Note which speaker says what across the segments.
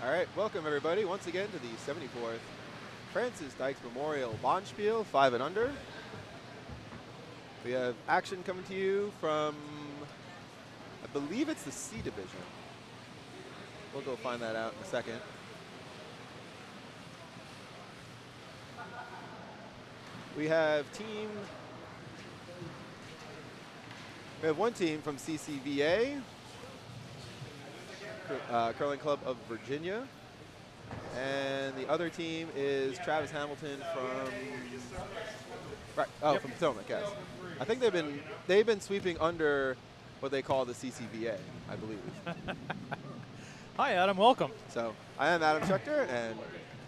Speaker 1: All right, welcome everybody once again to the 74th Francis Dykes Memorial Bonspiel 5 and under. We have action coming to you from, I believe it's the C division. We'll go find that out in a second. We have one team from CCVA, Curling Club of Virginia, and the other team is Travis Hamilton from from Potomac. Yes, I think they've been sweeping under what they call the CCVA, I believe.
Speaker 2: Hi, Adam. Welcome.
Speaker 1: So I am Adam Schechter, and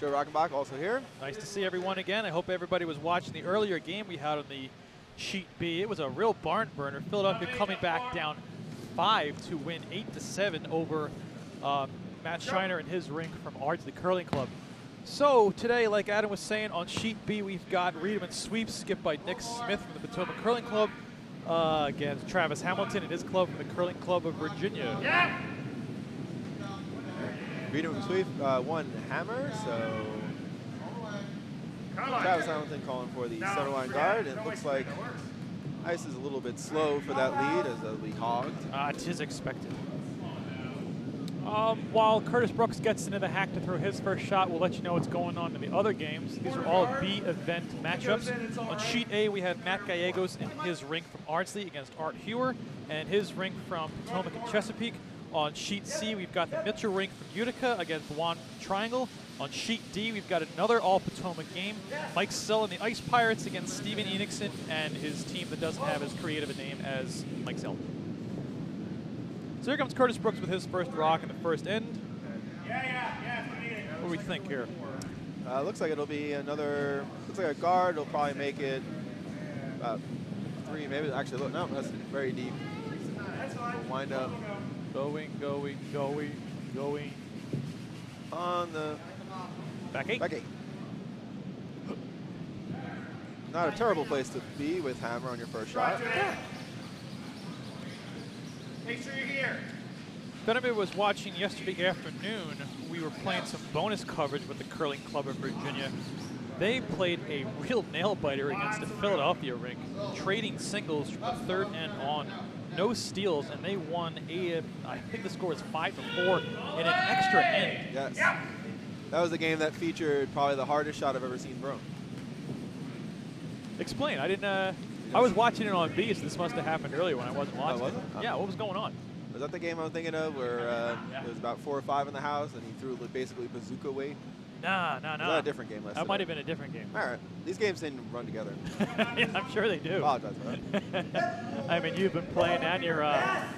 Speaker 1: Joe Rockenbach also here.
Speaker 2: Nice to see everyone again. I hope everybody was watching the earlier game we had on the Sheet B. It was a real barn burner. Philadelphia coming back down 5 to win 8-7 over Matt Shiner and his rink from Ardsley Curling Club. So today, like Adam was saying, on Sheet B, we've got Reedman Sweep skipped by Nick Smith from the Potomac Curling Club against Travis Hamilton and his club from the Curling Club of Virginia.
Speaker 1: Yeah. Reedman Sweep won hammer, so Travis Hamilton calling for the centerline guard, and it looks like ice is a little bit slow for that lead as the lead hogged.
Speaker 2: It is expected. While Curtis Brooks gets into the hack to throw his first shot, we'll let you know what's going on in the other games. These are all B event matchups. On Sheet A, we have Matt Gallegos in his rink from Ardsley against Art Hewer, and his rink from Potomac and Chesapeake. On Sheet C, we've got the Mitchell rink from Utica against Juan Triangle. On Sheet D, we've got another all-Potomac game. Mike Sell and the Ice Pirates against Steven Enixon and his team that doesn't have as creative a name as Mike Sell. So here comes Curtis Brooks with his first rock in the first end. What do we think here?
Speaker 1: Looks like it'll be another, looks like a guard. It'll probably make it about 3, maybe. Actually, look, no, that's very deep. We'll wind up
Speaker 2: going.
Speaker 1: on the
Speaker 2: back eight.
Speaker 1: Not a terrible place to be with hammer on your first shot.
Speaker 3: Make sure you're here.
Speaker 2: If anybody was watching yesterday afternoon, we were playing some bonus coverage with the Curling Club of Virginia. They played a real nail-biter against the Philadelphia rink, trading singles from the third end on. No steals, and they won I think the score is 5-4 in an extra end.
Speaker 1: Yes. That was the game that featured probably the hardest shot I've ever seen thrown.
Speaker 2: Explain. I didn't. I was watching it on B, so this must have happened earlier when I wasn't watching.
Speaker 1: Oh, was it?
Speaker 2: Yeah, what was going on?
Speaker 1: Was that the game I'm thinking of where it was about 4 or 5 in the house and he threw basically bazooka weight?
Speaker 2: Nah.
Speaker 1: Was that a different game?
Speaker 2: That might have been a different game.
Speaker 1: All right. These games didn't run together.
Speaker 2: Yeah, I'm sure they do.
Speaker 1: Apologize for that.
Speaker 2: I mean, you've been playing and you're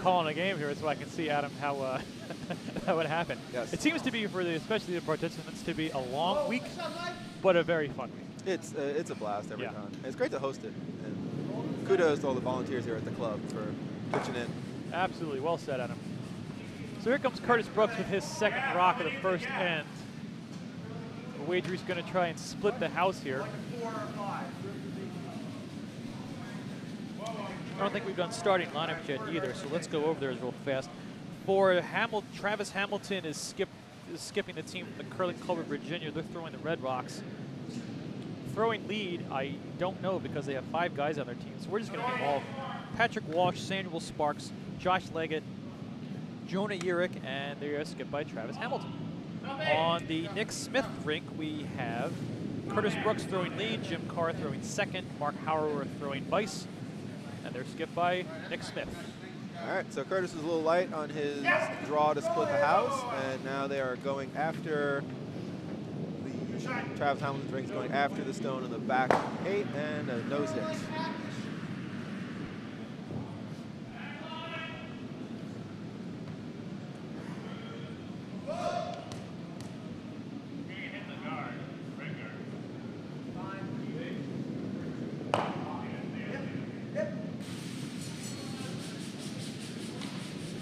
Speaker 2: calling a game here, so I can see, Adam, how that would happen.
Speaker 1: Yes.
Speaker 2: It seems to be, especially the participants, to be a long week, but a very fun week.
Speaker 1: It's a blast every time. And it's great to host it. And kudos to all the volunteers here at the club for pitching in.
Speaker 2: Absolutely. Well said, Adam. So here comes Curtis Brooks with his second rock of the first end. The wager's going to try and split the house here. I don't think we've done starting lineup yet either, so let's go over there real fast. For Travis Hamilton is skipping the team from the Curling Club of Virginia. They're throwing the Red Rocks. Throwing lead, I don't know because they have 5 guys on their team, so we're just going to name all of them. Patrick Walsh, Samuel Sparks, Josh Leggett, Jonah Urich, and they're skipped by Travis Hamilton. On the Nick Smith rink, we have Curtis Brooks throwing lead, Jim Carr throwing second, Mark Hauer throwing vice, and they're skipped by Nick Smith.
Speaker 1: All right, so Curtis is a little light on his draw to split the house, and now they are going after the Travis Hamilton's ring is going after the stone in the back 8 and a nose hit.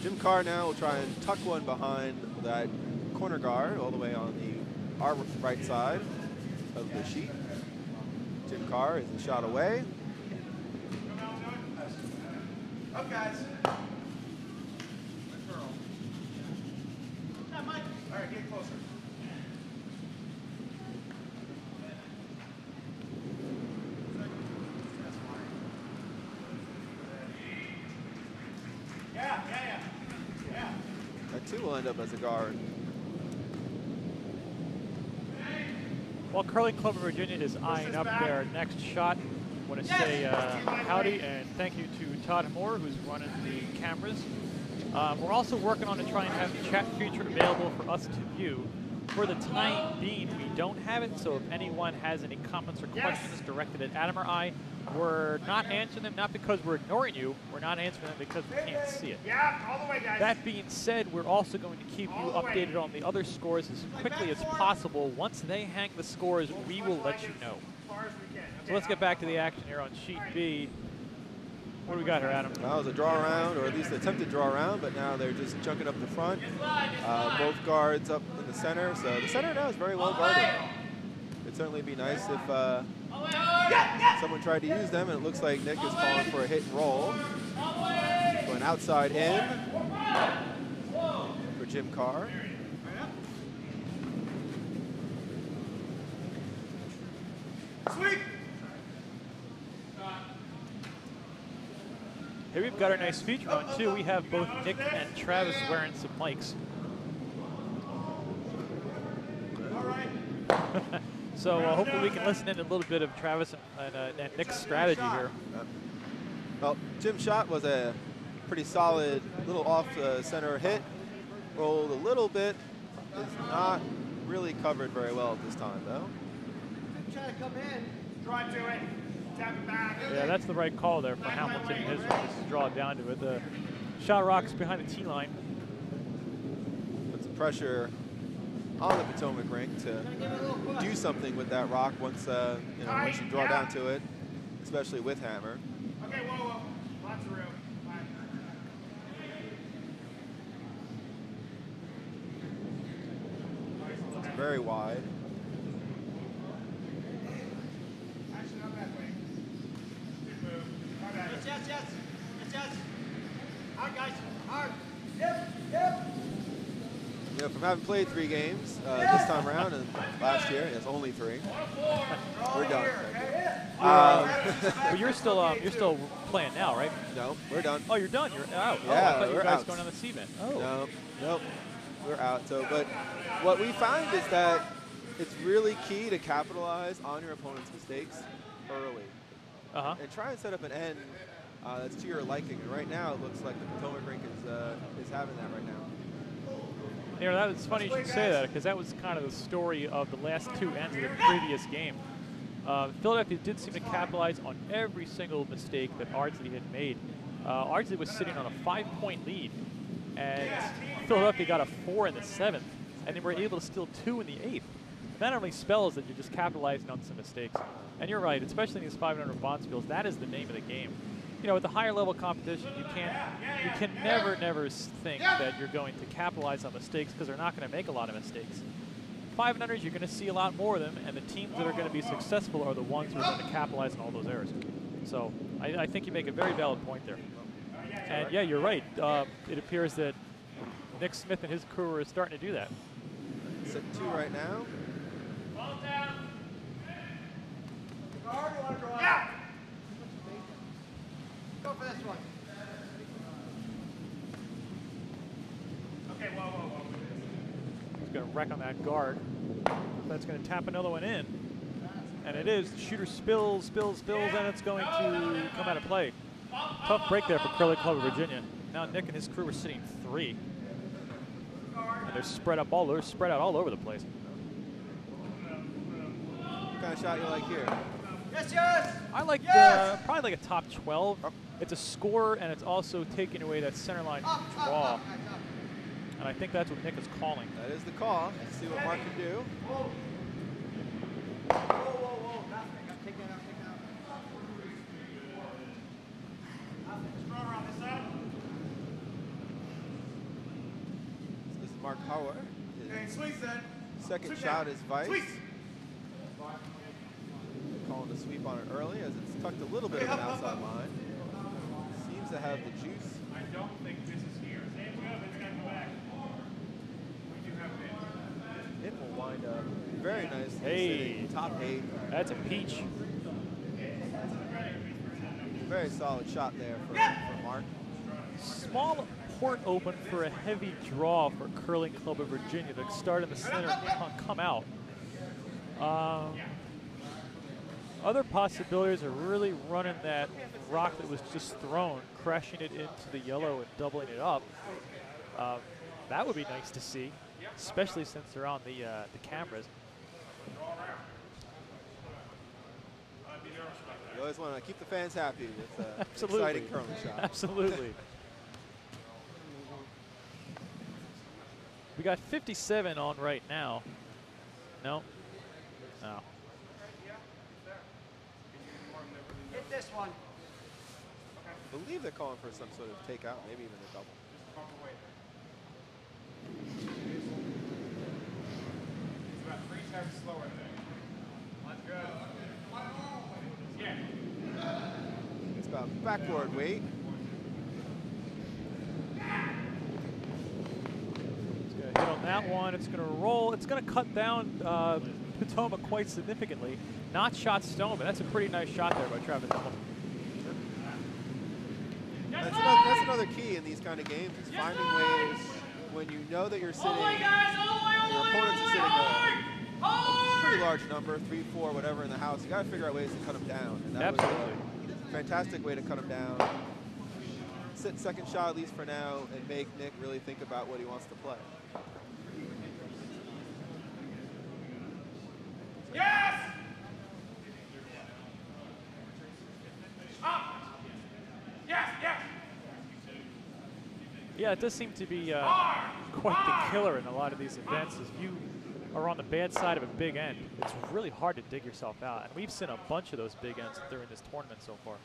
Speaker 1: Jim Carr now will try and tuck one behind that corner guard all the way on our right side of the sheet. Jim Carr is a shot away.
Speaker 3: Up, guys. get closer. Yeah.
Speaker 1: That two will end up as a guard.
Speaker 2: While Curling Club of Virginia is eyeing up their next shot, I want to say howdy and thank you to Todd Moore, who's running the cameras. We're also working on to try and have the chat feature available for us to view. For the time being, we don't have it, so if anyone has any comments or questions directed at Adam or I, we're not answering them, not because we're ignoring you, we're not answering them because we can't see it.
Speaker 3: Yeah, all the way, guys.
Speaker 2: That being said, we're also going to keep you updated on the other scores as quickly as possible. Once they hang the scores, we will let you know.
Speaker 3: As far as we can.
Speaker 2: So let's get back to the action here on Sheet B. What do we got here, Adam?
Speaker 1: Well, it was a draw around, or at least an attempted draw around, but now they're just chunking up the front. Both guards up in the center, so the center now is very well guarded. It'd certainly be nice if someone tried to use them, and it looks like Nick is calling for a hit and roll. Going outside in for Jim Carr.
Speaker 3: Sweep!
Speaker 2: Here we've got our nice feature on too. We have both Nick and Travis wearing some mics.
Speaker 3: All right.
Speaker 2: So hopefully we can listen in a little bit of Travis and Nick's strategy here.
Speaker 1: Well, Jim's shot was a pretty solid little off-center hit. Rolled a little bit. Is not really covered very well at this time, though.
Speaker 3: Try to come in. Drive to it. Tap it back.
Speaker 2: Yeah, that's the right call there for Hamilton and his one, just to draw it down to it. The shot rocks behind the tee line.
Speaker 1: Put some pressure on the Potomac rink to do something with that rock once once you draw down to it, especially with hammer.
Speaker 3: Okay, whoa. Lots of room.
Speaker 1: It's very wide.
Speaker 3: Action up that way. Good move. All right. Yes. Hard, guys. Hard. Yep.
Speaker 1: You know, from having played 3 games this time around and last year, it's only 3. We're done.
Speaker 2: But you're still playing now, right?
Speaker 1: No, we're done.
Speaker 2: Oh, you're done. You're out.
Speaker 1: Yeah,
Speaker 2: I thought you
Speaker 1: we're
Speaker 2: guys
Speaker 1: out.
Speaker 2: going on the C event. Oh.
Speaker 1: Nope, we're out. So, but what we find is that it's really key to capitalize on your opponent's mistakes early, and try and set up an end that's to your liking. And right now, it looks like the Potomac rink is having that right now.
Speaker 2: You know, that was funny you should say that, because that was kind of the story of the last 2 ends of the previous game. Philadelphia did seem to capitalize on every single mistake that Ardsley had made. Ardsley was sitting on a 5-point lead, and Philadelphia got a 4 in the 7th, and they were able to steal 2 in the 8th. That only spells that you're just capitalizing on some mistakes. And you're right, especially in these 500 Bonspiels, that is the name of the game. You know, with the higher level competition, you can never think that you're going to capitalize on mistakes, because they're not going to make a lot of mistakes. 500s, you're going to see a lot more of them, and the teams that are going to be successful are the ones who are going to capitalize on all those errors. So I think you make a very valid point there. And yeah, you're right. It appears that Nick Smith and his crew are starting to do that.
Speaker 1: Set 2 right now.
Speaker 3: Ball down. Guard, you want to draw? Yeah. Go for this one. Okay, whoa.
Speaker 2: He's going to wreck on that guard. That's going to tap another one in. And it is. The shooter spills, and it's going to come out of play. Tough break there for Curling Club of Virginia. Now Nick and his crew are sitting 3. And they're spread out all over the place.
Speaker 1: What kind of shot you like here?
Speaker 3: Yes.
Speaker 2: I like probably like a top 12. It's a score, and it's also taking away that center line draw. And I think that's what Nick is calling.
Speaker 1: That is the call. Let's see what Mark can do.
Speaker 3: Whoa. Take that out. Throw around this side.
Speaker 1: This is Mark Howard.
Speaker 3: Okay, sweep then.
Speaker 1: Second
Speaker 3: Sweep
Speaker 1: shot
Speaker 3: down.
Speaker 1: is Vice.
Speaker 3: Sweep.
Speaker 1: Calling the sweep on it early, as it's tucked a little bit of an outside line. Seems to have the juice.
Speaker 3: I don't think this is here. Same good, but it's got to go back. We do have it.
Speaker 1: very nice.
Speaker 2: Hey.
Speaker 1: Top 8.
Speaker 2: That's a peach.
Speaker 1: Very solid shot there for Mark.
Speaker 2: Small port open for a heavy draw for Curling Club of Virginia to start in the center and come out. Other possibilities are really running that rock that was just thrown, crashing it into the yellow and doubling it up. That would be nice to see, especially since they're on the cameras.
Speaker 1: You always want to keep the fans happy with an
Speaker 2: Absolutely.
Speaker 1: exciting curling shot.
Speaker 2: Absolutely. We got 57 on right now. No? No.
Speaker 3: Hit this one.
Speaker 1: I believe they're calling for some sort of takeout, maybe even a double.
Speaker 3: It's about 3 times slower than that's good. Yeah.
Speaker 1: It's about backward weight.
Speaker 2: It's going to hit on that one. It's going to roll. It's going to cut down Potomac quite significantly. Not shot stone, but that's a pretty nice shot there by Travis Hamilton.
Speaker 1: That's another key in these kind of games is finding ways when you know that you're sitting, your opponents are sitting a pretty large number, 3, 4, whatever in the house. You got to figure out ways to cut them down. And that
Speaker 2: Absolutely.
Speaker 1: was a fantastic way to cut them down. Sit second shot at least for now and make Nick really think about what he wants to play.
Speaker 3: Yes! Up! Yes, yes!
Speaker 2: Yeah, it does seem to be quite the killer in a lot of these events. If you are on the bad side of a big end, it's really hard to dig yourself out. And we've seen a bunch of those big ends during this tournament so far.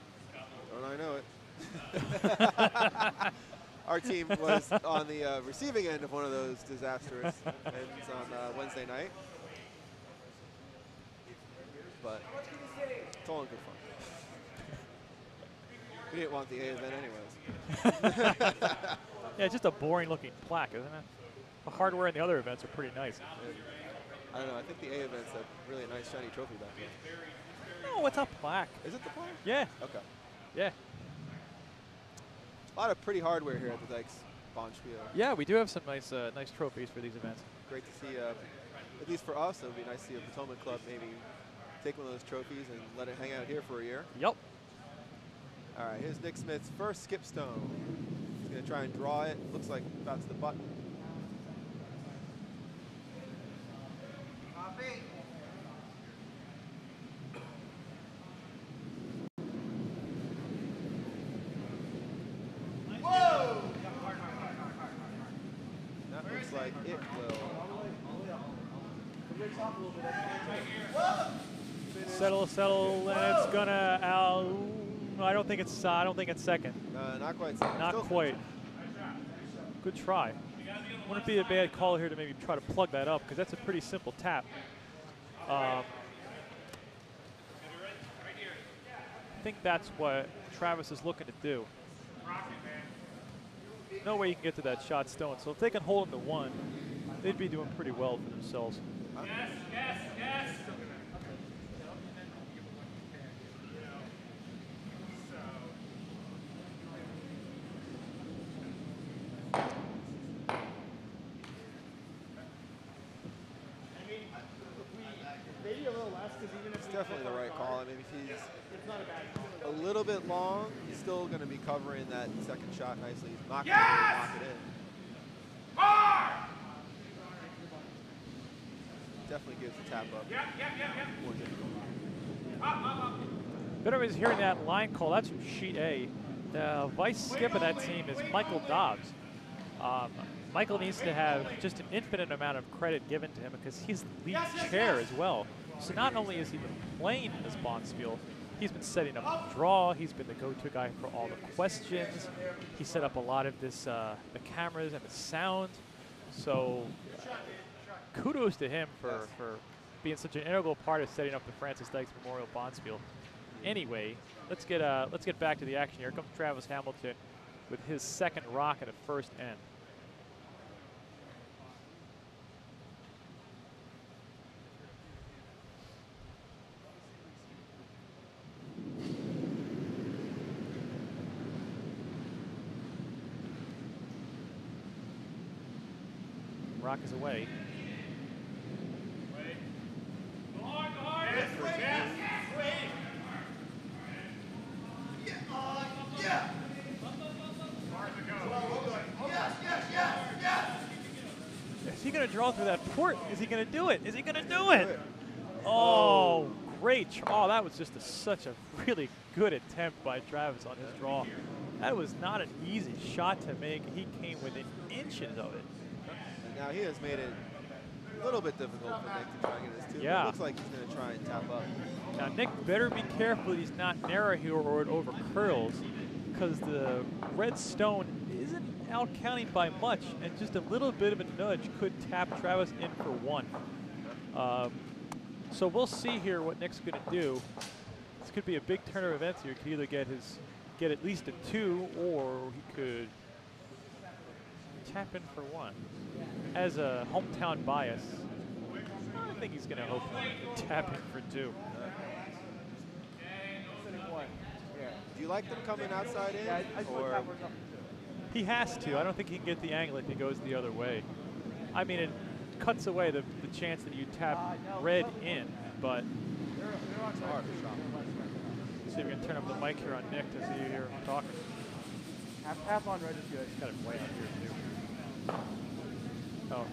Speaker 1: Don't I know it. Our team was on the receiving end of one of those disastrous ends on Wednesday night. But it's all in good fun. We didn't want the A event anyways.
Speaker 2: Yeah, just a boring looking plaque, isn't it? The hardware in the other events are pretty nice.
Speaker 1: I don't know, I think the A event's a really nice shiny trophy back there.
Speaker 2: No, it's a plaque.
Speaker 1: Is it the plaque?
Speaker 2: Yeah.
Speaker 1: Okay.
Speaker 2: Yeah.
Speaker 1: A lot of pretty hardware here at the Dykes Bonspiel.
Speaker 2: Yeah, we do have some nice nice trophies for these events.
Speaker 1: Great to see, at least for us, it would be nice to see a Potomac club maybe take one of those trophies and let it hang out here for a year.
Speaker 2: Yep.
Speaker 1: All right, here's Nick Smith's first skip stone. He's going to try and draw it. Looks like about to the button.
Speaker 3: Copy. Whoa!
Speaker 1: That looks like it will.
Speaker 2: Settle, and it's gonna out. I don't think it's second.
Speaker 1: Not quite second.
Speaker 2: Not
Speaker 1: Still
Speaker 2: quite. Good try. Wouldn't be a bad call here to maybe try to plug that up because that's a pretty simple tap. I think that's what Travis is looking to do. No way you can get to that shot stone. So if they can hold him to one, they'd be doing pretty well for themselves.
Speaker 3: Yes, yes, yes!
Speaker 1: It's definitely the right call. I mean, if he's a little bit long, he's still going to be covering that second shot nicely. He's not going to lock it in. Definitely gives the tap up more difficult.
Speaker 2: If anybody's hearing that line call, that's from Sheet A. The vice skip of that team is Michael Dobbs. Michael needs to have just an infinite amount of credit given to him because he's the lead chair as well. So not only has he been playing in this Bonspiel, he's been setting up the draw. He's been the go-to guy for all the questions. He set up a lot of this, the cameras and the sound. So kudos to him for being such an integral part of setting up the Francis Dykes Memorial Bonspiel. Anyway, let's get back to the action. Here comes Travis Hamilton with his second rock at a first end. Rock is away. Is he going to draw through that port? Is he going to do it? Is he going to do it? Oh, great. Oh, that was just such a really good attempt by Travis on his draw. That was not an easy shot to make. He came within inches of it.
Speaker 1: And now he has made it a little bit difficult for Nick to try and get his 2.
Speaker 2: Yeah.
Speaker 1: It looks like he's going to try and tap up.
Speaker 2: Now, Nick better be careful that he's not narrow here or it over curls, because the red stone isn't out counting by much, and just a little bit of a nudge could tap Travis in for 1. So we'll see here what Nick's going to do. This could be a big turn of events here. He could either get at least a 2, or he could tap in for 1. As a hometown bias, I think he's going to hope to tap in for 2.
Speaker 1: Do you like them coming outside in?
Speaker 4: Yeah, I just
Speaker 1: or
Speaker 4: tap up.
Speaker 2: He has to. I don't think he can get the angle if he goes the other way. I mean, it cuts away the chance that you tap red in, but
Speaker 1: it's hard to shot.
Speaker 2: see if we can turn up the mic here on Nick to see you hear him talking.
Speaker 4: Half on red is good.
Speaker 2: Got it way up here, too. Oh.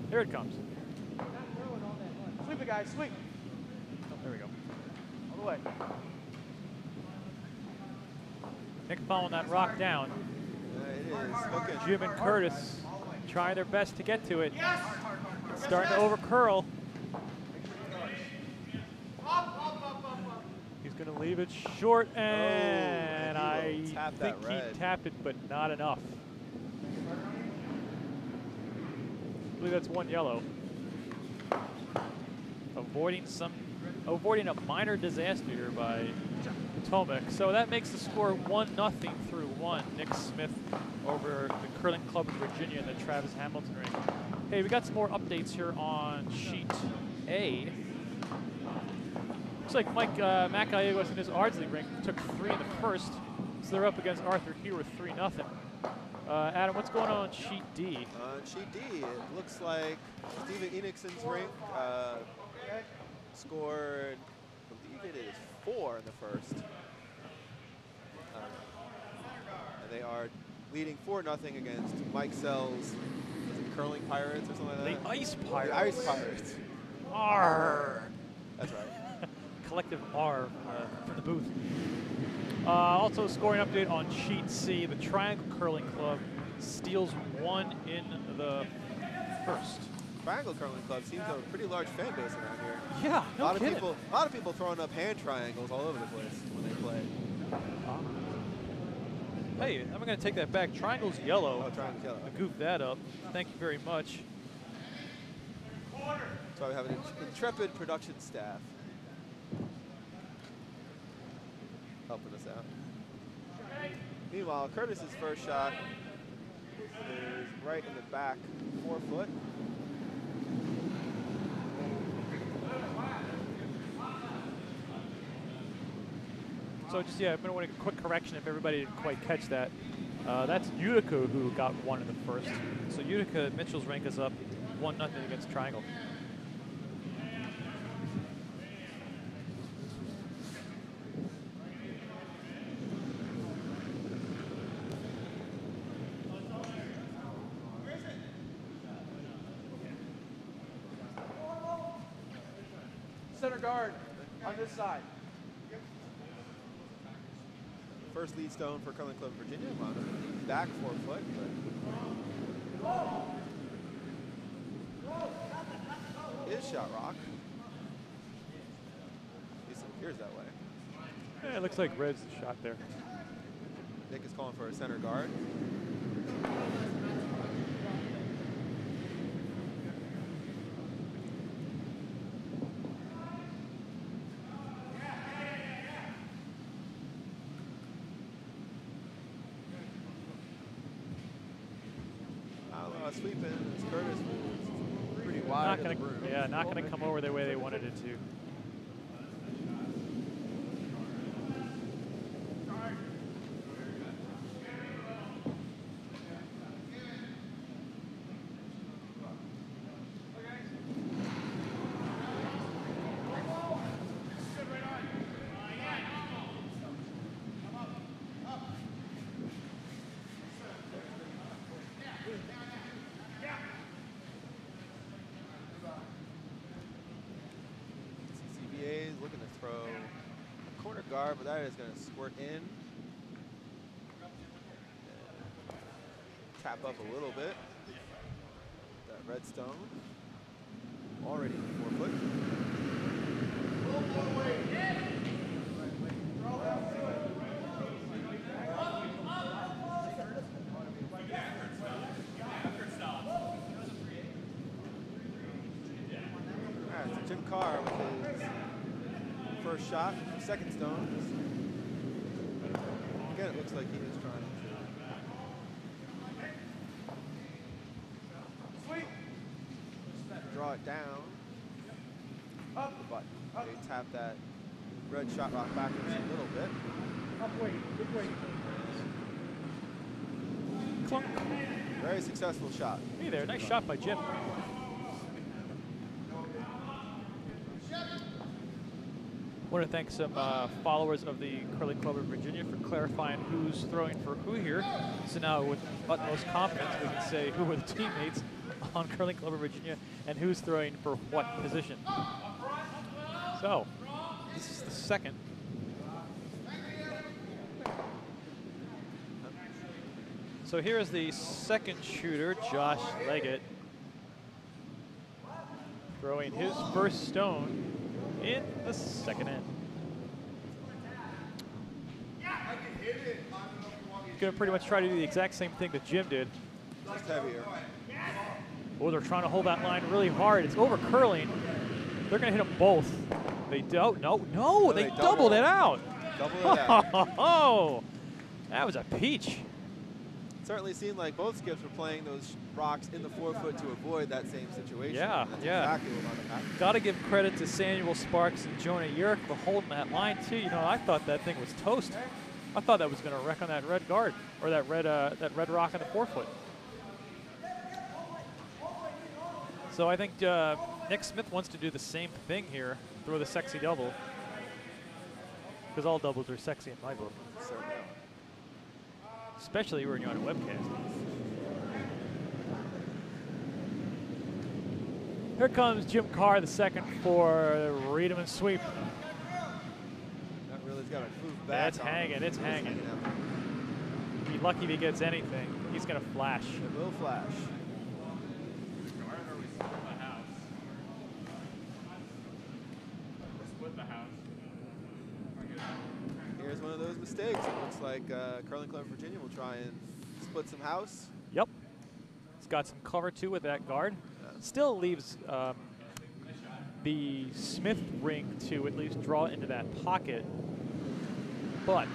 Speaker 2: Here it comes.
Speaker 4: Sweep it, guys. Sweep.
Speaker 2: Oh, there we go.
Speaker 4: All the way.
Speaker 2: Nick following that rock down.
Speaker 1: It is. Hooking.
Speaker 2: Jim and Curtis trying their best to get to it. It's starting to over curl. He's going to leave it short, and I think he tapped it, but not enough. I believe that's 1 yellow. Avoiding a minor disaster here by Potomac. So that makes the score 1-0 through 1. Nick Smith over the Curling Club of Virginia in the Travis Hamilton ring. Hey, we got some more updates here on sheet A. Looks like Mike Macallegos in his Ardsley ring took 3 in the first, so they're up against Arthur Hugh with 3-0. Adam, what's going on sheet D?
Speaker 1: On sheet D, it looks like Steven Enixon's ring scored, I believe it is 4 in the first. And they are leading 4-0 against Mike Sell's Curling Pirates or something like that.
Speaker 2: The Ice Pirates.
Speaker 1: The Ice Pirates.
Speaker 2: Arr.
Speaker 1: That's right.
Speaker 2: Collective R from the booth. Also scoring update on sheet C. The Triangle Curling Club steals 1 in the first.
Speaker 1: Triangle Curling Club seems to have a pretty large fan base around here.
Speaker 2: Yeah,
Speaker 1: A lot of people throwing up hand triangles all over the place when they play.
Speaker 2: Hey, I'm going to take that back. Triangle's yellow.
Speaker 1: Oh, triangle's yellow.
Speaker 2: I goofed that up. Thank you very much.
Speaker 1: So we have an intrepid production staff helping us out. Meanwhile, Curtis's first shot is right in the back, 4 foot.
Speaker 2: So just, I'm going to want a quick correction if everybody didn't quite catch that. That's Utica who got 1 in the first. So Utica, Mitchell's rank is up 1-0 against Triangle.
Speaker 4: Center guard on this side.
Speaker 1: First lead stone for Curling Club Virginia. Back 4 foot. But is shot rock. At least it appears that way.
Speaker 2: Yeah, it looks like red's the shot there.
Speaker 1: Nick is calling for a center guard. Sweeping. It's Curtis pretty wide.
Speaker 2: Not going to come over the way they wanted it to.
Speaker 1: car, but that is going to squirt in. Tap up a little bit. That redstone. Already in the 4 foot. Alright, so Jim Carr with his first shot, second stone. Again, it looks like he is trying to draw it down. Up the button. They tap that red shot rock backwards a little bit.
Speaker 4: Good weight.
Speaker 2: Clunk.
Speaker 1: Very successful shot.
Speaker 2: Hey there, nice shot by Jim. I want to thank some followers of the Curling Club of Virginia for clarifying who's throwing for who here. So now with utmost confidence we can say who were the teammates on Curling Club of Virginia and who's throwing for what position. So, this is the second. So here is the second shooter, Josh Leggett, throwing his first stone in the second end. He's going to pretty much try to do the exact same thing that Jim did.
Speaker 1: Just heavier.
Speaker 2: Oh, they're trying to hold that line really hard. It's over curling. They're going to hit them both. They don't. No, they doubled it out.
Speaker 1: Doubled it out.
Speaker 2: Oh, that was a peach.
Speaker 1: It certainly seemed like both skips were playing those rocks in the 4 foot to avoid that same situation.
Speaker 2: Yeah,
Speaker 1: That's
Speaker 2: yeah.
Speaker 1: exactly what wound up happening.
Speaker 2: Got to give credit to Samuel Sparks and Jonah Yerk for holding that line too. You know, I thought that thing was toast. I thought that was going to wreck on that red guard or that red rock in the 4 foot. So I think Nick Smith wants to do the same thing here, throw the sexy double, because all doubles are sexy in my book.
Speaker 1: Certainly.
Speaker 2: Especially when you're on a webcast. Here comes Jim Carr, the second for Riedemann sweep.
Speaker 1: That really's got to move back.
Speaker 2: It's hanging, it's hanging. Be lucky if he gets anything. He's going to flash.
Speaker 1: It will flash. Here's one of those mistakes. It looks like Curling Club of Virginia will try and split some house.
Speaker 2: Yep. It's got some cover too with that guard. Still leaves the Smith ring to at least draw into that pocket. But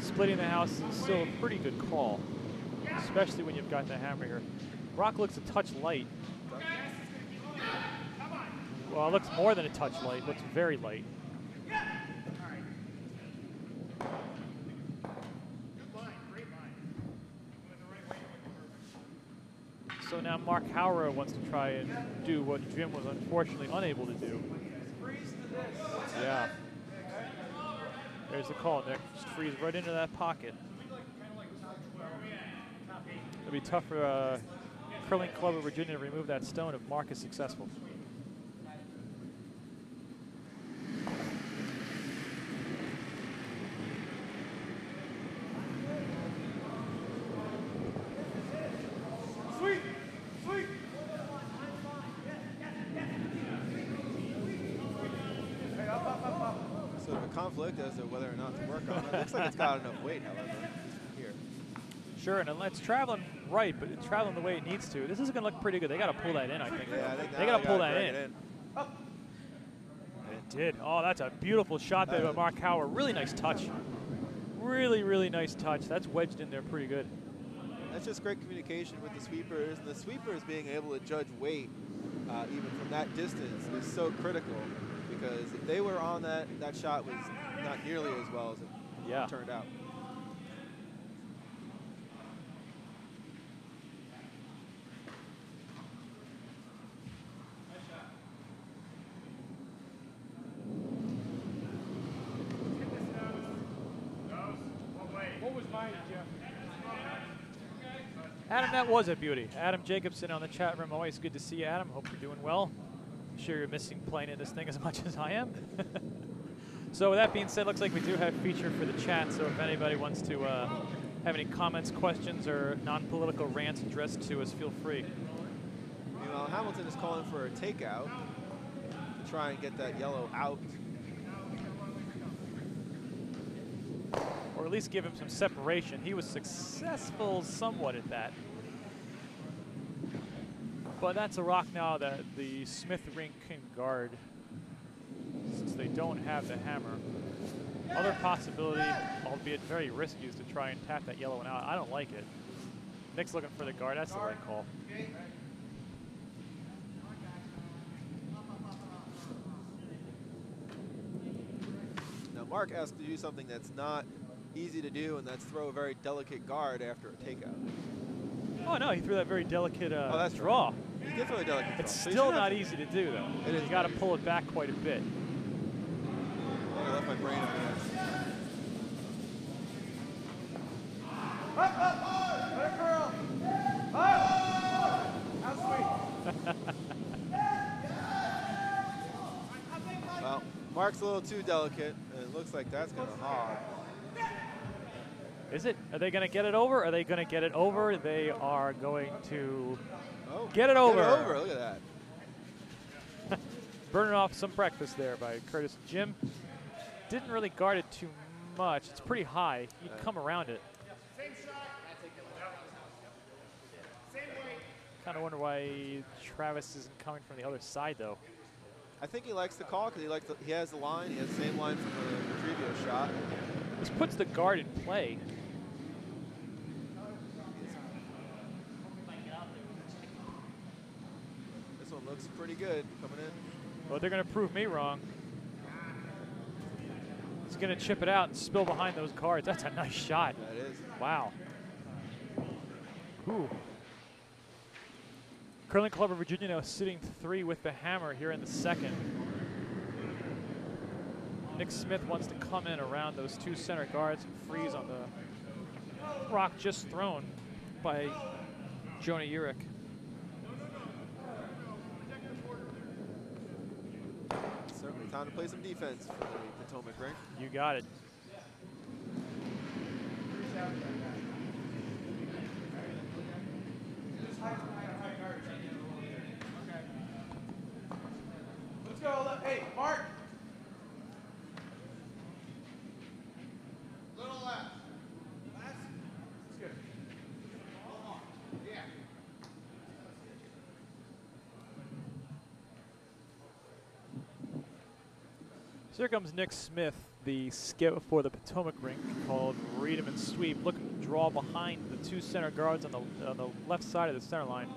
Speaker 2: splitting the house is still a pretty good call, especially when you've got the hammer here. Rock looks a touch light. Well, it looks more than a touch light. It looks very light. So now Mark Howrah wants to try and do what Jim was unfortunately unable to do. Yeah. There's the call, Nick. Just freeze right into that pocket. It'll be tough for Curling Club of Virginia to remove that stone if Mark is successful.
Speaker 1: Sort of a conflict as to whether or not to work on it. Looks like it's got enough weight, however, here.
Speaker 2: Sure, and it's traveling right, but it's traveling the way it needs to. This is going to look pretty good. They got to pull that in, I think.
Speaker 1: Yeah, I think
Speaker 2: they got to pull that in. And it did. Oh, that's a beautiful shot there by Mark Howrah. Really nice touch. Really, really nice touch. That's wedged in there pretty good.
Speaker 1: That's just great communication with the sweepers. And the sweepers being able to judge weight, even from that distance, is so critical. Because if they were on that shot was not nearly as well as it turned out.
Speaker 4: What was mine, Jeff?
Speaker 2: Adam, that was a beauty. Adam Jacobson on the chat room. Always good to see you, Adam. Hope you're doing well. I'm sure you're missing playing in this thing as much as I am. So with that being said, looks like we do have a feature for the chat. So if anybody wants to have any comments, questions, or non-political rants addressed to us, feel free.
Speaker 1: Meanwhile, Hamilton is calling for a takeout to try and get that yellow out.
Speaker 2: Or at least give him some separation. He was successful somewhat at that. But that's a rock now that the Smith rink can guard, since they don't have the hammer. Other possibility, albeit very risky, is to try and tap that yellow one out. I don't like it. Nick's looking for the guard. That's the right call.
Speaker 1: Now Mark asked to do something that's not easy to do, and that's throw a very delicate guard after a takeout.
Speaker 2: Oh no, he threw that very delicate
Speaker 1: that's
Speaker 2: draw.
Speaker 1: Right. He did throw a delicate
Speaker 2: It's
Speaker 1: draw.
Speaker 2: still not easy to do though.
Speaker 1: It is.
Speaker 2: You got to pull it back quite a bit.
Speaker 1: I left my brain on that.
Speaker 4: Let it curl. How sweet.
Speaker 1: Well, Mark's a little too delicate, and it looks like that's going to hog.
Speaker 2: Is it? Are they going to get it over? Are they going to get it over? They are going to
Speaker 1: Oh,
Speaker 2: get it over.
Speaker 1: Get it over. Look at that.
Speaker 2: Burning off some breakfast there by Curtis. Jim didn't really guard it too much. It's pretty high. He'd come around it.
Speaker 3: Same shot. Same way.
Speaker 2: Kind of wonder why Travis isn't coming from the other side, though.
Speaker 1: I think he likes the call because he has the line. He has the same line from the previous shot.
Speaker 2: This puts the guard in play.
Speaker 1: This one looks pretty good coming in.
Speaker 2: Well, they're going to prove me wrong. He's going to chip it out and spill behind those guards. That's a nice shot.
Speaker 1: That is.
Speaker 2: Wow. Ooh. Curling Club of Virginia now sitting 3 with the hammer here in the second. Nick Smith wants to come in around those 2 center guards and freeze on the rock just thrown by Jonah Urich.
Speaker 1: Certainly time to play some defense for the Potomac rink.
Speaker 2: You got it.
Speaker 4: Let's go. Hey, Mark.
Speaker 3: Little left.
Speaker 4: That's good.
Speaker 3: Yeah.
Speaker 2: So here comes Nick Smith, the skip for the Potomac rink, called Read 'em and Sweep, looking to draw behind the 2 center guards on the left side of the center line,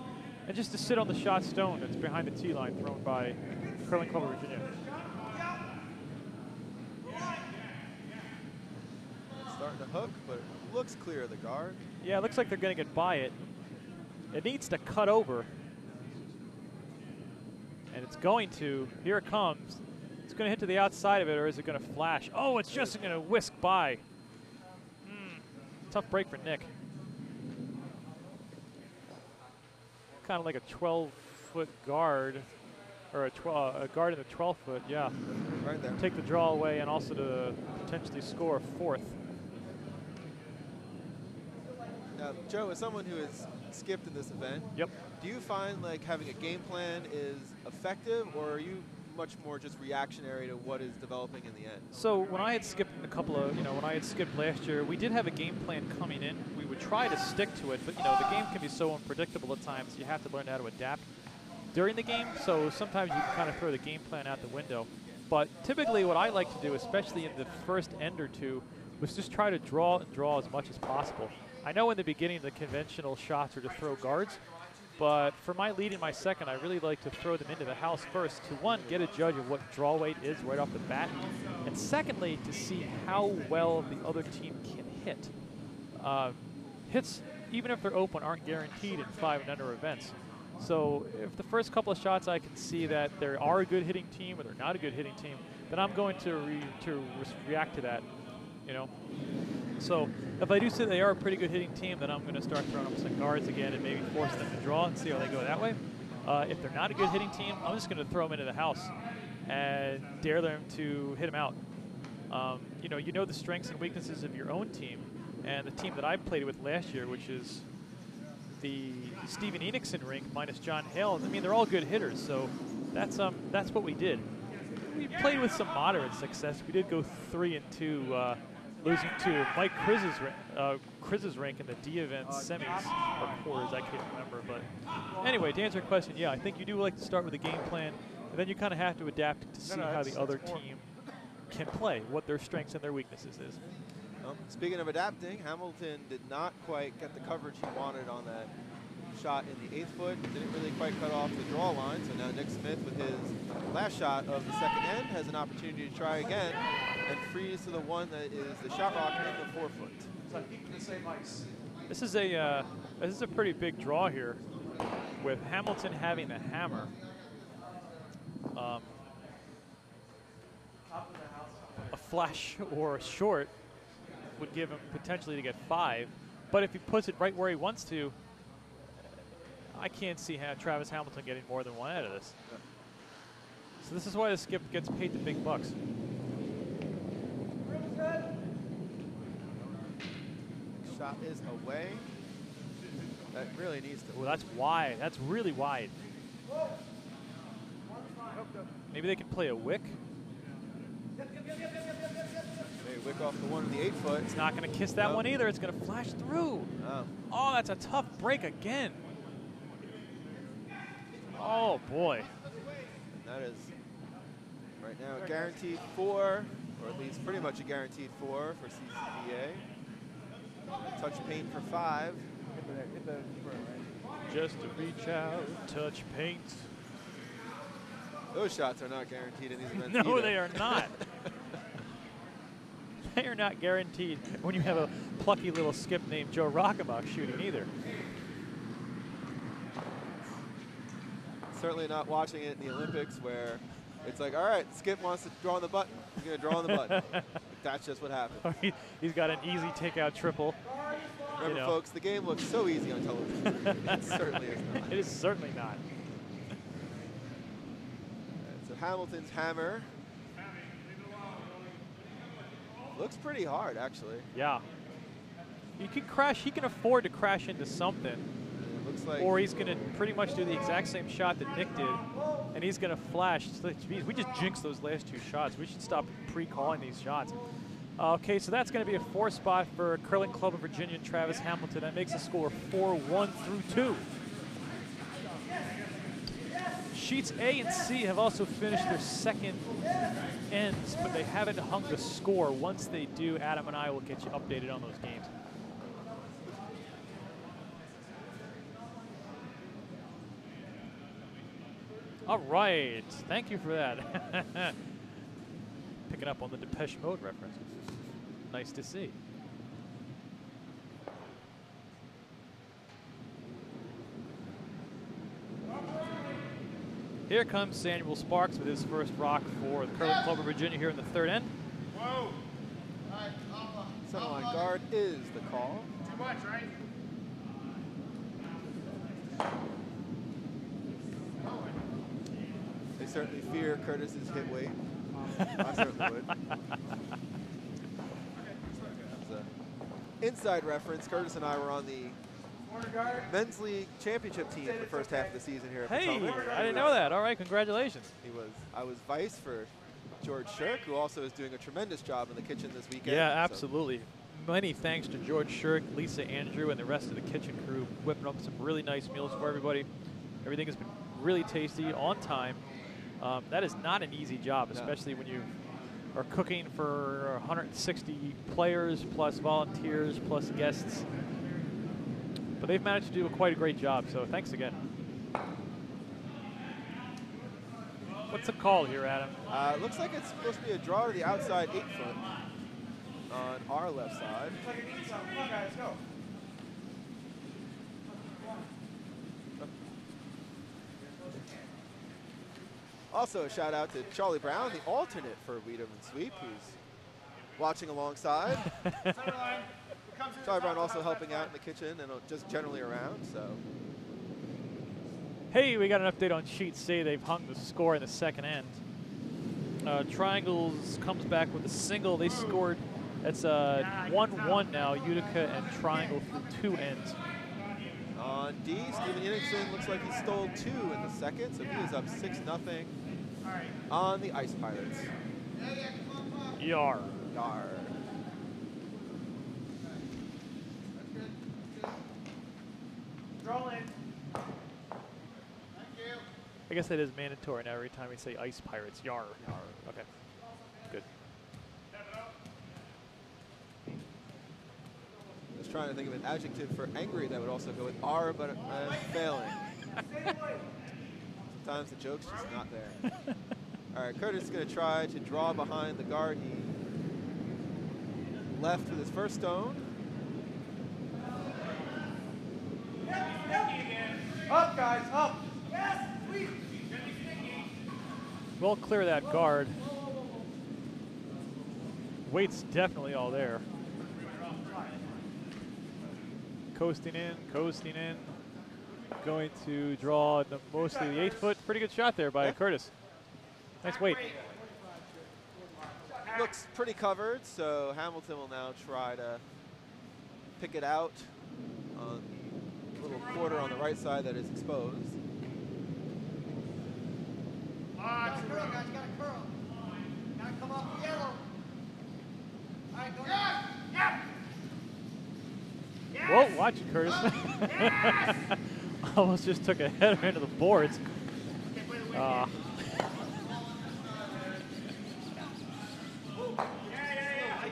Speaker 2: and just to sit on the shot stone that's behind the tee line thrown by Curling Club of Virginia.
Speaker 1: Starting to hook, but it looks clear of the guard.
Speaker 2: Yeah, it looks like they're going to get by it. It needs to cut over. And it's going to. Here it comes. It's going to hit to the outside of it, or is it going to flash? Oh, it's just going to whisk by. Tough break for Nick. Kind of like a 12-foot guard, or a guard in the 12-foot, yeah.
Speaker 1: Right there.
Speaker 2: Take the draw away and also to potentially score a 4th.
Speaker 1: Now, Joe, as someone who has skipped in this event,
Speaker 2: Yep.
Speaker 1: do you find like having a game plan is effective, or are you much more just reactionary to what is developing in the end?
Speaker 2: So when I had skipped a couple of, when I had skipped last year, we did have a game plan coming in. We would try to stick to it, but the game can be so unpredictable at times. You have to learn how to adapt during the game. So sometimes you can kind of throw the game plan out the window. But typically what I like to do, especially in the first end or two, was just try to draw and draw as much as possible. I know in the beginning the conventional shots are to throw guards, but for my lead in my second, I really like to throw them into the house first to, one, get a judge of what draw weight is right off the bat, and secondly, to see how well the other team can hit. Hits, even if they're open, aren't guaranteed in 5 and under events. So if the first couple of shots I can see that they are a good hitting team or they're not a good hitting team, then I'm going to react to that, So if I do say they are a pretty good hitting team, then I'm going to start throwing up some guards again and maybe force them to draw and see how they go that way. If they're not a good hitting team, I'm just going to throw them into the house and dare them to hit them out. You know the strengths and weaknesses of your own team, and the team that I played with last year, which is the Steven Enixon rink minus John Hale. I mean, they're all good hitters, so that's what we did. We played with some moderate success. We did go 3-2, losing to Mike Krizz's rink in the D event semis or quarters. I can't remember, but anyway, to answer your question, yeah, I think you do like to start with a game plan, and then you kind of have to adapt to see how the other team can play, what their strengths and their weaknesses is.
Speaker 1: Well, speaking of adapting, Hamilton did not quite get the coverage he wanted on that shot in the 8th foot. Didn't really quite cut off the draw line, so now Nick Smith with his last shot of the second end has an opportunity to try again and freeze to the one that is the shot rock in the 4 foot.
Speaker 4: It's like keeping the same ice.
Speaker 2: This is a pretty big draw here, with Hamilton having the hammer. A flash or a short would give him potentially to get 5, but if he puts it right where he wants to, I can't see Travis Hamilton getting more than 1 out of this. So this is why the skip gets paid the big bucks.
Speaker 1: Shot is away. That really needs to.
Speaker 2: Well, that's wide. That's really wide. Maybe they can play a wick.
Speaker 1: They wick off the one in the 8 foot.
Speaker 2: It's not going to kiss that one either. It's going to flash through. Oh, that's a tough break again. Oh, boy.
Speaker 1: That is right now a guaranteed 4, or at least pretty much a guaranteed 4 for CCVA. Touch paint for 5.
Speaker 4: Hit the right.
Speaker 2: Just to reach out, touch paint.
Speaker 1: Those shots are not guaranteed in these events
Speaker 2: No,
Speaker 1: either.
Speaker 2: they are not. They are not guaranteed when you have a plucky little skip named Joe Rockabach shooting either.
Speaker 1: Certainly not watching it in the Olympics where it's like, all right, Skip wants to draw on the button. He's going to draw on the button. That's just what happened.
Speaker 2: He's got an easy takeout triple.
Speaker 1: Remember, folks, the game looks so easy on television. It certainly is not.
Speaker 2: It is certainly not.
Speaker 1: So Hamilton's hammer looks pretty hard, actually.
Speaker 2: Yeah. He can crash. He can afford to crash into something.
Speaker 1: It looks like,
Speaker 2: or he's going to pretty much do the exact same shot that Nick did, and he's going to flash. Geez, we just jinxed those last 2 shots. We should stop pre-calling these shots. Okay, so that's going to be a 4 spot for Curling Club of Virginia and Travis Hamilton. That makes the score 4-1 through 2. Sheets A and C have also finished their second ends, but they haven't hung the score. Once they do, Adam and I will get you updated on those games. All right, thank you for that. Picking up on the Depeche Mode reference. Nice to see. Here comes Samuel Sparks with his first rock for the Curling Club of Virginia here in the 3rd end.
Speaker 3: Whoa.
Speaker 1: center line guard is the call.
Speaker 3: Too much, right?
Speaker 1: They certainly fear Curtis's hit weight. I certainly would. That's an inside reference. Curtis and I were on the men's league championship team for the first half of the season here at
Speaker 2: Hey,
Speaker 1: Potomac.
Speaker 2: I didn't know that. All right, congratulations.
Speaker 1: I was vice for George Shirk, who also is doing a tremendous job in the kitchen this weekend.
Speaker 2: Yeah, absolutely. So. Many thanks to George Shirk, Lisa Andrew, and the rest of the kitchen crew, whipping up some really nice meals for everybody. Everything has been really tasty, on time. That is not an easy job, especially when you are cooking for 160 players, plus volunteers, plus guests. But they've managed to do quite a great job, so thanks again. What's the call here, Adam?
Speaker 1: Looks like it's supposed to be a draw to the outside 8 foot on our left side.
Speaker 4: Come on, guys, go.
Speaker 1: Also, a shout out to Charlie Brown, the alternate for Weedham and Sweep, who's watching alongside. Charlie Brown also helping out in the kitchen and just generally around. So,
Speaker 2: hey, we got an update on Sheet C. They've hung the score in the second end. Triangles comes back with a single. They scored. It's 1-1 now. Utica and Triangle through 2 ends.
Speaker 1: On D, Steven Henningsen looks like he stole 2 in the second, so he is up 6-0 on the Ice Pirates.
Speaker 2: Yar.
Speaker 1: Yar.
Speaker 3: Roll in.
Speaker 2: I guess that is mandatory now every time we say Ice Pirates. Yar.
Speaker 1: Yar.
Speaker 2: Okay. Good.
Speaker 1: Just trying to think of an adjective for angry that would also go with R, but I'm failing. Sometimes the joke's just not there. All right, Curtis is going to try to draw behind the guard. He left with his first stone.
Speaker 4: Up, guys, up.
Speaker 2: Well, clear that guard. Weight's definitely all there. Coasting in, coasting in. Going to draw mostly the 8-foot. Pretty good shot there by Curtis. Nice weight.
Speaker 1: Looks pretty covered, so Hamilton will now try to pick it out on the little quarter on the right side that is exposed.
Speaker 3: Got a curl, guys, got a curl. Gotta come off the yellow. All right, go ahead. Yes!
Speaker 2: Whoa, watch it, Curtis. Almost just took a header into the boards.
Speaker 1: So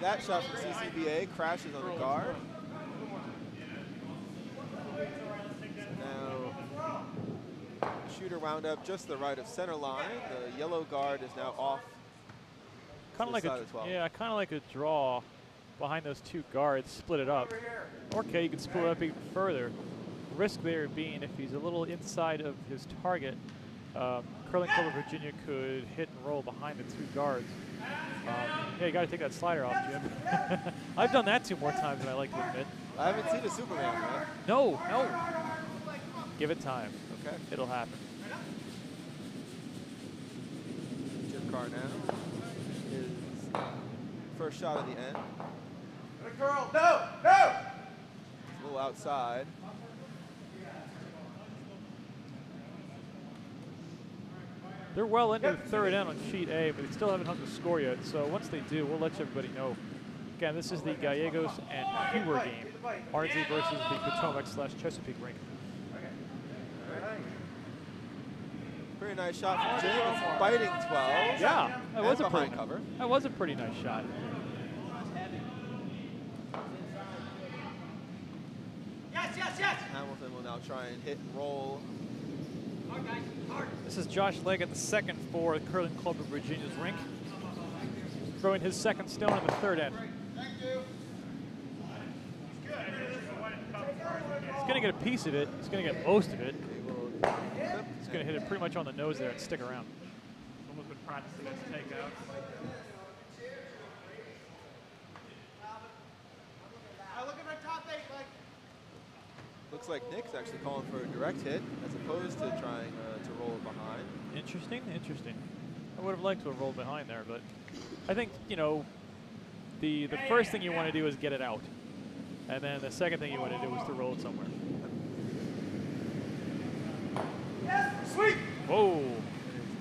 Speaker 1: that shot from CCVA crashes on the guard. So now the shooter wound up just to the right of center line. The yellow guard is now off.
Speaker 2: Kind of like
Speaker 1: side of 12.
Speaker 2: kind of like a draw behind those 2 guards, split it up. Okay, you can split it up even further. Risk there being if he's a little inside of his target, Curling Club of Virginia could hit and roll behind the 2 guards. Yeah, you got to take that slider off, Jim. I've done that 2 more times than I like to admit.
Speaker 1: I haven't seen a Superman, man.
Speaker 2: No, no. Give it time.
Speaker 1: Okay.
Speaker 2: It'll happen.
Speaker 1: Jim Carr now. His first shot at the end.
Speaker 4: Got a curl. No, no.
Speaker 1: A little outside.
Speaker 2: They're well into the 3rd end on sheet A, but they still haven't hung the score yet. So once they do, we'll let everybody know. Again, this is the Gallegos and Hoover game. RZ versus the Potomac/Chesapeake rink.
Speaker 1: Pretty nice shot from Jim. It's biting 12.
Speaker 2: Yeah, that was a
Speaker 1: behind
Speaker 2: pretty
Speaker 1: cover.
Speaker 2: That was a pretty nice shot.
Speaker 3: Yes, yes, yes.
Speaker 1: Hamilton will now try and hit and roll.
Speaker 3: Hard, guys, hard.
Speaker 2: This is Josh Leggett, the second for the Curling Club of Virginia's rink, throwing his second stone in the 3rd end.
Speaker 3: Thank you.
Speaker 2: He's going to get a piece of it. He's going to get most of it. He's going to hit it pretty much on the nose there and stick around.
Speaker 5: Almost been practicing his takeouts.
Speaker 3: Look at my top 8, like.
Speaker 1: Looks like Nick's actually calling for a direct hit as opposed to trying to roll it behind.
Speaker 2: Interesting, interesting. I would have liked to have rolled behind there, but I think, you know, the first thing you want to do is get it out. And then the second thing you want to do is to roll it somewhere.
Speaker 3: Yes, sweet.
Speaker 2: Whoa.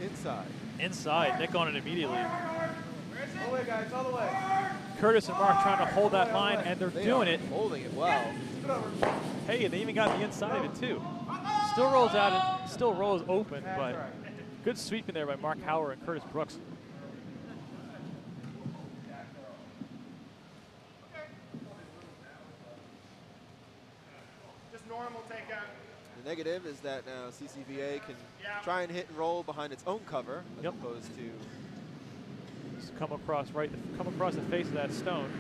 Speaker 1: Inside.
Speaker 2: Inside. Nick on it immediately.
Speaker 4: All the way, guys, all the way.
Speaker 2: Curtis and Mark trying to hold that line, and they're
Speaker 1: They
Speaker 2: doing
Speaker 1: are
Speaker 2: it.
Speaker 1: holding it well.
Speaker 2: Hey, they even got the inside of it, too. Still rolls out, and still rolls open, but good sweeping there by Mark Hauer and Curtis Brooks.
Speaker 3: Just normal takeout.
Speaker 1: The negative is that now CCVA can try and hit and roll behind its own cover as
Speaker 2: Yep.
Speaker 1: opposed to
Speaker 2: Just come across the face of that stone.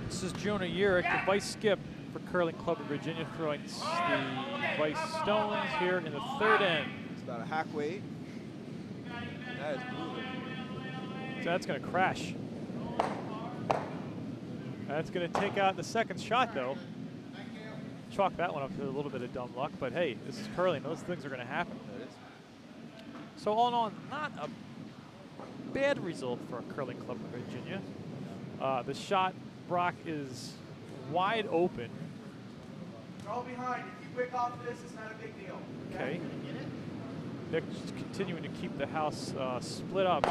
Speaker 2: This is Jonah Urich, the vice skip for Curling Club of Virginia, throwing the vice stones here in the 3rd end.
Speaker 1: it's about a hack weight. That is moving.
Speaker 2: So that's going to crash. That's going to take out the second shot, though. Chalk that one up to a little bit of dumb luck, but hey, this is curling. Those things are going to happen.
Speaker 1: That is.
Speaker 2: So all in all, not a bad result for a curling club in Virginia. The shot, Brock, is wide open.
Speaker 4: You're all behind. If you pick off this, it's not a big deal.
Speaker 2: Okay. Nick just continuing to keep the house split up.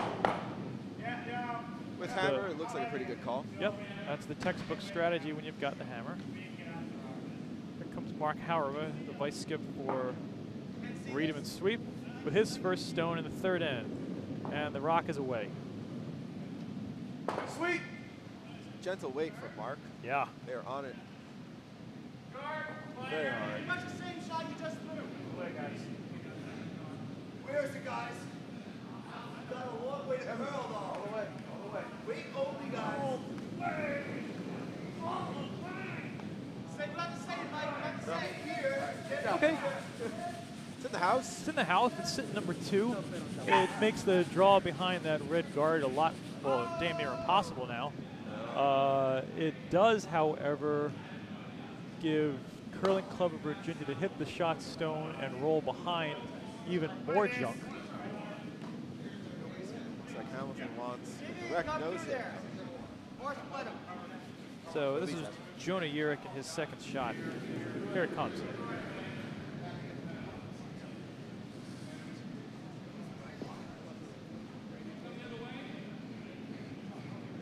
Speaker 1: With hammer, it looks like a pretty good call.
Speaker 2: Yep, that's the textbook strategy when you've got the hammer. Here comes Mark Hauerma, the vice skip for Reedham Sweep, with his first stone in the third end. And the rock is away.
Speaker 4: Sweet.
Speaker 1: Gentle weight from Mark.
Speaker 2: Yeah.
Speaker 1: They're on it. Very hard.
Speaker 3: That's the same shot you just threw.
Speaker 4: Wait, guys.
Speaker 3: Where is it, guys? You've got a long way to curl, though.
Speaker 4: All the way. All the way.
Speaker 3: Wait only, guys. Say what I say, Mike. What I say here.
Speaker 2: Okay.
Speaker 1: It's in the house.
Speaker 2: It's in the house. It's sitting number 2. It makes the draw behind that red guard a lot, well, damn near impossible now. It does, however, give Curling Club of Virginia to hit the shot stone and roll behind even more junk.
Speaker 1: Looks like Hamilton wants the direct nose hit.
Speaker 3: Or split him.
Speaker 2: So this is Jonah Urich in his second shot. Here it comes.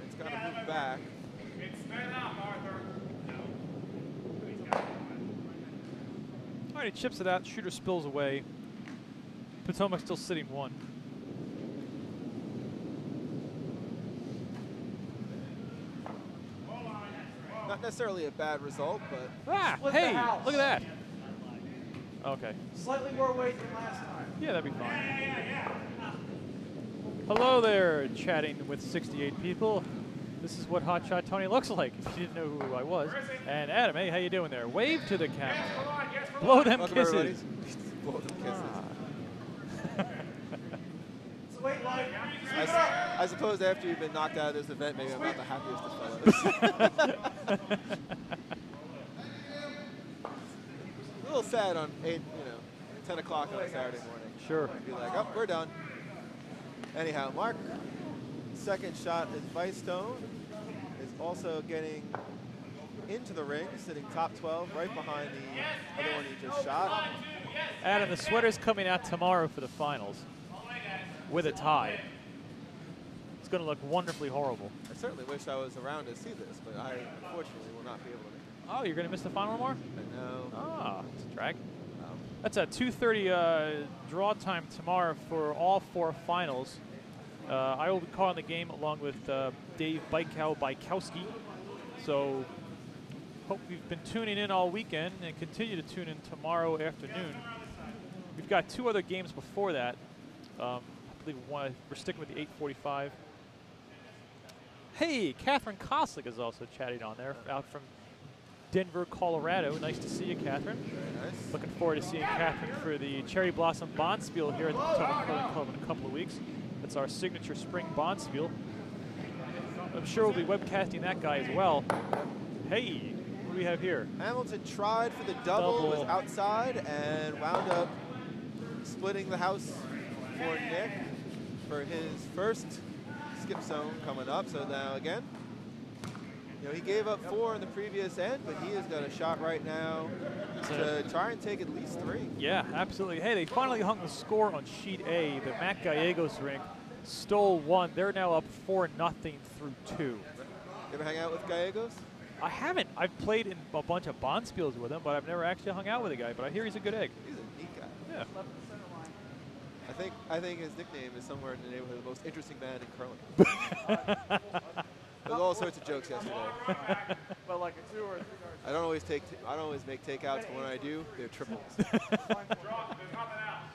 Speaker 1: It's got to move back.
Speaker 2: All right, he chips it out. Shooter spills away. Potomac still sitting 1.
Speaker 1: Not necessarily a bad result, but
Speaker 2: Ah,
Speaker 4: Split the
Speaker 2: hey,
Speaker 4: house.
Speaker 2: look at that. Okay.
Speaker 4: Slightly more weight than last time.
Speaker 2: Yeah, that'd be fine. Hello there, chatting with 68 people. This is what Hotshot Tony looks like, if you didn't know who I was. And Adam, hey, how you doing there? Wave to the camera. Blow them
Speaker 1: welcome
Speaker 2: kisses.
Speaker 1: everybody. Blow them kisses.
Speaker 4: It's weight line.
Speaker 1: I suppose after you've been knocked out of this event, maybe I'm not the happiest of fellows. A little sad on 10 o'clock on a Saturday morning.
Speaker 2: Sure.
Speaker 1: Be like, oh, we're done. Anyhow, Mark, second shot is Vice Stone, is also getting into the ring, sitting top 12, right behind the other one he just shot.
Speaker 2: Adam, the sweater's coming out tomorrow for the finals with a tie. It's going to look wonderfully horrible.
Speaker 1: I certainly wish I was around to see this, but I unfortunately will not be able to make it.
Speaker 2: Oh, you're going to miss the final tomorrow?
Speaker 1: No.
Speaker 2: Ah, it's a drag. That's a 2:30 draw time tomorrow for all 4 finals. I will be calling the game along with Dave Bykowski. So hope you've been tuning in all weekend and continue to tune in tomorrow afternoon. We've got 2 other games before that. I believe we're sticking with the 8:45. Hey, Catherine Koslick is also chatting on there, out from Denver, Colorado. Nice to see you, Catherine.
Speaker 1: Very nice.
Speaker 2: Looking forward to seeing Catherine for the Cherry Blossom Bonspiel here at the Potomac Curling Club in a couple of weeks. That's our signature spring Bonspiel. I'm sure we'll be webcasting that guy as well. Hey, what do we have here?
Speaker 1: Hamilton tried for the double, was outside, and wound up splitting the house for Nick for his first skip zone coming up. So now again, he gave up 4 in the previous end, but he has got a shot right now to try and take at least 3.
Speaker 2: Yeah, absolutely. Hey, they finally hung the score on sheet A. The Matt Gallegos rink stole 1. They're now up 4-0 through 2.
Speaker 1: You ever hang out with Gallegos?
Speaker 2: I haven't. I've played in a bunch of Bonspiels with him, but I've never actually hung out with a guy. But I hear he's a good egg.
Speaker 1: He's a neat guy.
Speaker 2: Yeah.
Speaker 1: I think his nickname is somewhere in the neighborhood of the most interesting man in curling. There was all sorts of jokes yesterday.
Speaker 4: But like a 2 or 3 yards.
Speaker 1: I don't always make takeouts, but when I do, they're triples.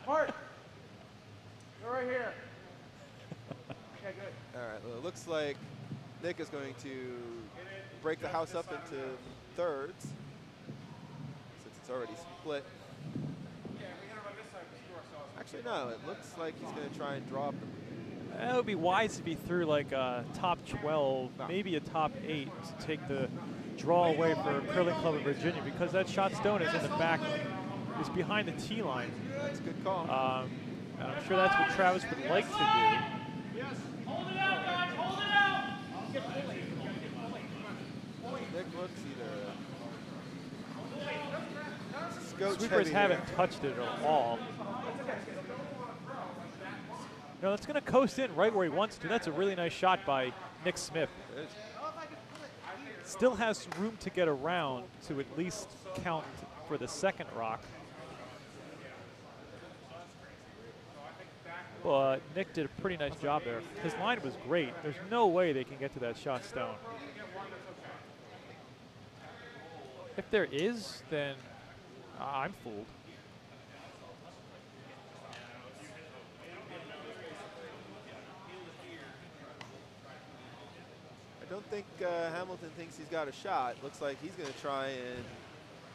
Speaker 4: Mark, you're right here. Okay, good.
Speaker 1: All right, well, it looks like Nick is going to break the house up into thirds, since it's already split. Actually, no, it looks like he's going to try and drop them.
Speaker 2: It would be wise to be through like a top 12, maybe a top 8 to take the draw away for Curling Club of Virginia, because that shot stone is in the back, is behind the tee line.
Speaker 1: That's a good call.
Speaker 2: And I'm sure that's what Travis would like to do.
Speaker 1: Nick looks either
Speaker 2: Sweepers haven't touched it at all. No, it's going to coast in right where he wants to. That's a really nice shot by Nick Smith. Still has room to get around to at least count for the second rock. But Nick did a pretty nice job there. His line was great. There's no way they can get to that shot stone. If there is, then I'm fooled.
Speaker 1: I don't think Hamilton thinks he's got a shot. Looks like he's going to try and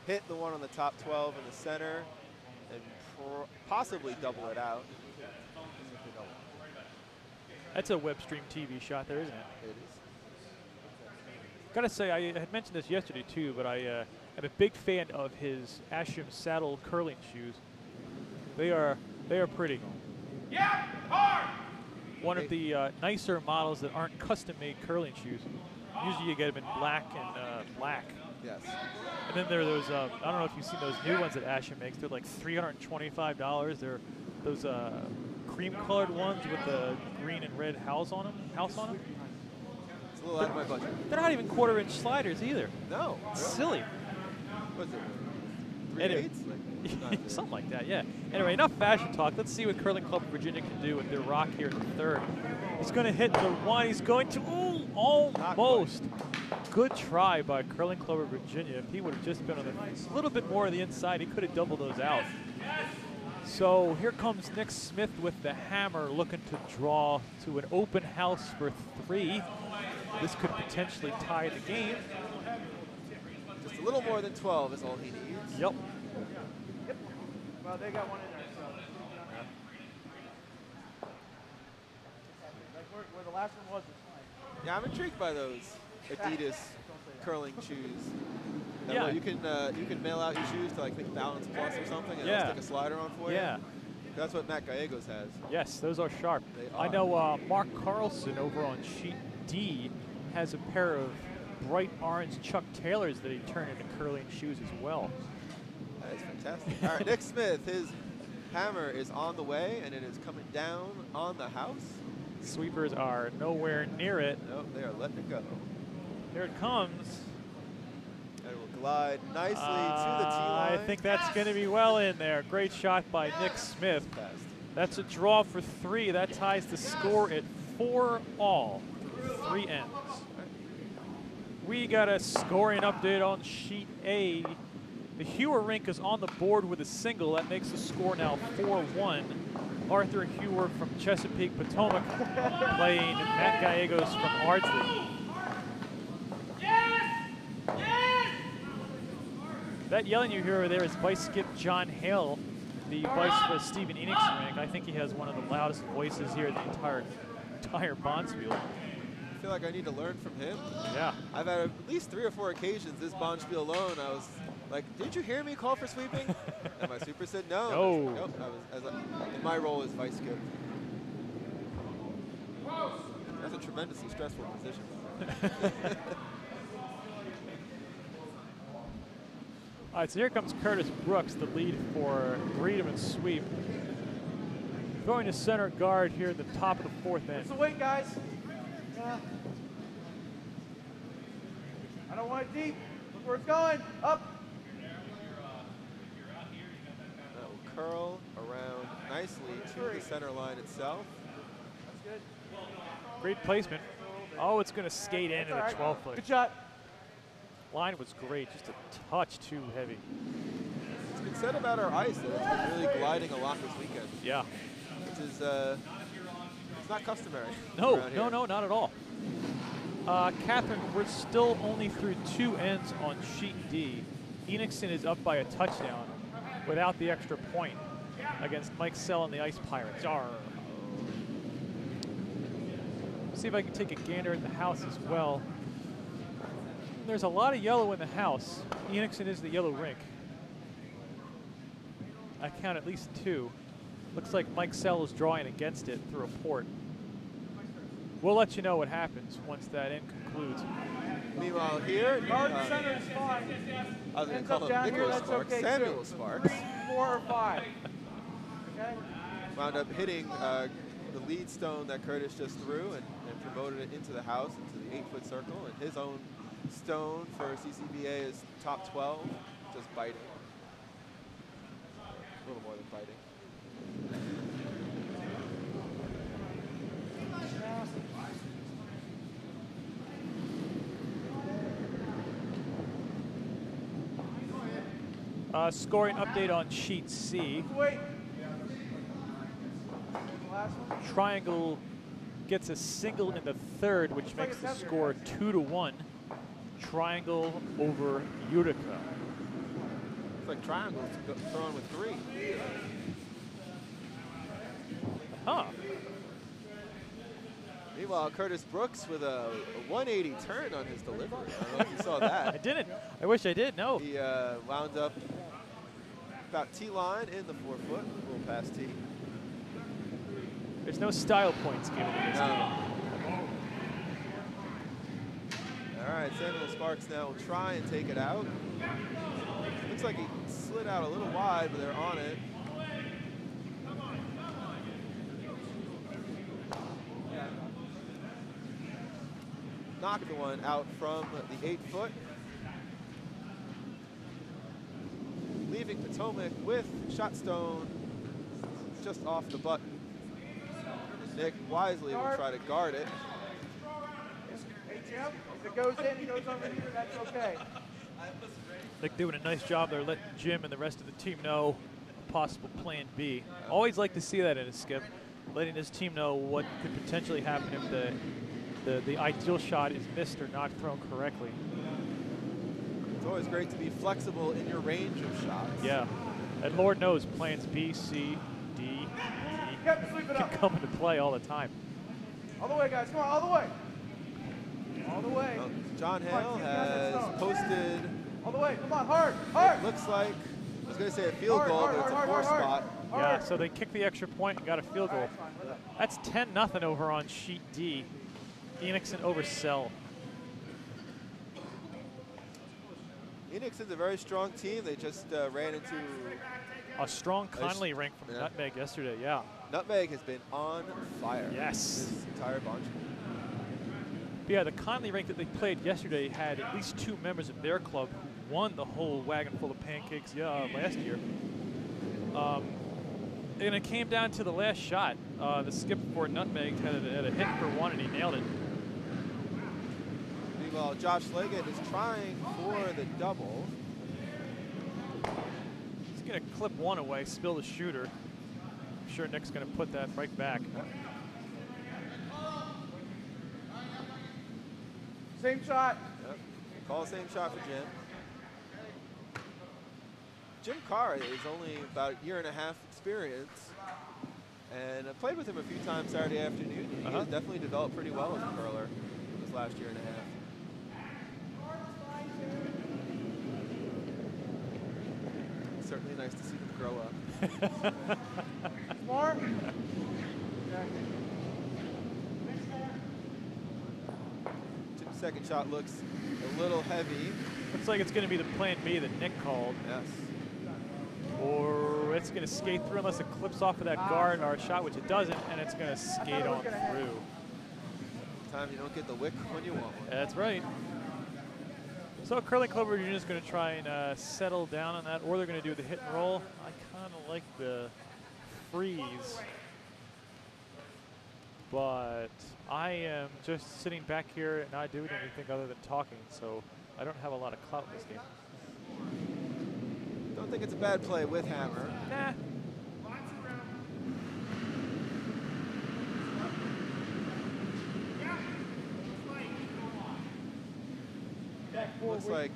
Speaker 1: hit the one on the top 12 in the center and possibly double it out.
Speaker 2: That's a web stream TV shot there, isn't it?
Speaker 1: It is.
Speaker 2: Gotta say, I had mentioned this yesterday too, but I am a big fan of his Asham saddle curling shoes. They are pretty.
Speaker 3: Yeah, hard!
Speaker 2: One of the nicer models that aren't custom-made curling shoes. Usually you get them in black and black.
Speaker 1: Yes.
Speaker 2: And then there are those, I don't know if you've seen those new ones that Asham makes. They're like $325. They're those cream-colored ones with the green and red house on them.
Speaker 1: It's a little out of my budget.
Speaker 2: They're not even quarter-inch sliders either.
Speaker 1: No.
Speaker 2: It's
Speaker 1: Really?
Speaker 2: silly.
Speaker 1: What's it?
Speaker 2: Anyway.
Speaker 1: 3/8? Like,
Speaker 2: Something like that, yeah. Anyway, enough fashion talk. Let's see what Curling Club of Virginia can do with their rock here in the third. He's going to hit the one. He's going to, ooh, almost. Good try by Curling Club of Virginia. If he would have just been on a little bit more on the inside, he could have doubled those out. So here comes Nick Smith with the hammer, looking to draw to an open house for 3. This could potentially tie the game.
Speaker 1: just a little more than 12 is all he needs.
Speaker 2: Yep.
Speaker 4: Well, they got one in there, so. Like where the last one was, it's fine.
Speaker 1: Yeah, I'm intrigued by those Adidas curling shoes. That
Speaker 2: Yeah.
Speaker 1: way you can mail out your shoes to like think Balance Plus or something, and
Speaker 2: Yeah.
Speaker 1: they'll stick a slider on for you.
Speaker 2: Yeah.
Speaker 1: That's what Matt Gallegos has.
Speaker 2: Yes, those are sharp.
Speaker 1: They
Speaker 2: I
Speaker 1: are.
Speaker 2: know Mark Carlson over on sheet D has a pair of bright orange Chuck Taylors that he turned into curling shoes as well.
Speaker 1: That is fantastic. All right, Nick Smith, his hammer is on the way, and it is coming down on the house.
Speaker 2: Sweepers are nowhere near it.
Speaker 1: Nope, they are letting it go.
Speaker 2: Here it comes.
Speaker 1: And it will glide nicely to the T-line.
Speaker 2: I think that's going to be well in there. Great shot by Nick Smith.
Speaker 1: Fast.
Speaker 2: That's a draw for 3. That ties the score at 4-all through 3 ends. We got a scoring update on sheet A. The Hewer rink is on the board with a single. That makes the score now 4-1. Arthur Hewer from Chesapeake, Potomac, playing Matt Gallegos from Ardsley. That yelling you hear over there is vice skip John Hale, the vice for Stephen Enix's rink. I think he has one of the loudest voices here in the entire Bonspiel.
Speaker 1: I feel like I need to learn from him.
Speaker 2: Yeah.
Speaker 1: I've had at least 3 or 4 occasions this Bonspiel alone. I was like, "Did you hear me call for sweeping?" And my sweeper said no.
Speaker 2: No.
Speaker 1: I was like, nope. And my role is vice skip. That's a tremendously stressful position.
Speaker 2: All right, so here comes Curtis Brooks, the lead for Freedom and Sweep. Going to center guard here at the top of the 4th end.
Speaker 4: It's the weight, guys. I don't want it deep. Look where it's going. Up.
Speaker 1: That will curl around nicely to the center line itself.
Speaker 4: That's good.
Speaker 2: Great placement. Oh, it's going to skate into the 12 foot.
Speaker 4: Good shot.
Speaker 2: Line was great, just a touch too heavy.
Speaker 1: It's been said about our ice that it's been really gliding a lot this weekend,
Speaker 2: Yeah.
Speaker 1: which is it's not customary.
Speaker 2: No,
Speaker 1: around here.
Speaker 2: no, not at all. Catherine, we're still only through 2 ends on sheet D. Enixon is up by a touchdown without the extra point against Mike Sell and the Ice Pirates. Arr. See if I can take a gander at the house as well. There's a lot of yellow in the house. Enixon is the yellow rink. I count at least 2. Looks like Mike Sell is drawing against it through a port. We'll let you know what happens once that end concludes.
Speaker 1: Meanwhile here,
Speaker 4: Guard and center is fine.
Speaker 1: I was going to
Speaker 4: Ends
Speaker 1: call
Speaker 4: up
Speaker 1: him
Speaker 4: down here,
Speaker 1: Nicholas
Speaker 4: that's
Speaker 1: Sparks,
Speaker 4: okay
Speaker 1: Samuel
Speaker 4: too.
Speaker 1: Sparks.
Speaker 4: 3, 4, or 5. Okay?
Speaker 1: Wound up hitting the lead stone that Curtis just threw and promoted it into the house, into the 8-foot circle. And his own stone for CCVA is top 12, just biting. A little more than biting.
Speaker 2: Scoring update on sheet C.
Speaker 4: Wait. Last one.
Speaker 2: Triangle gets a single in the third, which makes the score 2-1. Triangle over Utica.
Speaker 1: It's like Triangle's throwing with 3.
Speaker 2: Huh.
Speaker 1: Meanwhile, Curtis Brooks with a 180 turn on his delivery. I don't know if you saw that.
Speaker 2: I didn't. I wish I did. No.
Speaker 1: He wound up about T-line in the 4-foot, a little past T.
Speaker 2: There's no style points given in this game.
Speaker 1: All right, Samuel Sparks now will try and take it out. Looks like he slid out a little wide, but they're on it. Knocked the one out from the 8-foot. Leaving Potomac with shot stone just off the button. Nick wisely will try to guard it.
Speaker 4: Hey, Jim, if it goes in, it goes over here, that's okay.
Speaker 2: Nick doing a nice job there, letting Jim and the rest of the team know a possible plan B. Always like to see that in a skip, letting his team know what could potentially happen if the ideal shot is missed or not thrown correctly.
Speaker 1: It's always great to be flexible in your range of shots.
Speaker 2: Yeah, and Lord knows plans B, C, D, E can come into play all the time.
Speaker 4: All the way, guys. Come on, all the way. All the way.
Speaker 1: Well, John Hale has posted.
Speaker 4: All the way. Come on, hard, hard.
Speaker 1: It looks like, I was going to say a field goal, but it's a 4 spot.
Speaker 2: Yeah, so they kicked the extra point and got a field goal. That's 10-0 over on sheet D. Enixon over Cell.
Speaker 1: Enixon's a very strong team. They just ran into
Speaker 2: A strong Conley rank from Nutmeg yesterday, yeah.
Speaker 1: Nutmeg has been on fire.
Speaker 2: Yes.
Speaker 1: This entire bunch.
Speaker 2: Yeah, the Conley rank that they played yesterday had at least 2 members of their club who won the whole wagon full of pancakes last year. And it came down to the last shot. The skip for Nutmeg had a hit for one and he nailed it.
Speaker 1: Meanwhile, Josh Leggett is trying for the double.
Speaker 2: He's going to clip one away, spill the shooter. I'm sure Nick's going to put that right back.
Speaker 4: Same shot.
Speaker 1: Yep. Call the same shot for Jim. Jim Carr is only about a year and a half experience. And I played with him a few times Saturday afternoon. He has definitely developed pretty well as a curler this last year and a half. Certainly nice to see them grow up.
Speaker 4: More.
Speaker 1: Jim's second shot looks a little heavy.
Speaker 2: Looks like it's going to be the plan B that Nick called.
Speaker 1: Yes.
Speaker 2: Or it's going to skate through unless it clips off of that guard or shot, which it doesn't, and it's going to skate on through.
Speaker 1: Sometimes you don't get the wick when you want one.
Speaker 2: That's right. So Curling Club Virginia is going to try and settle down on that, or they're going to do the hit and roll. I kind of like the freeze, but I am just sitting back here and not doing anything other than talking, so I don't have a lot of clout in this game.
Speaker 1: Don't think it's a bad play with Hammer.
Speaker 2: Nah.
Speaker 1: Looks like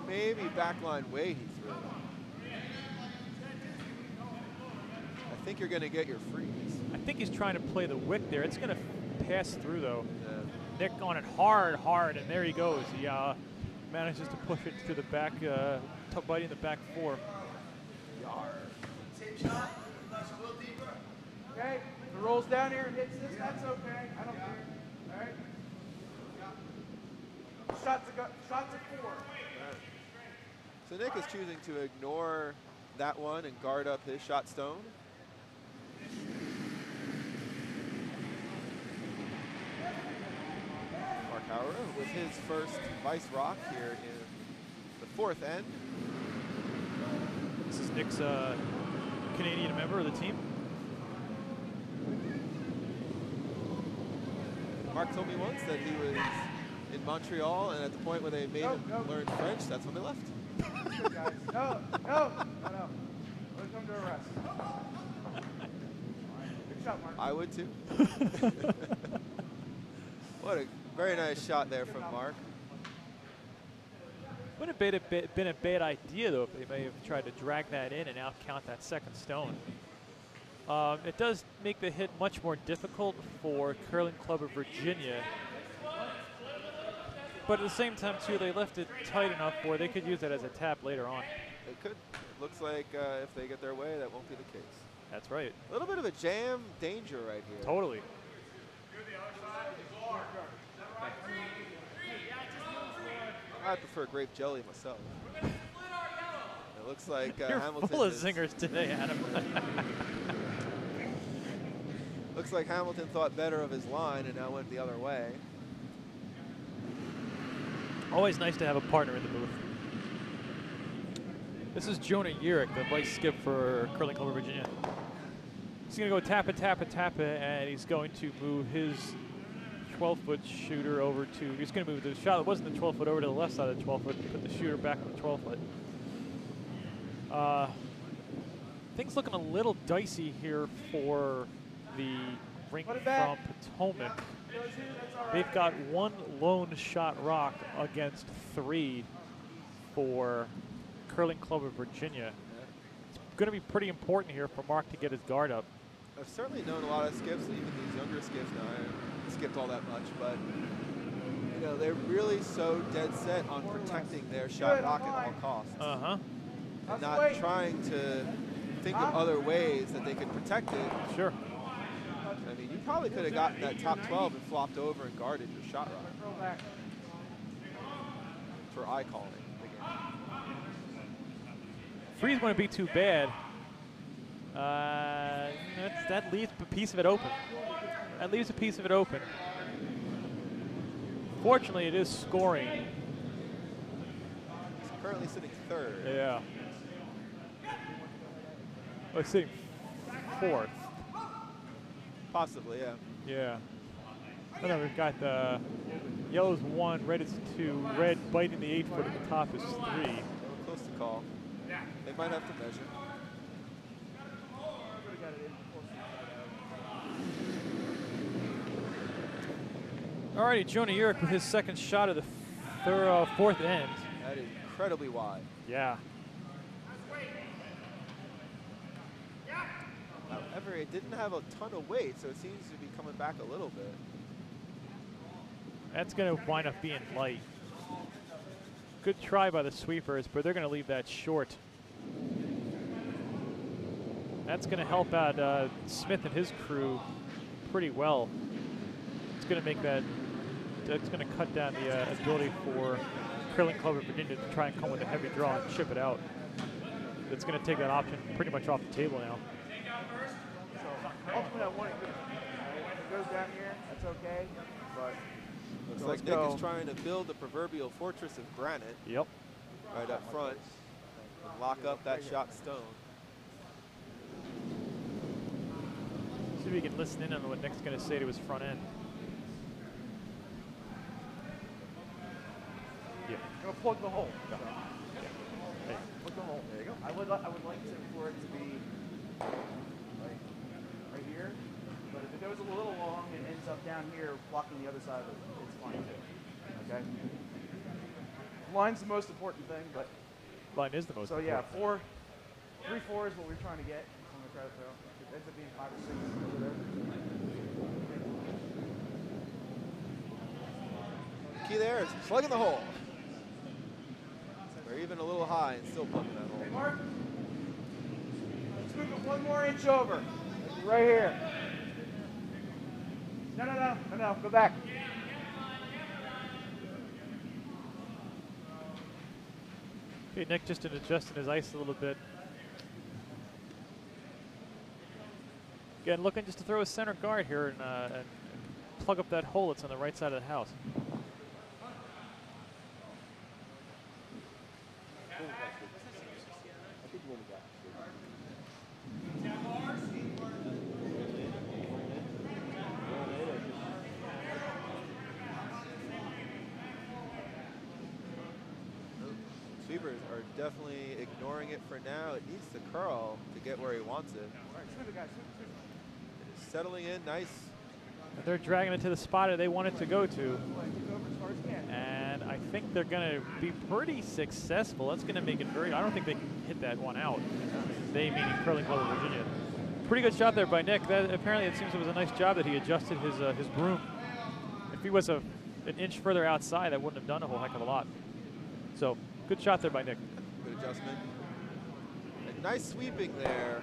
Speaker 1: maybe backline way he threw. I think you're going to get your freeze.
Speaker 2: I think he's trying to play the wick there. It's going to pass through, though.
Speaker 1: Yeah.
Speaker 2: Nick on it hard, and there he goes. He manages to push it to the back, biting the back 4.
Speaker 4: Okay, if it rolls down here and hits this, that's okay. I don't care. All right. Shots at 4.
Speaker 1: So Nick is choosing to ignore that one and guard up his shot stone. Mark Hauer with his first vice rock here in the 4th end.
Speaker 2: This is Nick's Canadian member of the team.
Speaker 1: Mark told me once that he was in Montreal, and at the point where they made him learn French, that's when they left.
Speaker 4: Good guys. No. Let's come to a rest. Good shot, Mark.
Speaker 1: I would too. What a very nice shot there from Mark.
Speaker 2: Wouldn't have been a bad idea, though, if they may have tried to drag that in and out-count that second stone. It does make the hit much more difficult for Curling Club of Virginia. But at the same time, too, they left it tight enough where they could use that as a tap later on.
Speaker 1: They could. It looks like if they get their way, that won't be the case.
Speaker 2: That's right.
Speaker 1: A little bit of a jam danger right here.
Speaker 2: Totally.
Speaker 1: I prefer grape jelly myself. It looks like
Speaker 2: You're
Speaker 1: Hamilton
Speaker 2: full of zingers today, Adam.
Speaker 1: looks like Hamilton thought better of his line and now went the other way.
Speaker 2: Always nice to have a partner in the booth. This is Jonah Urich, the vice skip for Curling Club of Virginia. He's going to go tap it, and he's going to move his 12-foot shooter over to, he's going to move the shot that wasn't the 12-foot over to the left side of the 12-foot and put the shooter back on the 12-foot. Things looking a little dicey here for the rink from Potomac. They've got one lone shot rock against 3 for Curling Club of Virginia. It's going to be pretty important here for Mark to get his guard up.
Speaker 1: I've certainly known a lot of skips, even these younger skips now. I haven't skipped all that much, but you know, they're really so dead set on protecting their shot rock at all costs. And not trying to think of other ways that they could protect it.
Speaker 2: Sure.
Speaker 1: I mean, you probably could have gotten that top 12 and flopped over and guarded your shot rock. For eye calling again.
Speaker 2: Freeze wouldn't be too bad. That leaves a piece of it open. That leaves a piece of it open. Fortunately, it is scoring.
Speaker 1: He's currently sitting 3rd.
Speaker 2: Yeah. Oh, sitting 4th.
Speaker 1: Possibly, yeah.
Speaker 2: Yeah. And then we've got the yellow's 1, red is 2, red biting the 8-foot at the top is 3.
Speaker 1: Close to call. They might have to measure.
Speaker 2: Alrighty, Jonah Urich with his second shot of the 4th end.
Speaker 1: That is incredibly wide.
Speaker 2: Yeah.
Speaker 1: However, it didn't have a ton of weight, so it seems to be coming back a little bit.
Speaker 2: That's going to wind up being light. Good try by the sweepers, but they're going to leave that short. That's going to help out Smith and his crew pretty well. It's going to make that, it's going to cut down the ability for Curling Club of Virginia to try and come with a heavy draw and chip it out. It's going to take that option pretty much off the table now.
Speaker 4: Ultimately, I want it good. If it goes down here, that's okay. But
Speaker 1: Looks like Nick is trying to build the proverbial fortress of granite.
Speaker 2: Yep.
Speaker 1: Right up front. And lock up that shot stone.
Speaker 2: See if we can listen in on what Nick's going to say to his front end. Yeah.
Speaker 4: Go plug the hole.
Speaker 2: Yeah. Hey.
Speaker 4: Plug the hole. There you go. I would like for it to be right here. But if it goes a little long and ends up down here blocking the other side of it, it's fine too. Okay? Line's the most important thing, but
Speaker 2: Line is the most important.
Speaker 4: So yeah, 3-4 is what we're trying to get on the credit throw. It ends up being 5 or 6 over there.
Speaker 1: Key there is plugging the hole. They're even a little high and still plugging that hole.
Speaker 4: Hey, Mark. Let's move it 1 more inch over. Right here. No. Go back.
Speaker 2: Okay, Nick just adjusting his ice a little bit. Again, looking just to throw a center guard here and plug up that hole that's on the right side of the house.
Speaker 1: Sweepers are definitely ignoring it for now. It needs to curl to get where he wants it.
Speaker 4: All right, sweep it, guys. Sweep, sweep.
Speaker 1: It is settling in nice.
Speaker 2: And they're dragging it to the spot that they want it to go to. And I think they're going to be pretty successful. That's going to make it very, I don't think they can hit that one out. They meaning Curling Club of Virginia. Pretty good shot there by Nick. That, apparently it seems it was a nice job that he adjusted his broom. If he was an inch further outside, that wouldn't have done a whole heck of a lot. So, good shot there by Nick.
Speaker 1: Good adjustment. And nice sweeping there,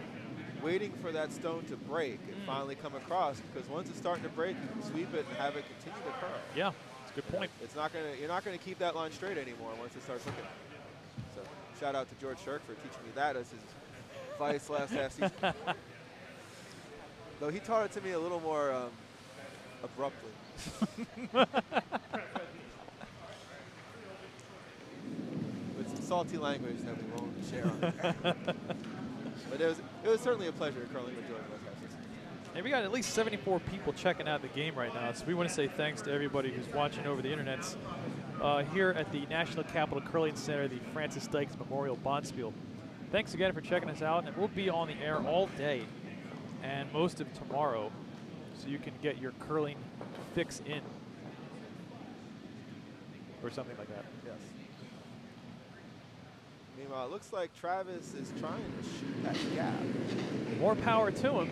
Speaker 1: waiting for that stone to break and finally come across, because once it's starting to break, you can sweep it and have it continue to curl.
Speaker 2: Yeah, that's a good point.
Speaker 1: It's not gonna, you're not going to keep that line straight anymore once it starts looking. So shout out to George Shirk for teaching me that as his advice last half season. Though he taught it to me a little more abruptly. With some salty language that we won't share on there. But it was certainly a pleasure curling with George last half season.
Speaker 2: And we got at least 74 people checking out the game right now, so we want to say thanks to everybody who's watching over the internets here at the National Capital Curling Center, the Francis Dykes Memorial Bonspiel. Thanks again for checking us out, and we'll be on the air all day and most of tomorrow, so you can get your curling fix in, or something like that.
Speaker 1: Yes. Meanwhile, it looks like Travis is trying to shoot that gap.
Speaker 2: More power to him.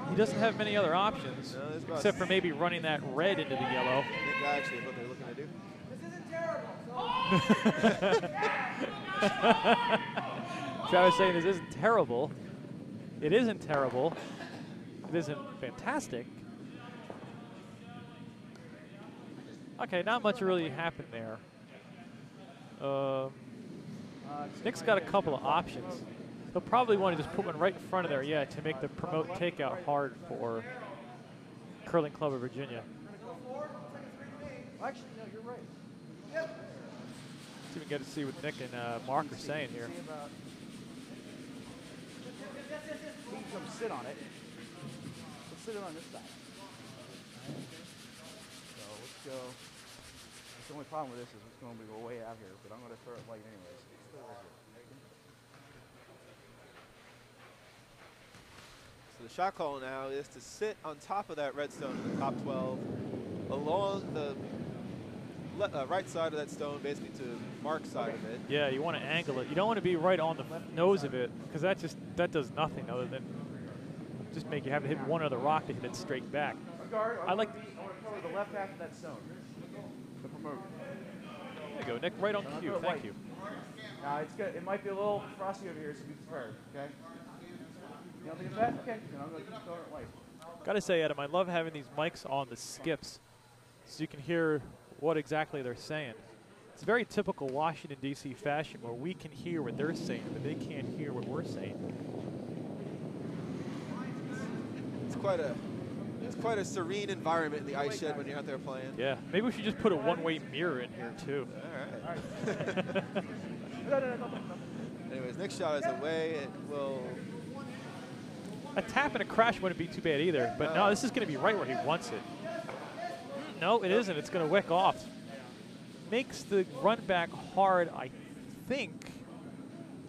Speaker 2: He doesn't have many other options,
Speaker 1: No,
Speaker 2: except for maybe running that red into the yellow.
Speaker 1: I think that actually is what they're looking to do.
Speaker 3: This isn't terrible.
Speaker 2: Travis saying this isn't terrible. It isn't terrible. It isn't fantastic. Okay, not much really happened there. Nick's got a couple of options. He'll probably want to just put one right in front of there, yeah, to make the promote takeout hard for Curling Club of Virginia.
Speaker 4: Actually, no, you're right.
Speaker 2: See if we can get to see what Nick and Mark are saying here.
Speaker 4: He can come sit on it. Let's sit it on this side. So let's go. The only problem with this is it's going to go way out here, but I'm going to throw it light anyways. Let's throw it right here.
Speaker 1: So the shot call now is to sit on top of that redstone in the top 12, along the right side of that stone, basically to Mark's side of it.
Speaker 2: Yeah, you want to angle it. You don't want to be right on the nose of it, because that does nothing other than just make you have to hit one other rock to hit it straight back. I want to cover the left half of that stone. The promoter. There you go, Nick. Right on cue. Thank you.
Speaker 4: It's good. It might be a little frosty over here, so be prepared. Okay. You don't think it's bad? Okay. Then I'm going to keep throwing it light.
Speaker 2: Gotta say, Adam, I love having these mics on the skips, so you can hear what exactly they're saying. It's very typical Washington, D.C. fashion where we can hear what they're saying, but they can't hear what we're saying.
Speaker 1: It's quite a serene environment in the ice shed when you're out there playing.
Speaker 2: Yeah, maybe we should just put a one-way mirror in here too.
Speaker 1: All right. Anyways, next shot is away. It will.
Speaker 2: A tap and a crash wouldn't be too bad either, but no, this is going to be right where he wants it. No, it isn't. It's going to wick off. Makes the run back hard, I think.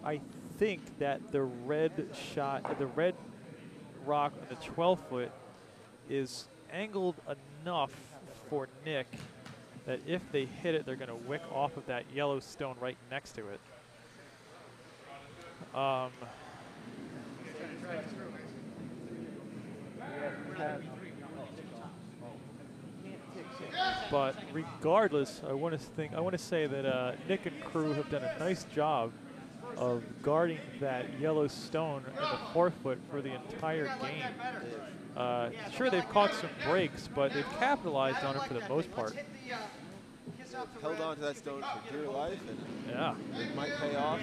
Speaker 2: I think that the red shot, the red rock on the 12-foot is angled enough for Nick that if they hit it, they're going to wick off of that yellow stone right next to it. But regardless, I want to say that Nick and crew have done a nice job of guarding that yellow stone in the 4-foot for the entire game. Sure, they've caught some breaks, but they've capitalized on it for the most part.
Speaker 1: held on to that stone for dear life, and
Speaker 2: Yeah.
Speaker 1: it might pay off.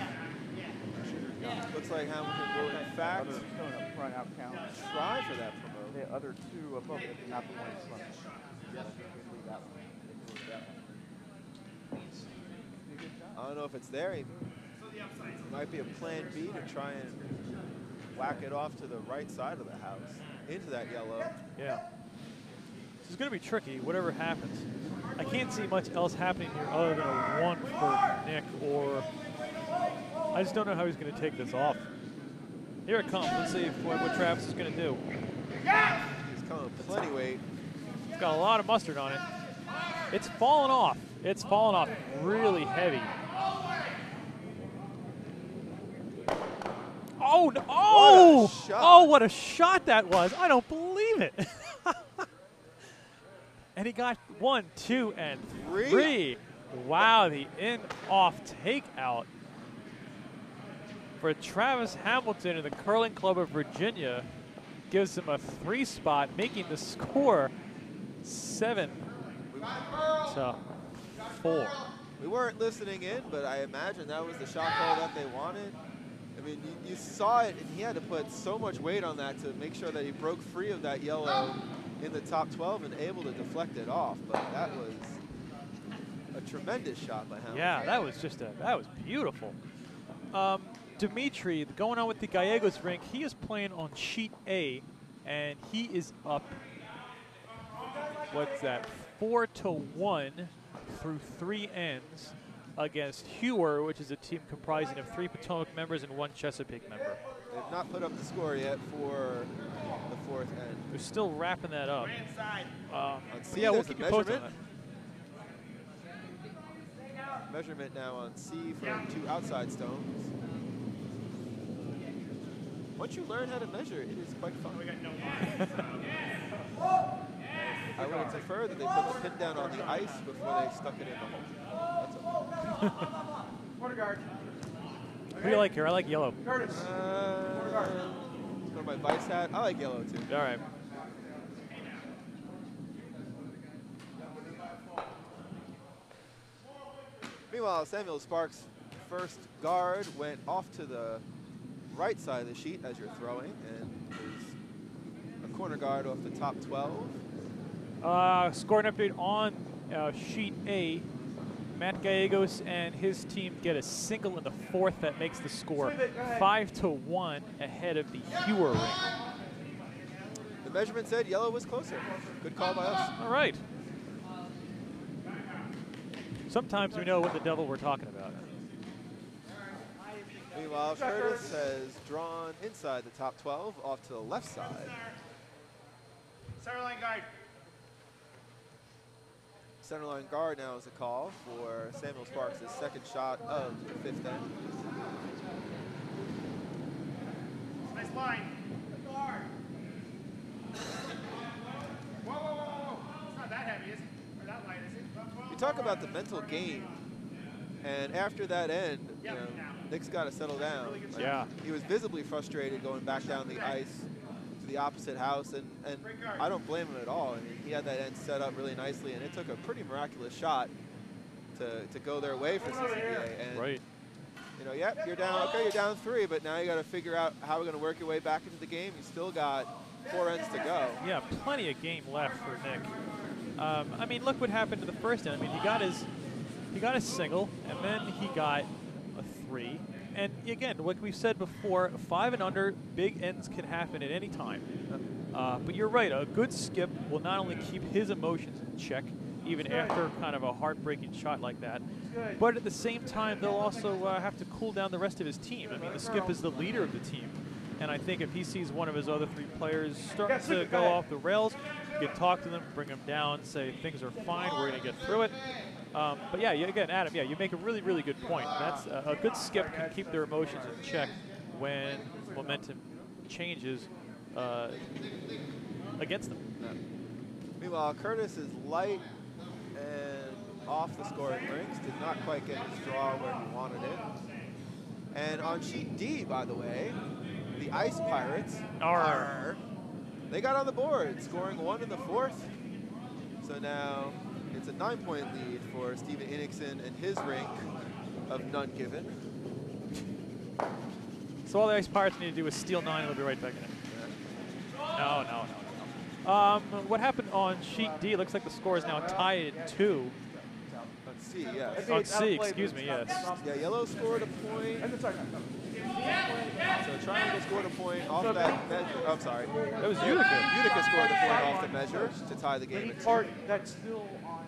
Speaker 1: Looks like Hamilton will, in fact,
Speaker 4: Other stone up front out count.
Speaker 1: try for that promote.
Speaker 4: The other two above it, not the one in front. Yeah, they leave that one. They close that one. Be a good shot.
Speaker 1: I don't know if it's there. It might be a plan B to try and whack it off to the right side of the house, into that yellow.
Speaker 2: Yeah. This is going to be tricky, whatever happens. I can't see much else happening here other than a 1 for Nick, or I just don't know how he's going to take this off. Here it comes. Let's see what Travis is going to do.
Speaker 1: He's coming plenty weight.
Speaker 2: It's got a lot of mustard on it. It's fallen off. It's fallen off really heavy. Oh, no. Oh!
Speaker 1: What a shot.
Speaker 2: Oh, what a shot that was. I don't believe it. And he got 1, 2, and 3. Wow, the in-off takeout for Travis Hamilton in the Curling Club of Virginia gives him a 3 spot, making the score 7 to 4.
Speaker 1: We weren't listening in, but I imagine that was the shot call that they wanted. I mean, you saw it, and he had to put so much weight on that to make sure that he broke free of that yellow in the top 12 and able to deflect it off. But that was a tremendous shot by Hamilton.
Speaker 2: Yeah, that was just that was beautiful. Dimitri, going on with the Gallegos rink, he is playing on sheet A, and he is up, what's that, 4-1 through 3 ends against Hewer, which is a team comprising of 3 Potomac members and 1 Chesapeake member.
Speaker 1: They've not put up the score yet for the 4th end.
Speaker 2: They're still wrapping that up.
Speaker 1: On C,
Speaker 2: Yeah, we'll
Speaker 1: there's a
Speaker 2: keep you posted on
Speaker 1: measurement.
Speaker 2: that.
Speaker 1: Measurement now on C for 2 outside stones. Once you learn how to measure, it is quite fun. I would have preferred that they put the pin down on the ice before they stuck it in the hole. That's okay.
Speaker 4: Corner guard.
Speaker 2: What do you like here? I like yellow.
Speaker 4: Curtis.
Speaker 1: For my Vice hat, I like yellow too.
Speaker 2: All right.
Speaker 1: Meanwhile, Samuel Sparks' first guard went off to the right side of the sheet as you're throwing, and is a corner guard off the top 12.
Speaker 2: Scoring update on sheet A. Matt Gallegos and his team get a single in the 4th that makes the score 5-1 ahead of the Hewer ring.
Speaker 1: The measurement said yellow was closer. Good call by us.
Speaker 2: All right. Sometimes we know what the devil we're talking about.
Speaker 1: Meanwhile, Curtis has drawn inside the top 12 off to the left side.
Speaker 3: Center line guard.
Speaker 1: Centerline guard now is a call for Samuel Sparks' second shot of the 5th end.
Speaker 3: Nice line. Guard. Whoa, whoa, whoa, whoa. It's not that heavy, is it? Or that light, is it?
Speaker 1: You talk about the mental game, and after that end, you know, Nick's got to settle down. Like,
Speaker 2: Yeah.
Speaker 1: He was visibly frustrated going back down the ice to the opposite house, and I don't blame him at all. I mean, he had that end set up really nicely, and it took a pretty miraculous shot to go their way for CCVA. And,
Speaker 2: Right.
Speaker 1: you know, yep, you're down, okay, you're down 3, but now you got to figure out how we're going to work your way back into the game. You still got 4 ends to go.
Speaker 2: Yeah, plenty of game left for Nick. I mean, look what happened to the first end. I mean, he got his single, and then he got a 3. And again, like we said before, 5 and under, big ends can happen at any time. But you're right, a good skip will not only keep his emotions in check, even after kind of a heartbreaking shot like that, but at the same time, they'll also have to cool down the rest of his team. I mean, the skip is the leader of the team. And I think if he sees one of his other 3 players starting to go off the rails, you can talk to them, bring them down, say things are fine, we're going to get through it. But yeah, again, Adam, yeah, you make a really, really good point. That's a good skip can keep their emotions in check when momentum changes against them.
Speaker 1: Yeah. Meanwhile, Curtis is light and off the scoring rings. Did not quite get his draw where he wanted it. And on sheet D, by the way, the Ice Pirates, they got on the board, scoring 1 in the 4th. So now It's a 9-point lead for Steven Innickson and his rank of none given.
Speaker 2: So all the Ice Pirates need to do is steal 9 and they'll be right back in it.
Speaker 1: Yeah.
Speaker 2: No. What happened on sheet D? Looks like the score is now tied at 2.
Speaker 1: Let's see, yes.
Speaker 2: On C, excuse me, yes.
Speaker 1: Yeah, yellow scored a point.
Speaker 4: And sorry, no.
Speaker 1: So Triangle scored a point off that measure. Oh, I'm sorry.
Speaker 2: That was Utica.
Speaker 1: Utica scored the point off the measure to tie the game
Speaker 4: Any
Speaker 1: at 2.
Speaker 4: part that's still on.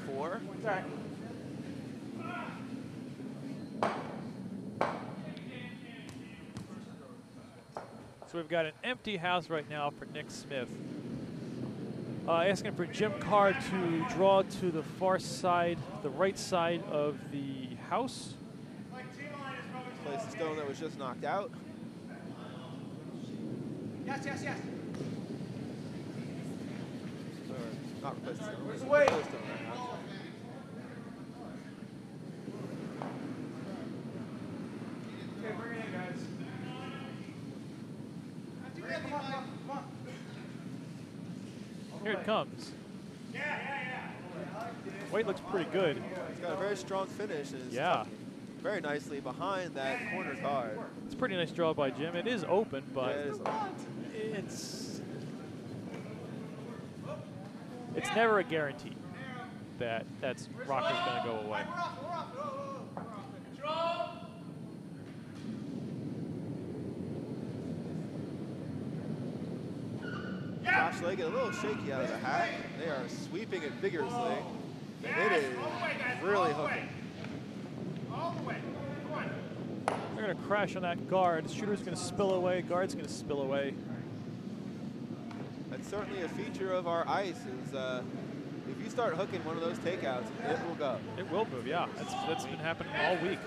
Speaker 1: 4.
Speaker 4: Sorry.
Speaker 2: So we've got an empty house right now for Nick Smith. Asking for Jim Carr to draw to the far side, the right side of the house.
Speaker 1: Place the stone that was just knocked out.
Speaker 3: Yes, yes, yes.
Speaker 1: Or not replace the stone.
Speaker 4: Where's
Speaker 1: Replace
Speaker 4: the weight?
Speaker 1: the stone right now.
Speaker 4: Okay, bring it in, guys. Come on.
Speaker 2: Here it comes. Weight looks pretty good.
Speaker 1: He's got a very strong finish. And is
Speaker 2: Yeah.
Speaker 1: tucking very nicely behind that corner card.
Speaker 2: It's a pretty nice draw by Jim. It is open, but
Speaker 1: Yeah,
Speaker 2: it's never a guarantee that that's Rocker's going to go away.
Speaker 1: Josh Leggett a little shaky out of the hat. They are sweeping it vigorously. It is really hooking.
Speaker 3: All the way. Come on.
Speaker 2: They're going to crash on that guard. The shooter's going to spill away. Guard's going to spill away.
Speaker 1: That's certainly a feature of our ice is if you start hooking one of those takeouts, it will go.
Speaker 2: It will move, yeah. That's been happening all week.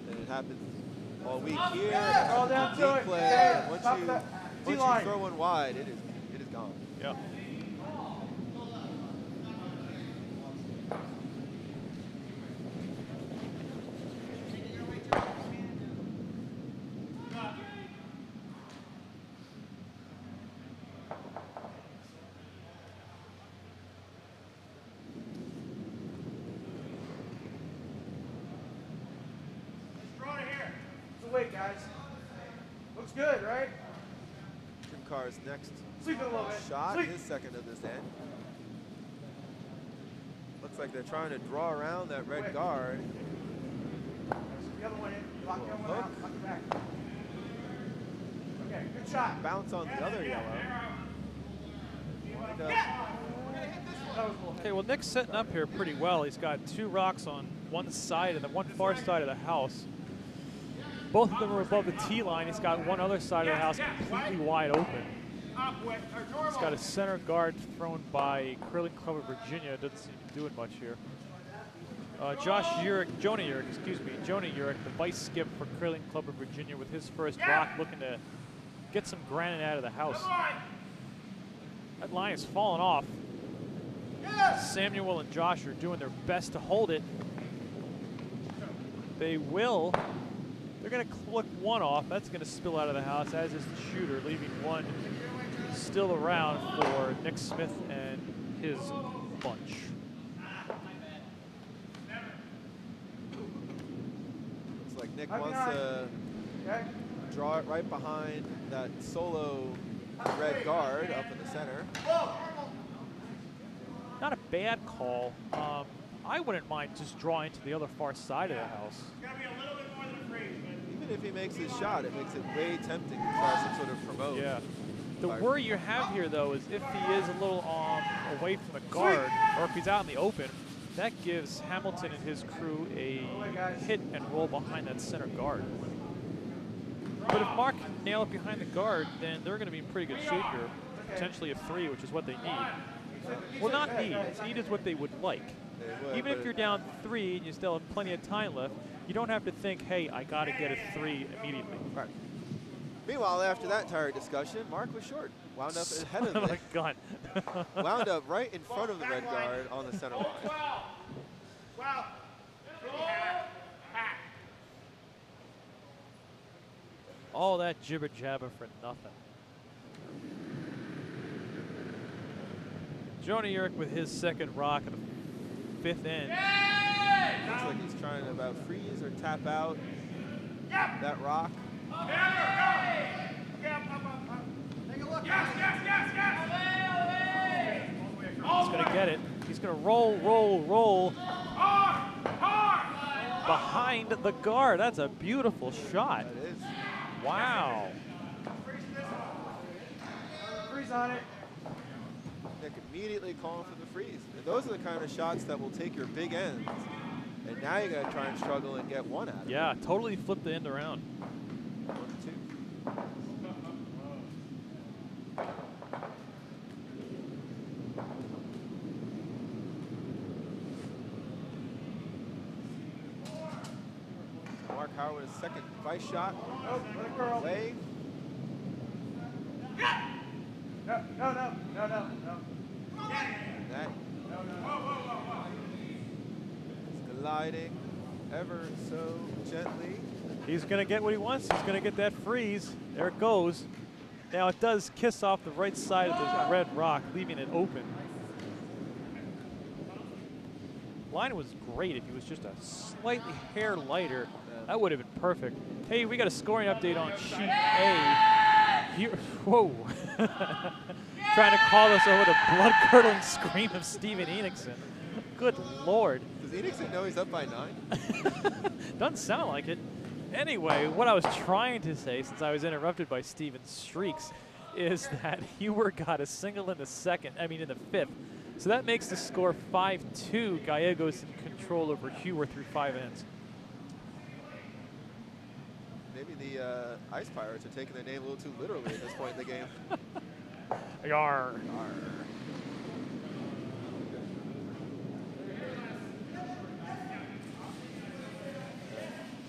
Speaker 1: And it happens all week here.
Speaker 4: All down to it.
Speaker 1: Play.
Speaker 4: Yeah,
Speaker 1: Once
Speaker 4: stop
Speaker 1: you
Speaker 4: that.
Speaker 1: once you
Speaker 4: T-line.
Speaker 1: throw one wide, it is gone.
Speaker 2: Yeah.
Speaker 3: Draw to here.
Speaker 4: So wait, guys. Looks good, right?
Speaker 1: Jim Carr's next
Speaker 4: Sleep it a little bit.
Speaker 1: shot,
Speaker 4: Sleep.
Speaker 1: his second of this end. Looks like they're trying to draw around that red guard.
Speaker 4: The other one in. Lock the other one
Speaker 1: Hook.
Speaker 4: out. Lock it back. Okay, good shot.
Speaker 1: Bounce on the other yellow. Wind up.
Speaker 4: That was a little
Speaker 2: Okay, well, Nick's setting up here pretty well. He's got 2 rocks on one side and the one far side of the house. Both of them are above the tee line. He's got one other side of the house completely wide open. He's got a center guard thrown by Curling Club of Virginia. Doesn't seem to be doing much here. Jonah Urich, the vice skip for Curling Club of Virginia with his first rock, looking to get some granite out of the house. That line is falling off. Samuel and Josh are doing their best to hold it. They will. They're going to clip one off. That's going to spill out of the house, as is the shooter, leaving one still around for Nick Smith and his bunch.
Speaker 1: Looks like Nick wants to draw it right behind that solo red guard up in the center.
Speaker 2: Not a bad call. I wouldn't mind just drawing to the other far side of the house.
Speaker 1: Even if he makes his shot, it makes it way tempting to try some sort of promote.
Speaker 2: Yeah. The worry you have here, though, is if he is a little away from the guard, or if he's out in the open, that gives Hamilton and his crew a hit and roll behind that center guard. But if Mark can nail it behind the guard, then they're going to be in pretty good shape here. Potentially a 3, which is what they need. Well, not need. Need is what they would like. Even if you're down 3 and you still have plenty of time left, you don't have to think, hey, I got to get a 3 immediately.
Speaker 1: Right. Meanwhile, after that entire discussion, Mark was short. Wound up ahead of
Speaker 2: the gun.
Speaker 1: Wound up right in front of the red guard on the center line.
Speaker 3: Wow.
Speaker 2: All that jibber jabber for nothing. Joni Yerk with his second rock at the 5th end.
Speaker 1: Looks like he's trying to about freeze or tap out that rock.
Speaker 3: Okay, up. Take a look. Yes.
Speaker 2: He's going to get it. He's going to roll. Behind the guard. That's a beautiful shot.
Speaker 1: That is.
Speaker 2: Wow.
Speaker 4: Freeze on it.
Speaker 1: Nick immediately calling for the freeze. And those are the kind of shots that will take your big ends. And now you got to try and struggle and get one out of it.
Speaker 2: Yeah, totally flip the end around.
Speaker 1: 1, 2. Mark Howard's second vice shot.
Speaker 4: Oh, let it curl.
Speaker 1: Away.
Speaker 4: No.
Speaker 1: And that is gliding ever so gently.
Speaker 2: He's going to get what he wants. He's going to get that freeze. There it goes. Now it does kiss off the right side of the red rock, leaving it open. Line was great. If he was just a slightly hair lighter, that would have been perfect. Hey, we got a scoring update on sheet A. Here, whoa. Trying to call us over the blood-curdling scream of Steven Enigson. Good Lord.
Speaker 1: Does Enigson know he's up by 9?
Speaker 2: Doesn't sound like it. Anyway, what I was trying to say, since I was interrupted by Steven's shrieks, is that Hewer got a single in the in the 5th. So that makes the score 5-2. Gallegos in control over Hewer through 5 ends.
Speaker 1: Maybe the Ice Pirates are taking their name a little too literally at this point in the game.
Speaker 2: Yarr.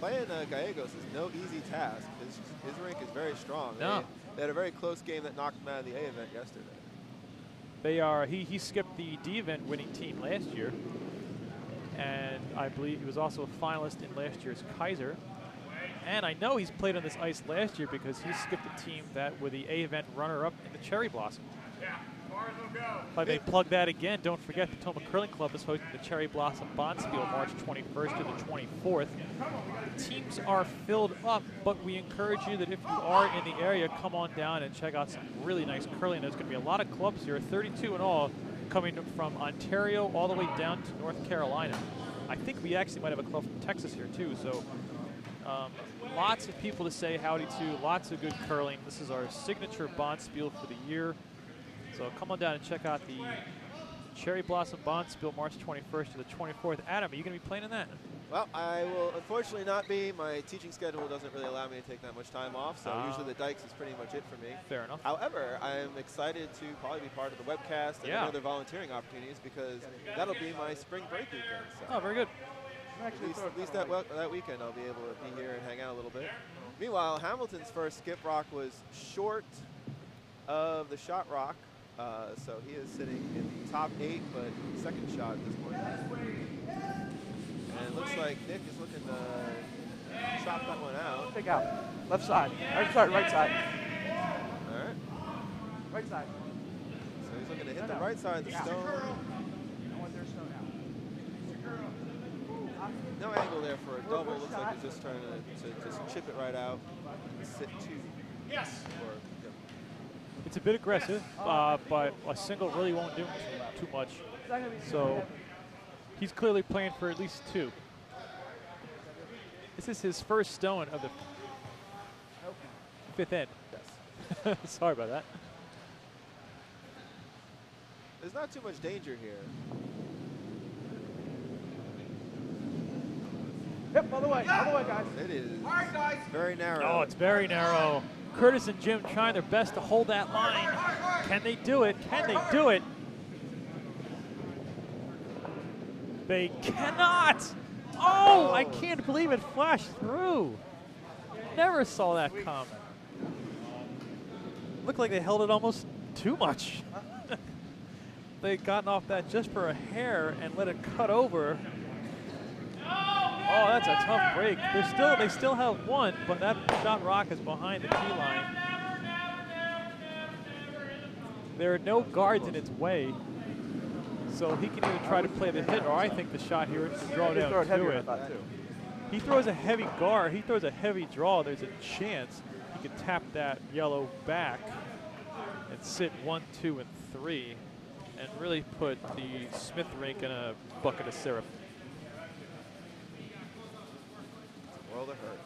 Speaker 1: Playing Gallegos is no easy task. His rink is very strong.
Speaker 2: No.
Speaker 1: They had a very close game that knocked him out of the A event yesterday.
Speaker 2: They are. He skipped the D event winning team last year, and I believe he was also a finalist in last year's Kaiser. And I know he's played on this ice last year because he skipped a team that were the A event runner-up in the Cherry Blossom.
Speaker 3: Yeah, bars will go.
Speaker 2: If I may plug that again, don't forget the Potomac Curling Club is hosting the Cherry Blossom Bonspiel March 21st to the 24th. Teams are filled up, but we encourage you that if you are in the area, come on down and check out some really nice curling. There's going to be a lot of clubs here, 32 in all, coming from Ontario all the way down to North Carolina. I think we actually might have a club from Texas here too, so lots of people to say howdy to, lots of good curling. This is our signature Bonspiel for the year. So come on down and check out the Cherry Blossom Bonspiel March 21st to the 24th. Adam, are you going to be playing in that?
Speaker 1: Well, I will unfortunately not be. My teaching schedule doesn't really allow me to take that much time off, so usually the Dykes is pretty much it for me.
Speaker 2: Fair enough.
Speaker 1: However, I'm excited to probably be part of the webcast and other volunteering opportunities because that'll be my spring break weekend. So
Speaker 2: Oh, very good.
Speaker 1: at least that weekend I'll be able to be here and hang out a little bit. Meanwhile, Hamilton's first skip rock was short of the shot rock, so he is sitting in the top 8, but second shot at this point. And it looks like Nick is looking to chop that one out.
Speaker 4: Take out. Left side. Sorry, right side.
Speaker 1: All right.
Speaker 4: Right side.
Speaker 1: So he's looking to hit the right side of the stone.
Speaker 4: I want their stone out.
Speaker 1: No angle there for a double. Looks like he's just trying to just chip it right out. Sit 2.
Speaker 3: Yes.
Speaker 1: Or, yeah.
Speaker 2: It's a bit aggressive, but a single really won't do too much. So he's clearly playing for at least 2. This is his first stone of the 5th end.
Speaker 1: Yes.
Speaker 2: Sorry about that.
Speaker 1: There's not too much danger here.
Speaker 4: Yep, all the way, guys.
Speaker 1: It is
Speaker 3: All right, guys.
Speaker 1: very narrow.
Speaker 2: Oh, it's very narrow. Curtis and Jim trying their best to hold that line. Can they do it? Can they do it? They cannot. Oh, I can't believe it flashed through. Never saw that coming. Looked like they held it almost too much. They gotten off that just for a hair and let it cut over. Oh, that's a tough break. They still have one, but that shot rock is behind the tee line. There are no guards in its way. So he can either try to play the hit, or I think the shot here is to draw
Speaker 4: He
Speaker 2: down
Speaker 4: throw it
Speaker 2: to
Speaker 4: heavier, I
Speaker 2: it.
Speaker 4: thought, too.
Speaker 2: He throws a heavy guard. He throws a heavy draw. There's a chance he could tap that yellow back and sit 1, 2, and 3, and really put the Smith rink in a bucket of syrup.
Speaker 1: World of hurt.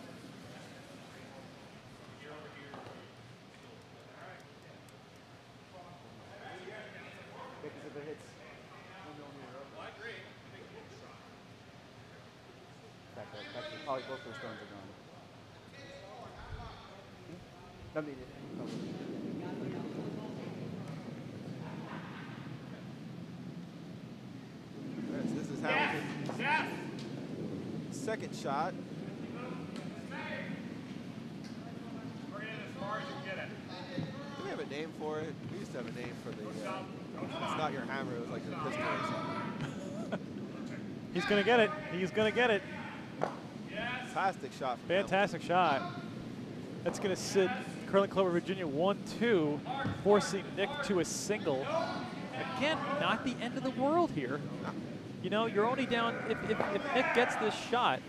Speaker 4: Because if it hits 1 millimeter over. Actually, probably both those stones are gone. That means
Speaker 1: This is Hamilton's second shot.
Speaker 3: Bring it in as far as you get it.
Speaker 1: Do we have a name for it? We used to have a name for the, it's not your hammer, it was like your pistol or something.
Speaker 2: He's going to get it. He's going to get it.
Speaker 1: Fantastic shot from
Speaker 2: Fantastic shot. That's going to sit Curling Club of Virginia 1-2, forcing Nick to a single. Again, not the end of the world here. You know, you're only down, if Nick gets this shot,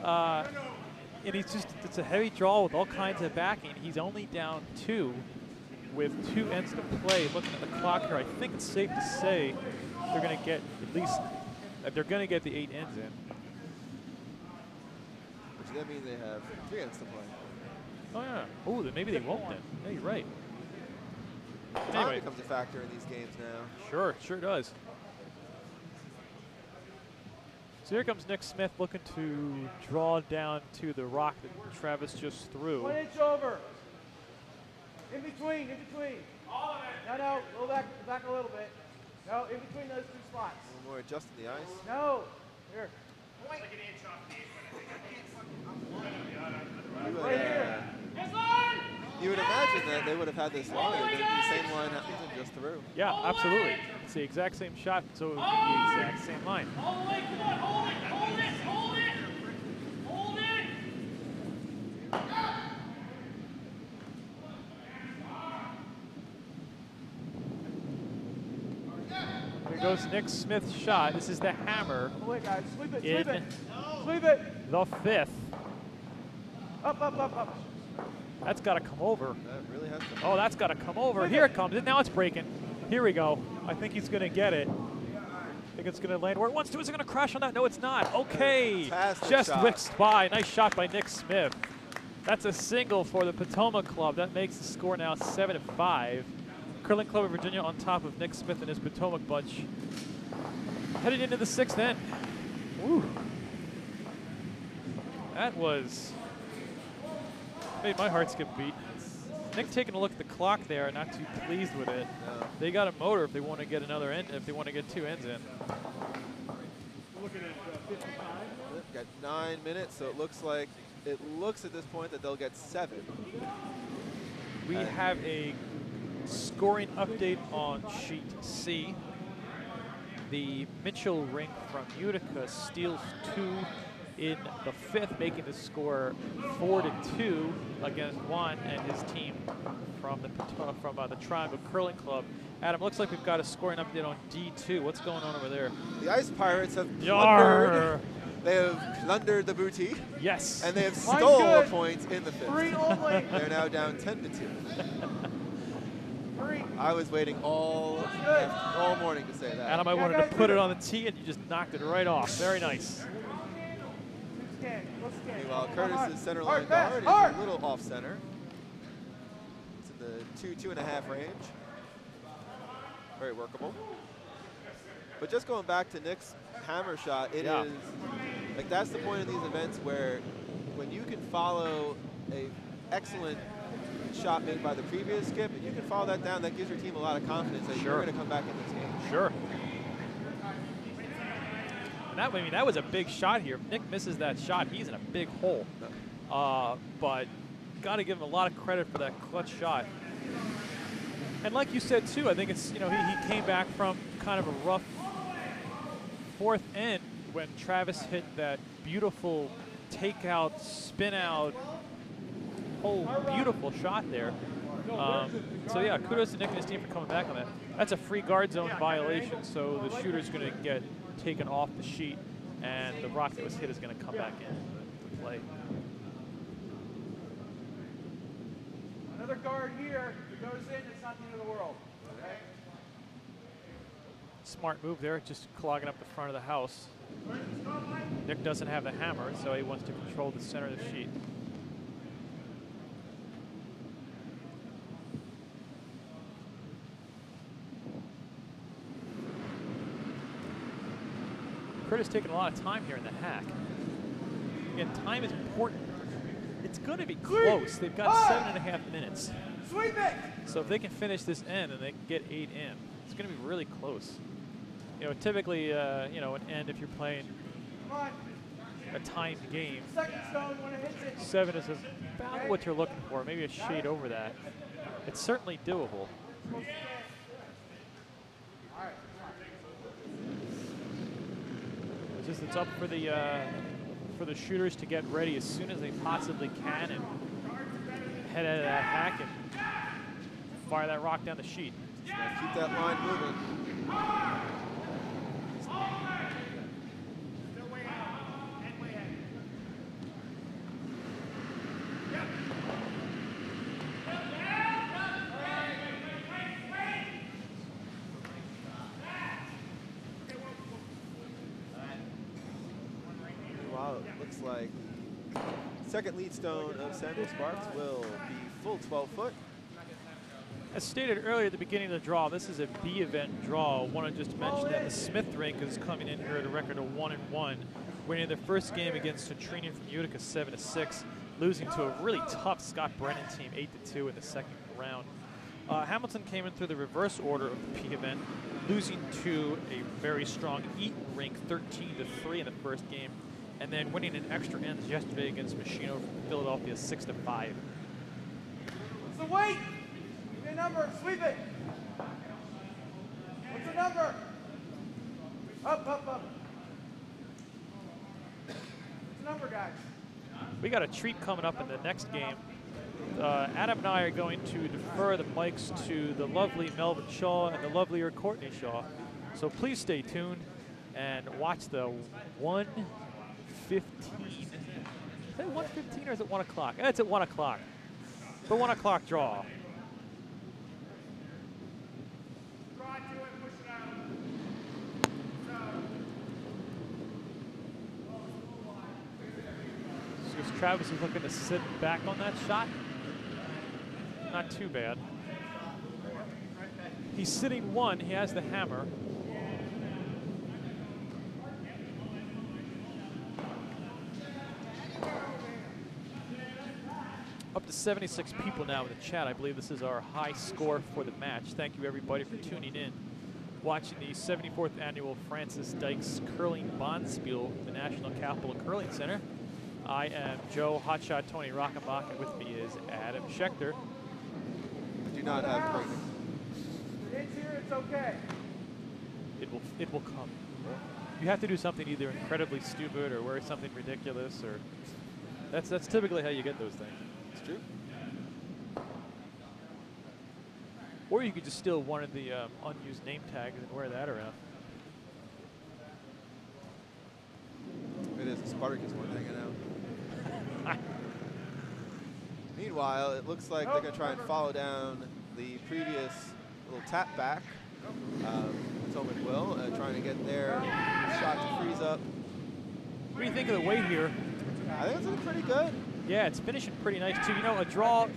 Speaker 2: and it's a heavy draw with all kinds of backing, he's only down 2 with 2 ends to play. Looking at the clock here, I think it's safe to say they're going to get at least, they're going to get the 8 ends in.
Speaker 1: Which that means they have 3 ends to play.
Speaker 2: Oh yeah. Oh, then maybe they won't then. Yeah, you're right.
Speaker 1: Time
Speaker 2: Anyway.
Speaker 1: becomes a factor in these games now.
Speaker 2: Sure does. So here comes Nick Smith looking to draw down to the rock that Travis just threw.
Speaker 4: 1 inch over. In between. All of it. No, go back a little bit. No, in between those 2 spots.
Speaker 1: A little more adjusting the ice.
Speaker 4: No. Here.
Speaker 3: Like an inch off the apron, I think. I can't fucking.
Speaker 1: You would imagine that they would have had this line, and the same line Hamilton just threw.
Speaker 2: Yeah, absolutely. It's the exact same shot, so it would be the exact same line.
Speaker 3: All the way, come on, hold it.
Speaker 2: Here goes Nick Smith's shot. This is the hammer.
Speaker 4: Oh, wait, guys. Sweep it.
Speaker 2: In
Speaker 4: Sweep it.
Speaker 2: the 5th.
Speaker 4: Up.
Speaker 2: That's got to come over.
Speaker 1: That really has to.
Speaker 2: Oh, that's got to come over. Here it comes. Now it's breaking. Here we go. I think he's going to get it. I think it's going to land where it wants to. Is it going to crash on that? No, it's not. Okay.
Speaker 1: Fantastic
Speaker 2: Just
Speaker 1: shot.
Speaker 2: whisked by. Nice shot by Nick Smith. That's a single for the Potomac Club. That makes the score now 7-5. Curling Club of Virginia on top of Nick Smith and his Potomac bunch. Headed into the 6th end. Woo. That made my heart skip a beat. Nick taking a look at the clock there, not too pleased with it.
Speaker 1: No.
Speaker 2: They got a motor if they want to get another end, if they want to get 2 ends in.
Speaker 3: Looking at 55.
Speaker 1: Got 9 minutes, so it looks at this point that they'll get 7.
Speaker 2: We have a scoring update on sheet C. The Mitchell rink from Utica steals 2 in the 5th, making the score 4-2 against Juan and his team from the Triangle Curling Club. Adam, looks like we've got a scoring update on D2. What's going on over there?
Speaker 1: The Ice Pirates have
Speaker 2: Yarr.
Speaker 1: They have plundered the booty.
Speaker 2: Yes.
Speaker 1: And they have
Speaker 4: Mine's
Speaker 1: stole a
Speaker 4: good.
Speaker 1: point in the 5th.
Speaker 4: 3 only.
Speaker 1: They're now down 10-2.
Speaker 4: 3.
Speaker 1: I was waiting all morning to say that.
Speaker 2: Adam, I wanted to put it on the tee, and you just knocked it right off. Very nice.
Speaker 1: Meanwhile, Curtis's center line
Speaker 4: Hard,
Speaker 1: guard is a little off center. It's in the 2.5 range. Very workable. But just going back to Nick's hammer shot, it is like that's the point of these events where when you can follow a excellent shot made by the previous skip, and you can follow that down, that gives your team a lot of confidence that you're going to come back in this game.
Speaker 2: Sure. And that was a big shot here. If Nick misses that shot, he's in a big hole. But got to give him a lot of credit for that clutch shot. And like you said too, I think it's, he came back from kind of a rough 4th end when Travis hit that beautiful takeout, spin out, beautiful shot there. So yeah, kudos to Nick and his team for coming back on that. That's a free guard zone violation, so the shooter's going to get taken off the sheet, and the rock that was hit is going to come back in to play.
Speaker 4: Another guard here. If it goes in, it's not the end of the world. Okay?
Speaker 2: Smart move there, just clogging up the front of the house. Nick doesn't have the hammer, so he wants to control the center of the sheet. Curtis taking a lot of time here in the hack. Again, time is important. It's going to be close. They've got 7.5 minutes.
Speaker 4: Sweep it!
Speaker 2: So if they can finish this end and they can get 8 in, it's going to be really close. You know, typically, you know, an end if you're playing a timed game.
Speaker 4: Second stone when it hits it.
Speaker 2: 7 is about what you're looking for, maybe a shade over that. It's certainly doable. It's up for the shooters to get ready as soon as they possibly can and head out of that hack and fire that rock down the sheet.
Speaker 1: Keep that line moving. Like second lead stone of Samuel Sparks will be full 12-foot.
Speaker 2: As stated earlier at the beginning of the draw, this is a B event draw. I want to just mention that the Smith rink is coming in here at a record of 1-1, winning their first game against Centurion from Utica 7-6, losing to a really tough Scott Brennan team 8-2 in the second round. Hamilton came in through the reverse order of the P event, losing to a very strong Eaton rink 13-3 in the first game, and then winning in extra ends yesterday against Machino from Philadelphia 6-5.
Speaker 4: What's the weight? Give me a number. Sweep it. What's the number? Up, up, up. What's the number, guys?
Speaker 2: We got a treat coming up in the next game. Adam and I are going to defer the mics to the lovely Melvin Shaw and the lovelier Courtney Shaw. So please stay tuned and watch the 1:15. Is that 1:15 or is it 1 o'clock? It's at 1 o'clock. The 1 o'clock draw. So Travis is looking to sit back on that shot. Not too bad. He's sitting 1. He has the hammer. Up to 76 people now in the chat. I believe this is our high score for the match. Thank you everybody for tuning in, watching the 74th annual Francis Dykes Curling Bonspiel, the National Capital Curling Center. I am Joe Hotshot Tony Rockenbach, and with me is Adam Schechter.
Speaker 1: I do not have breaking.
Speaker 4: It's here, it's okay.
Speaker 2: It will come. You have to do something either incredibly stupid or wear something ridiculous, or that's typically how you get those things.
Speaker 1: It's true.
Speaker 2: Or you could just steal one of the unused name tags and wear that around.
Speaker 1: It is a Spartacus one hanging out. Meanwhile, it looks like they're going to try and follow down the previous little tap back. Potomac will, trying to get their shot to freeze up.
Speaker 2: What do you think of the weight here?
Speaker 1: I think it's looking pretty good.
Speaker 2: Yeah, it's finishing pretty nice too. You know, a draw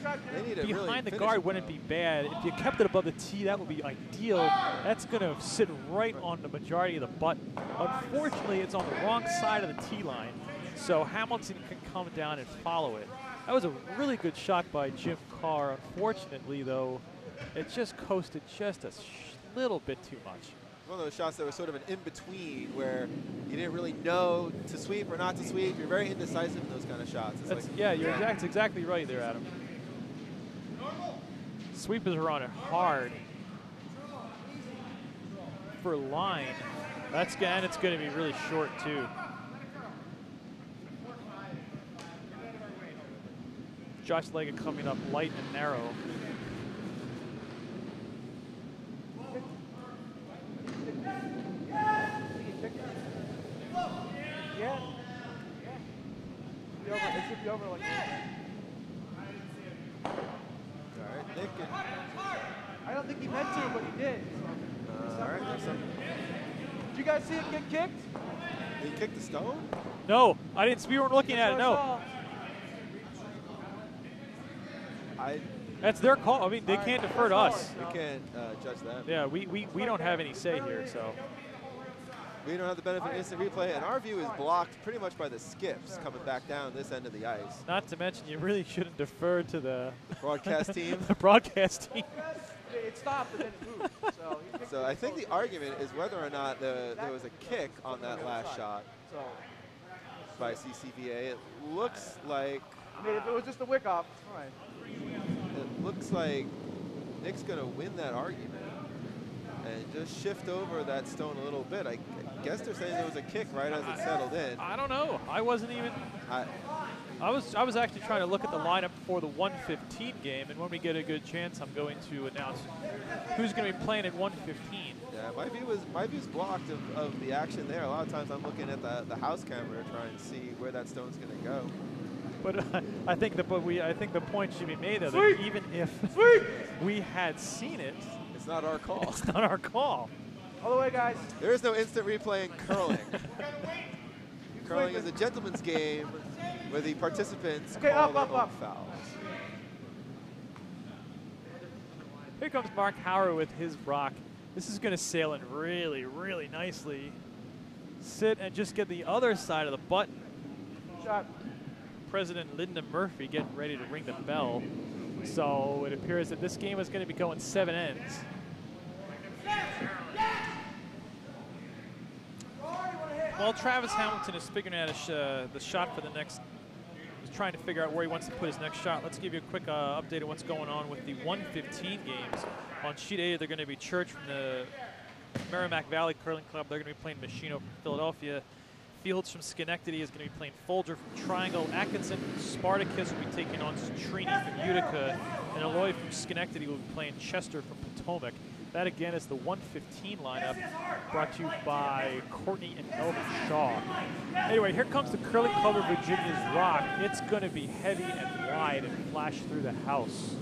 Speaker 2: behind the guard wouldn't be bad. If you kept it above the tee, that would be ideal. That's going to sit right on the majority of the button. Unfortunately, it's on the wrong side of the tee line, so Hamilton can come down and follow it. That was a really good shot by Jim Carr. Unfortunately, though, it just coasted just a little bit too much.
Speaker 1: One of those shots that was sort of an in-between where you didn't really know to sweep or not to sweep. You're very indecisive in those kind of shots. It's like,
Speaker 2: yeah, that's exactly right there, Adam. Sweepers are on it hard for line. And it's going to be really short, too. Josh Leggett coming up light and narrow.
Speaker 4: It should be over like
Speaker 1: All right, Nick.
Speaker 4: I don't think he meant to, but he did.
Speaker 1: All right, there's some.
Speaker 4: Did you guys see him get kicked?
Speaker 1: Did he kick the stone?
Speaker 2: No, I didn't. We weren't looking at it. No, that's their call. I mean, they can't defer to us.
Speaker 1: We can't judge that.
Speaker 2: Yeah, we don't have any say here. So
Speaker 1: We don't have the benefit of instant replay, and our view is blocked pretty much by the skips coming back down this end of the ice.
Speaker 2: not to mention, you really shouldn't defer to the
Speaker 1: Broadcast team.
Speaker 2: the broadcast team.
Speaker 4: It stopped and then it moved.
Speaker 1: So I think the argument is whether or not there was a kick on that last shot by CCVA. It looks like.
Speaker 4: I mean, if it was just a wick off, it's fine.
Speaker 1: It looks like Nick's going to win that argument and just shift over that stone a little bit. I guess they're saying there was a kick right as it settled in.
Speaker 2: I don't know. I wasn't even. I was actually trying to look at the lineup for the 115 game, and when we get a good chance, I'm going to announce who's going to be playing at 115.
Speaker 1: Yeah, my view's blocked of the action there. A lot of times I'm looking at the house camera to try and see where that stone's going to go.
Speaker 2: But I think the point should be made that even if we had seen it,
Speaker 1: it's not our call.
Speaker 2: It's not our call.
Speaker 4: All the way, guys.
Speaker 1: There is no instant replay in curling. Curling is a gentleman's game where the participants call their own fouls.
Speaker 2: Here comes Mark Hauer with his rock. This is going to sail in really, really nicely. Sit and just get the other side of the button.
Speaker 4: Shot.
Speaker 2: President Linda Murphy getting ready to ring the bell. So it appears that this game is going to be going 7 ends. While Travis Hamilton is figuring out the shot for the next, he's trying to figure out where he wants to put his next shot. Let's give you a quick update of what's going on with the 115 games. On sheet A, they're going to be Church from the Merrimack Valley Curling Club. They're going to be playing Machino from Philadelphia. Fields from Schenectady is going to be playing Folger from Triangle. Atkinson from Spartacus will be taking on Trini from Utica. And Eloy from Schenectady will be playing Chester from Potomac. That again is the 115 lineup brought to you by Courtney and Elvin Shaw. Anyway, here comes the Curling Club of Virginia's rock. It's going to be heavy and wide and flash through the house.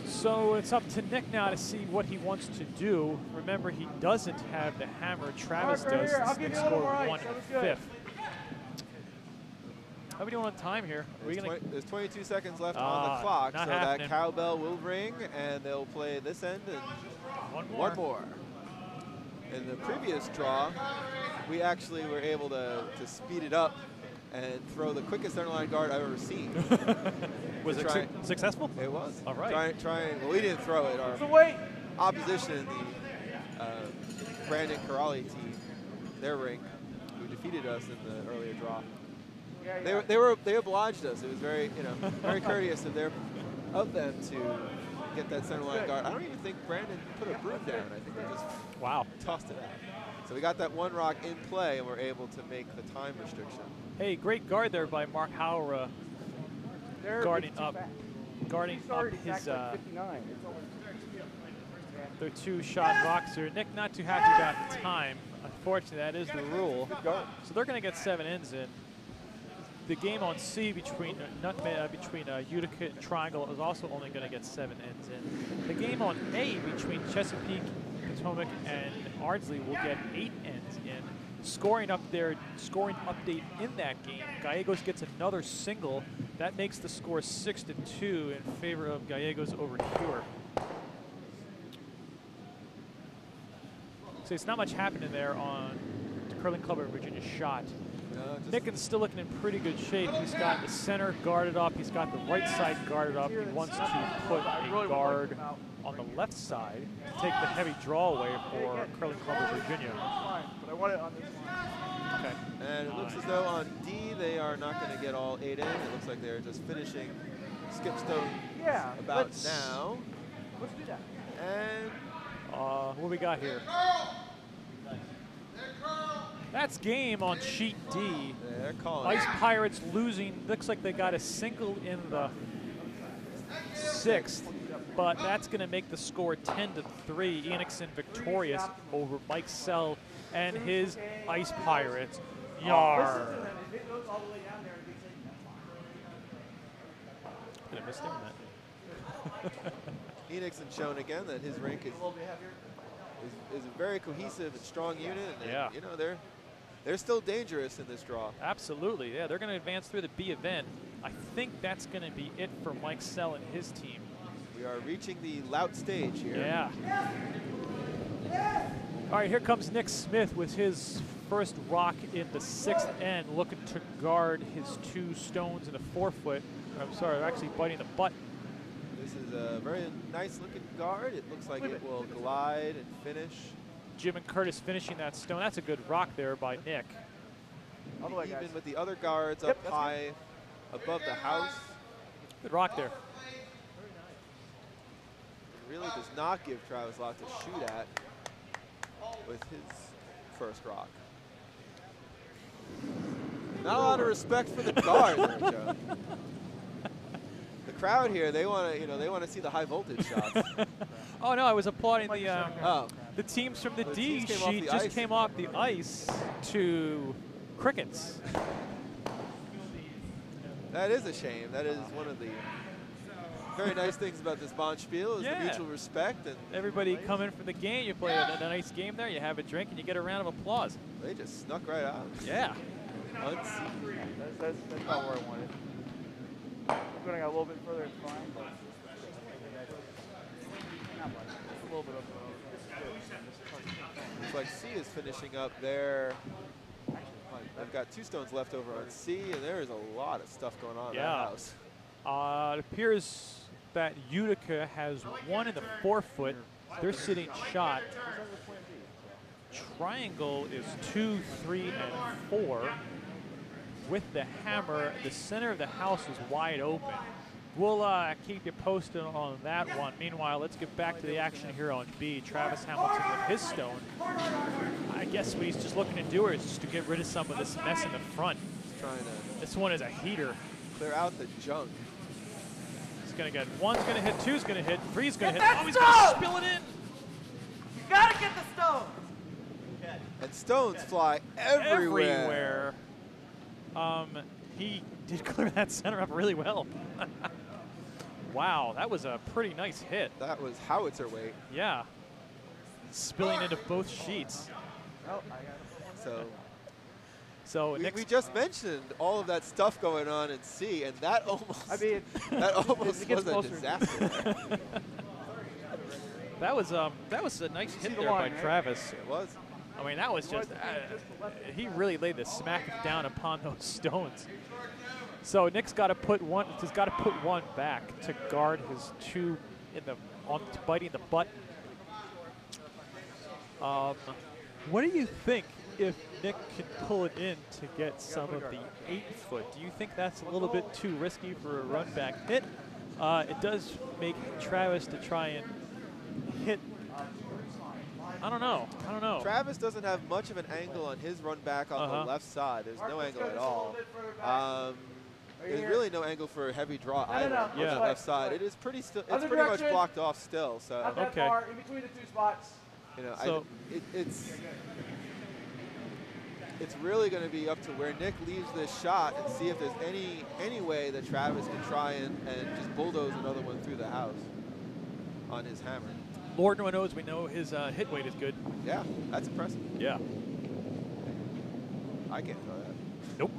Speaker 2: So it's up to Nick now to see what he wants to do. Remember, he doesn't have the hammer Travis does since Nick scored 1 1/5. How are we doing on time here?
Speaker 1: There's 22 seconds left on the clock, so
Speaker 2: happening.
Speaker 1: that cowbell will ring, and they'll play this end and one more. In the previous draw, we actually were able to speed it up and throw the quickest center line guard I've ever seen.
Speaker 2: Was it successful?
Speaker 1: It was.
Speaker 2: All right.
Speaker 1: Well, we didn't throw it. Our opposition, the Brandon Corrali team, their rink, who defeated us in the earlier draw. They obliged us. It was very very courteous of them to get that center line guard. I don't even think Brandon put a broom down. I think they just tossed it out. So we got that one rock in play, and we're able to make the time restriction.
Speaker 2: Hey, great guard there by Mark Hauer, guarding up his their 2-shot rocks here. Nick not too happy about the time. Unfortunately, that is the rule. So they're going to get 7 ends in. The game on C between Utica and Triangle is also only going to get 7 ends in. The game on A between Chesapeake, Potomac, and Ardsley will get 8 ends in. Scoring update in that game. Gallegos gets another single. That makes the score 6-2 in favor of Gallegos over Hewer. So it's not much happening there on the Curling Club of Virginia's shot. Nick is still looking in pretty good shape. He's got the center guarded up. He's got the right side guarded up. He wants to put a guard on the left side to take the heavy draw away for Curling Club of Virginia.
Speaker 4: But I want it on this line.
Speaker 2: Okay.
Speaker 1: And it looks as though on D they are not going to get all 8 in. It looks like they're just finishing Skipstone about now.
Speaker 4: Let's do that.
Speaker 1: And
Speaker 2: what we got here? That's game on sheet D.
Speaker 1: They're calling.
Speaker 2: Ice Pirates losing. Looks like they got a single in the 6th, but that's going to make the score 10-3. Enixon victorious over Mike Sell and his Ice Pirates. Yar. I missed that.
Speaker 1: Phoenix and shown again that his rink is a very cohesive and strong unit. And
Speaker 2: Yeah.
Speaker 1: you know, they're still dangerous in this draw.
Speaker 2: Absolutely, yeah. They're going to advance through the B event. I think that's going to be it for Mike Sell and his team.
Speaker 1: We are reaching the Lout stage here.
Speaker 2: Yeah. All right, here comes Nick Smith with his first rock in the 6th end, looking to guard his 2 stones in a 4-foot. I'm sorry, they're actually biting the butt.
Speaker 1: This is a very nice looking guard. It looks like it will glide and finish.
Speaker 2: Jim and Curtis finishing that stone. That's a good rock there by Nick.
Speaker 4: All the way,
Speaker 1: Even
Speaker 4: guys.
Speaker 1: with the other guards
Speaker 4: Yep,
Speaker 1: up
Speaker 4: that's
Speaker 1: high above the house.
Speaker 2: Good rock there.
Speaker 1: It really does not give Travis a lot to shoot at with his first rock. Not a lot of respect for the guard there, Joe. The crowd here, they want to, you know, they want to see the high voltage shots.
Speaker 2: Oh no, I was applauding
Speaker 1: Oh,
Speaker 2: the teams from the
Speaker 1: The
Speaker 2: D
Speaker 1: teams came off
Speaker 2: sheet
Speaker 1: the
Speaker 2: just
Speaker 1: ice.
Speaker 2: came off the ice to crickets.
Speaker 1: that is a shame. That is one of the very nice things about this Bonspiel is
Speaker 2: Yeah.
Speaker 1: the mutual respect, and
Speaker 2: Everybody come in for the game, you play a nice game there, you have a drink, and you get a round of applause.
Speaker 1: they just snuck right out.
Speaker 2: Yeah.
Speaker 1: Unseen.
Speaker 4: That's not where I wanted. Going a little bit further, it's fine. But not much. Just a little bit of.
Speaker 1: Looks like C is finishing up there. I've got 2 stones left over on C, and there is a lot of stuff going on in
Speaker 2: Yeah.
Speaker 1: that house.
Speaker 2: It appears that Utica has 1 in the 4-foot. They're sitting shot. Triangle is 2, 3, and 4. With the hammer, the center of the house is wide open. We'll keep you posted on that one. Meanwhile, let's get back to the action here on B. Travis Hamilton with his stone. I guess what he's just looking to do is just to get rid of some of this mess in the front.
Speaker 1: He's trying to
Speaker 2: This one is a heater.
Speaker 1: clear out the junk.
Speaker 2: He's going to get 1's going to hit, 2's going to hit, 3's going to
Speaker 3: Get
Speaker 2: hit.
Speaker 3: that
Speaker 2: Oh, he's going to
Speaker 3: stone!
Speaker 2: spill it in.
Speaker 3: You gotta get the stone.
Speaker 1: And stones fly everywhere.
Speaker 2: He did clear that center up really well. Wow, that was a pretty nice hit.
Speaker 1: That was howitzer weight.
Speaker 2: Yeah. Spilling into both sheets.
Speaker 4: Oh, I got it.
Speaker 1: So
Speaker 2: So Nick's
Speaker 1: we just mentioned all of that stuff going on in C, and that almost
Speaker 4: I mean,
Speaker 1: that almost
Speaker 4: it gets
Speaker 1: was a
Speaker 4: closer.
Speaker 1: disaster.
Speaker 2: that was a nice
Speaker 4: See
Speaker 2: hit
Speaker 4: the
Speaker 2: there by
Speaker 4: line, right?
Speaker 1: It
Speaker 2: Travis.
Speaker 1: was.
Speaker 2: I mean, that was just he really laid the smack down upon those stones. So Nick's got to put one. He's got to put 1 back to guard his 2 in the biting the butt. What do you think if Nick can pull it in to get some of the 8-foot? Do you think that's a little bit too risky for a run back hit? It does make Travis to try and hit. I don't know.
Speaker 1: Travis doesn't have much of an angle on his run back on the left side. There's no angle at all. There's really no angle for a heavy draw either on
Speaker 2: Yeah.
Speaker 1: the left side. It is pretty still. It's
Speaker 4: Other
Speaker 1: pretty much
Speaker 4: direction.
Speaker 1: blocked off still. So
Speaker 4: Not that
Speaker 2: Okay.
Speaker 4: far, in between the 2 spots.
Speaker 1: you know,
Speaker 2: So-
Speaker 1: it's really going to be up to where Nick leaves this shot and see if there's any way that Travis can try and just bulldoze another one through the house on his hammer.
Speaker 2: Lord knows we know his hit weight is good.
Speaker 1: Yeah, that's impressive.
Speaker 2: Yeah.
Speaker 1: I can't throw that.
Speaker 2: Nope.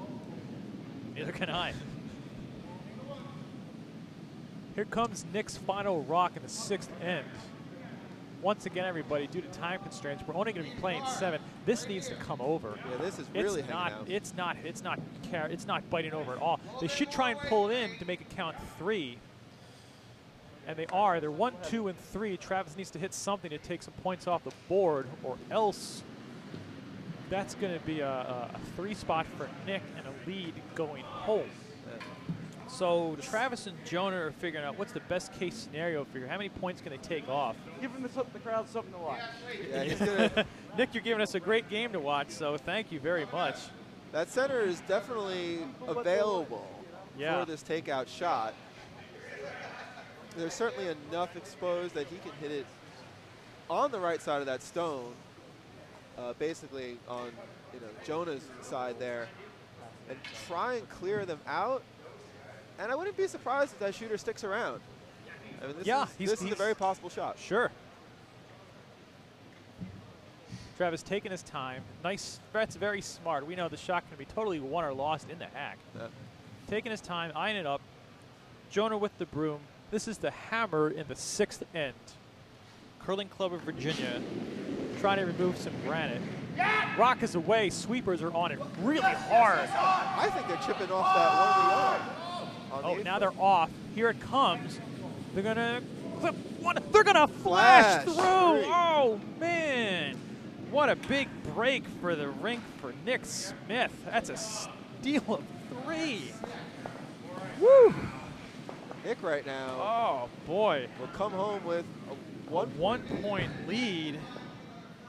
Speaker 2: Neither can I. Here comes Nick's final rock in the 6th end. Once again, everybody, due to time constraints, we're only going to be playing 7. This needs to come over.
Speaker 1: Yeah, this is really hanging out.
Speaker 2: It's not biting over at all. They should try and pull it in to make it count 3. And they are. They're 1, 2, and 3. Travis needs to hit something to take some points off the board, or else that's going to be a 3 spot for Nick and a lead going home. So Travis and Jonah are figuring out what's the best case scenario for how many points can they take off.
Speaker 4: Give them the crowd something to watch.
Speaker 1: Yeah, he's gonna.
Speaker 2: Nick, you're giving us a great game to watch, so thank you very much.
Speaker 1: That center is definitely available
Speaker 2: Yeah.
Speaker 1: for this takeout shot. There's certainly enough exposed that he can hit it on the right side of that stone, basically on Jonah's side there, and try and clear them out. And I wouldn't be surprised if that shooter sticks around. I mean, this is a very possible shot.
Speaker 2: Sure. Travis taking his time. Nice. That's very smart. We know the shot can be totally won or lost in the hack.
Speaker 1: Yeah.
Speaker 2: Taking his time, eyeing it up. Jonah with the broom. This is the hammer in the 6th end. Curling Club of Virginia trying to remove some granite. Rock is away. Sweepers are on it really hard.
Speaker 1: I think they're chipping off that 1 yard.
Speaker 2: Oh, now they're off. Here it comes. They're going to clip one. They're going to flash through. Oh, man. What a big break for the rink for Nick Smith. That's a steal of 3. Woo.
Speaker 1: Nick right now.
Speaker 2: Oh, boy.
Speaker 1: Will come home with a
Speaker 2: 1-point lead.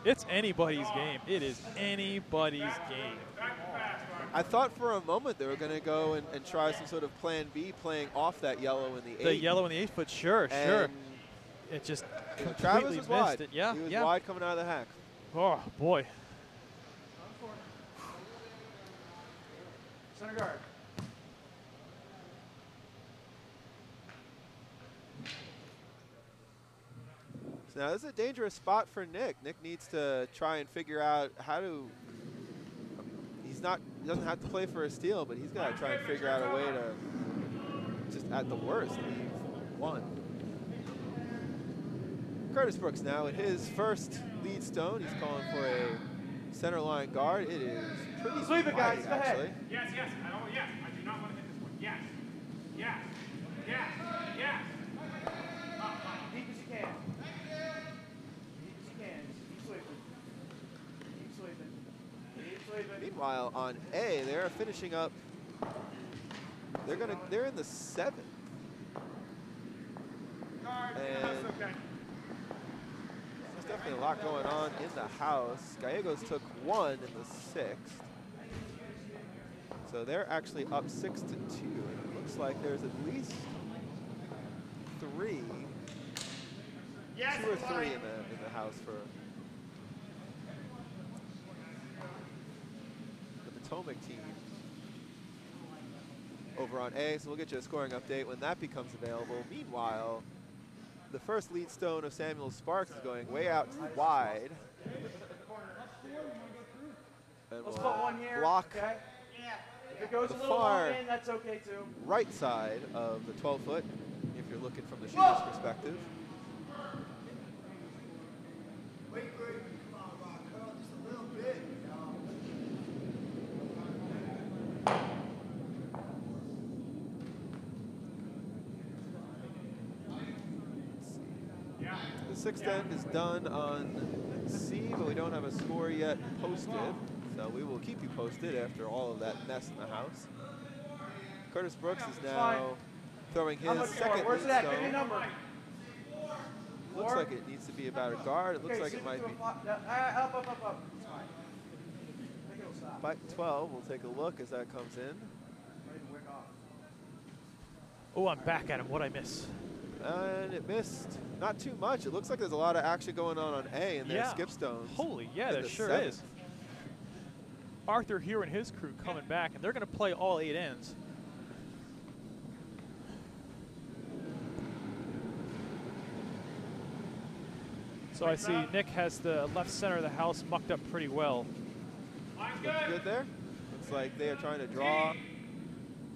Speaker 2: It's anybody's game. It is anybody's game.
Speaker 1: I thought for a moment they were going to go and try some sort of plan B, playing off that yellow in the 8.
Speaker 2: The yellow in the 8 foot, sure. It just
Speaker 1: Travis
Speaker 2: completely
Speaker 1: was
Speaker 2: missed
Speaker 1: wide.
Speaker 2: it. Yeah,
Speaker 1: he was wide coming out of the hack.
Speaker 2: Oh, boy.
Speaker 4: Center guard.
Speaker 1: So now this is a dangerous spot for Nick. Nick needs to try and figure out how to. He doesn't have to play for a steal, but he's got to try and figure out a way to just at the worst leave 1. Curtis Brooks now in his first lead stone. He's calling for a center line guard. It is pretty
Speaker 4: Sweep it, guys. Go
Speaker 1: actually.
Speaker 4: ahead.
Speaker 5: Yes, yes. Yes. I do not want to hit this one. Yes. Yes. Yes. Yes.
Speaker 4: Deep as you can. Deep as you can. Keep sweeping. Keep sweeping. Keep sweeping.
Speaker 1: Meanwhile, on A, they're finishing up. They're in the 7th.
Speaker 5: Guard.
Speaker 1: And
Speaker 5: That's okay.
Speaker 1: there's definitely a lot going on in the house. Gallegos took 1 in the 6th. So they're actually up 6-2. And it looks like there's at least 3,
Speaker 5: Yes,
Speaker 1: 2 or 3 in the house for the Potomac team over on A. So we'll get you a scoring update when that becomes available. Meanwhile, the first lead stone of Samuel Sparks is going way out wide. And
Speaker 4: Let's
Speaker 1: we'll
Speaker 4: put 1 here.
Speaker 1: block
Speaker 4: Okay. If it goes
Speaker 1: the
Speaker 4: a little
Speaker 1: far
Speaker 4: long in, that's okay too.
Speaker 1: right side of the 12-foot, if you're looking from the shooter's perspective. The 6th end is done on C, but we don't have a score yet posted. So we will keep you posted after all of that mess in the house. Curtis Brooks is now throwing his second
Speaker 4: Where's
Speaker 1: lead
Speaker 4: that? Give me a
Speaker 1: stone.
Speaker 4: number.
Speaker 1: Looks like it needs to be about a guard. It looks like it might be.
Speaker 4: Up. It's fine. I think it'll stop.
Speaker 1: By 12, we'll take a look as that comes in.
Speaker 4: Ready to wick off.
Speaker 2: Oh, I'm back at him. What'd I miss?
Speaker 1: And it missed. Not too much. It looks like there's a lot of action going on A in their skip stones.
Speaker 2: Holy, yeah,
Speaker 1: in
Speaker 2: there
Speaker 1: the
Speaker 2: sure
Speaker 1: 7th.
Speaker 2: is. Arthur here and his crew coming back, and they're going to play all 8 ends. So I see Nick has the left center of the house mucked up pretty well.
Speaker 1: Looks good there. Looks like they are trying to draw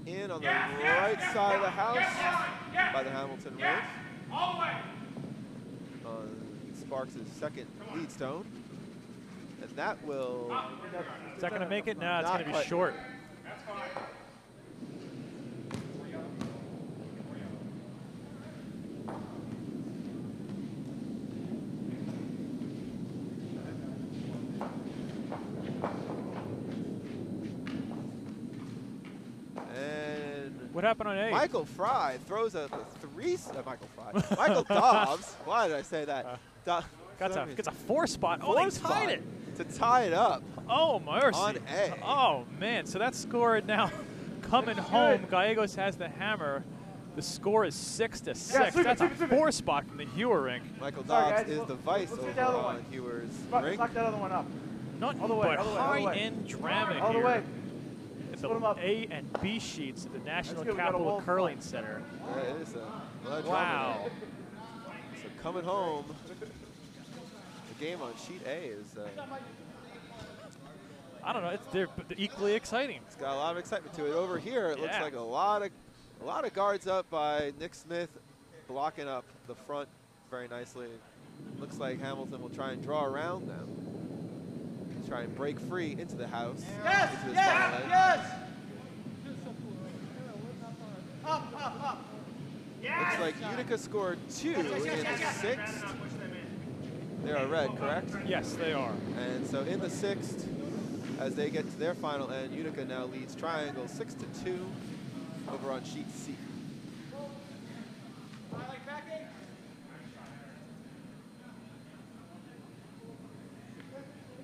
Speaker 1: in on the right side of the house by the Hamilton roof.
Speaker 5: All the way.
Speaker 1: On Sparks' second lead stone. And that will.
Speaker 2: Is that going to make it? No, it's
Speaker 1: Not
Speaker 2: going to be
Speaker 1: quite.
Speaker 2: short.
Speaker 5: That's fine.
Speaker 1: And
Speaker 2: What happened on A?
Speaker 1: Michael Fry throws a 3. Michael Fry. Michael Dobbs. Why did I say that?
Speaker 2: Gets a 4 spot. Oh, they tied it.
Speaker 1: To tie it up.
Speaker 2: Oh, mercy.
Speaker 1: On A.
Speaker 2: Oh, man. So that's scored now. Coming home, Gallegos has the hammer. The score is 6-6.
Speaker 4: Yeah, sweep it,
Speaker 2: That's a
Speaker 4: sweep it.
Speaker 2: 4 spot from the Hewer rink.
Speaker 1: Michael
Speaker 4: Sorry,
Speaker 1: Dobbs
Speaker 4: guys.
Speaker 1: is the vice
Speaker 4: Let's get
Speaker 1: over
Speaker 4: the other
Speaker 1: on
Speaker 4: one.
Speaker 1: Hewer's
Speaker 4: Fuck
Speaker 1: rink.
Speaker 4: that other one up.
Speaker 2: Nothing
Speaker 4: All the way,
Speaker 2: but
Speaker 4: all the way, all the way.
Speaker 2: high-end drama
Speaker 4: All the
Speaker 2: here.
Speaker 4: way.
Speaker 2: It's the
Speaker 4: put 'em up.
Speaker 2: A and B sheets at the National
Speaker 4: good, we got a
Speaker 2: Capital
Speaker 4: whole
Speaker 2: Curling
Speaker 4: fight.
Speaker 2: Center.
Speaker 1: Yeah, it is a lot of drama
Speaker 2: Wow.
Speaker 1: there. So coming home, the game on sheet A is
Speaker 2: I don't know. They're equally exciting.
Speaker 1: it's got a lot of excitement to it. Over here, it looks
Speaker 2: Yeah.
Speaker 1: like a lot of guards up by Nick Smith, blocking up the front very nicely. Looks like Hamilton will try and draw around them, try and break free into the house.
Speaker 3: Yes,
Speaker 1: into this
Speaker 3: yes,
Speaker 1: final leg.
Speaker 3: yes. Up. Yes.
Speaker 1: Looks like Utica scored 2 in the 6th.
Speaker 5: Push them in.
Speaker 1: They are red, correct?
Speaker 2: Yes, they are.
Speaker 1: And so in the 6th, as they get to their final end, Utica now leads Triangle 6-2 over on sheet C.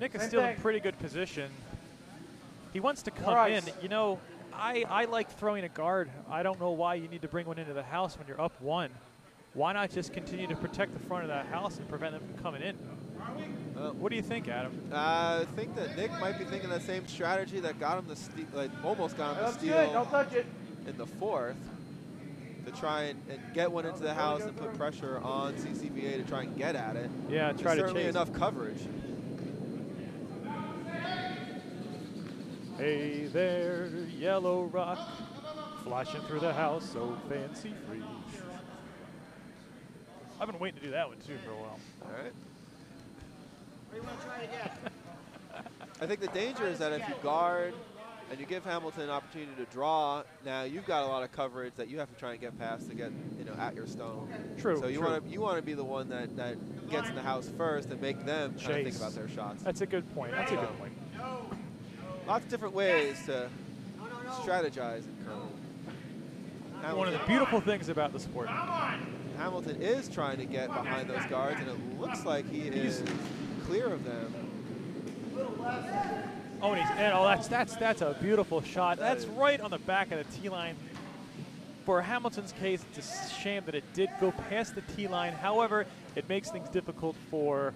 Speaker 2: Nick is
Speaker 4: Same
Speaker 2: still in
Speaker 4: thing.
Speaker 2: pretty good position. He wants to come
Speaker 4: More
Speaker 2: in.
Speaker 4: ice.
Speaker 2: You know, I like throwing a guard. I don't know why you need to bring one into the house when you're up 1. Why not just continue to protect the front of that house and prevent them from coming in? What do you think, Adam?
Speaker 1: I think that Nick might be thinking the same strategy that got him the steal, like almost got him the
Speaker 4: That's good. Don't
Speaker 1: steal
Speaker 4: touch it.
Speaker 1: in the 4th, to try and get one into the house and put pressure on CCVA to try and get at it.
Speaker 2: Yeah,
Speaker 1: There's
Speaker 2: try to
Speaker 1: certainly
Speaker 2: chase.
Speaker 1: enough coverage.
Speaker 2: Hey there, Yellow Rock, flashing through the house, so fancy free. I've been waiting to do that one too for a while.
Speaker 1: All right.
Speaker 3: What do you want to try again?
Speaker 1: I think the danger is that if you guard and you give Hamilton an opportunity to draw, now you've got a lot of coverage that you have to try and get past to get at your stone.
Speaker 2: True.
Speaker 1: So you
Speaker 2: true.
Speaker 1: want to be the one that gets in the house first and make them try to think
Speaker 2: Chase.
Speaker 1: about their shots.
Speaker 2: That's a good point. That's a good point.
Speaker 1: Lots of different ways to strategize in curling.
Speaker 2: One of the beautiful things about the sport.
Speaker 1: Hamilton is trying to get behind those guards, and it looks like he is clear of them.
Speaker 2: Oh, that's a beautiful shot. That's right on the back of the tee line. For Hamilton's case, it's a shame that it did go past the tee line. However, it makes things difficult for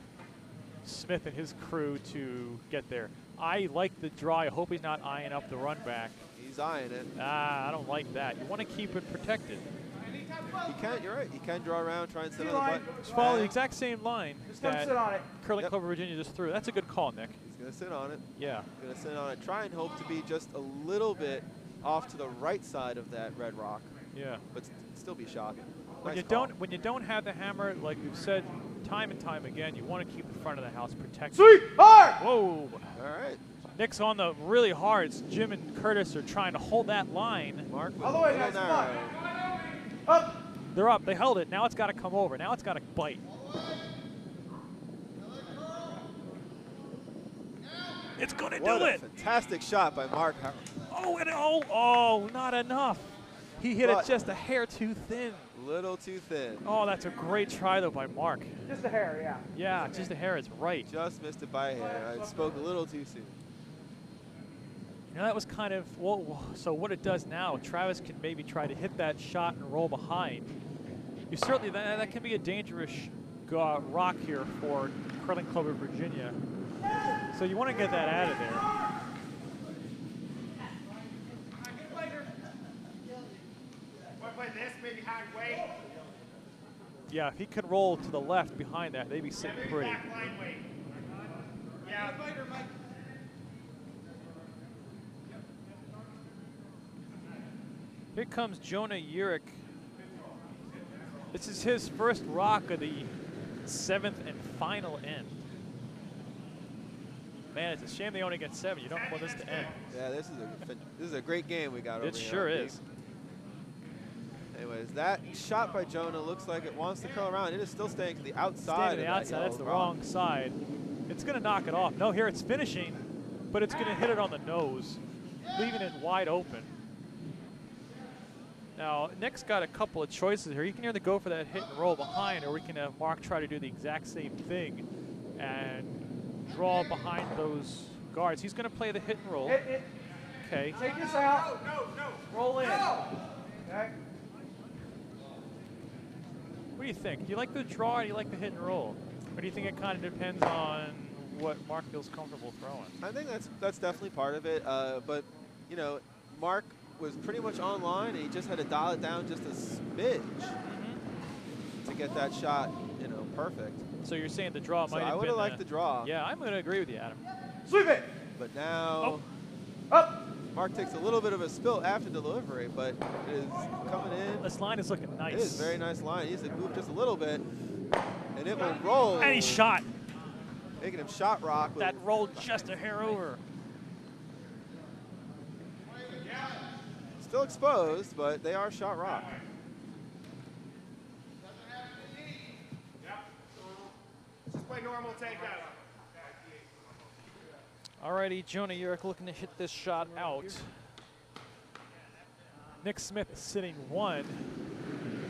Speaker 2: Smith and his crew to get there. I like the draw. I hope he's not eyeing up the run back.
Speaker 1: He's eyeing it.
Speaker 2: I don't like that. You want to keep it protected.
Speaker 1: He can. You're right. He can draw around, try and sit on the button.
Speaker 2: Just follow the exact same line
Speaker 4: Just come
Speaker 2: that
Speaker 4: sit on it.
Speaker 2: Curling Club Virginia just threw. That's a good call, Nick.
Speaker 1: He's going to sit on it.
Speaker 2: Yeah.
Speaker 1: He's going to sit on it. Try and hope to be just a little bit off to the right side of that red rock,
Speaker 2: Yeah.
Speaker 1: but still be shot.
Speaker 2: When
Speaker 1: Nice
Speaker 2: you
Speaker 1: call.
Speaker 2: don't have the hammer, like we've said time and time again, you want to keep the front of the house protected.
Speaker 4: Sweet hard.
Speaker 2: Whoa.
Speaker 1: All right.
Speaker 2: Nick's on the really hard. It's Jim and Curtis are trying to hold that line.
Speaker 1: Mark with
Speaker 4: All the
Speaker 1: a
Speaker 4: way,
Speaker 1: little
Speaker 4: guys, come on.
Speaker 1: narrow.
Speaker 4: Up.
Speaker 2: They're up. They held it. Now it's got to come over. Now it's got to bite. It's going to
Speaker 1: What
Speaker 2: do
Speaker 1: a
Speaker 2: it.
Speaker 1: fantastic shot by Mark Howard.
Speaker 2: Oh, not enough. He hit it
Speaker 1: But-
Speaker 2: just a hair too thin.
Speaker 1: Little too thin.
Speaker 2: Oh, that's a great try, though, by Mark.
Speaker 4: Just a hair, yeah.
Speaker 2: Yeah, just a hair is right.
Speaker 1: Just missed it by a hair. I spoke a little too soon.
Speaker 2: You know, that was kind of, well, so what it does now, Travis can maybe try to hit that shot and roll behind. You certainly, that can be a dangerous rock here for Curling Club of Virginia. So you want to get that out of there.
Speaker 5: Want to play this, maybe hard weight?
Speaker 2: Yeah, if he could roll to the left behind that, they'd be sitting
Speaker 5: Maybe
Speaker 2: pretty.
Speaker 5: back line weight. Yeah.
Speaker 2: Here comes Jonah Urich. This is his first rock of the 7th and final end. Man, it's a shame they only get 7. You don't want this to end.
Speaker 1: Yeah, this is a great game we got over
Speaker 2: It
Speaker 1: here.
Speaker 2: sure
Speaker 1: on
Speaker 2: is.
Speaker 1: Deke. Anyways, that shot by Jonah looks like it wants to curl around. It is still staying to the outside.
Speaker 2: Staying to
Speaker 1: of
Speaker 2: the
Speaker 1: that
Speaker 2: outside, that's the
Speaker 1: yellow rock.
Speaker 2: wrong side. It's going to knock it off. No, here it's finishing, but it's going to hit it on the nose, leaving it wide open. Now, Nick's got a couple of choices here. He can either go for that hit and roll behind, or we can have Mark try to do the exact same thing and draw behind those guards. He's going to play the hit and roll.
Speaker 4: Hit it.
Speaker 2: Okay.
Speaker 4: Take this out.
Speaker 5: No.
Speaker 4: Roll in. Okay.
Speaker 2: What do you think? Do you like the draw or do you like the hit and roll? Or do you think it kind of depends on what Mark feels comfortable throwing?
Speaker 1: I think that's definitely part of it. But you know, Mark was pretty much online, and he just had to dial it down just a smidge to get that shot, you know, perfect.
Speaker 2: So you're saying the draw might have been.
Speaker 1: I would have liked the draw.
Speaker 2: Yeah, I'm going to agree with you, Adam.
Speaker 4: Sweep it.
Speaker 1: But now
Speaker 4: Up.
Speaker 1: Mark takes a little bit of a spill after delivery, but it is coming in.
Speaker 2: This line is looking nice.
Speaker 1: It is a very nice line. He needs to move just a little bit, and it will roll.
Speaker 2: And he shot.
Speaker 1: Making him shot rock.
Speaker 2: That rolled just a hair over.
Speaker 1: Still exposed, but they are shot rock.
Speaker 5: Just play normal takeout.
Speaker 2: Alrighty, Jonah Urich looking to hit this shot out. Nick Smith sitting 1,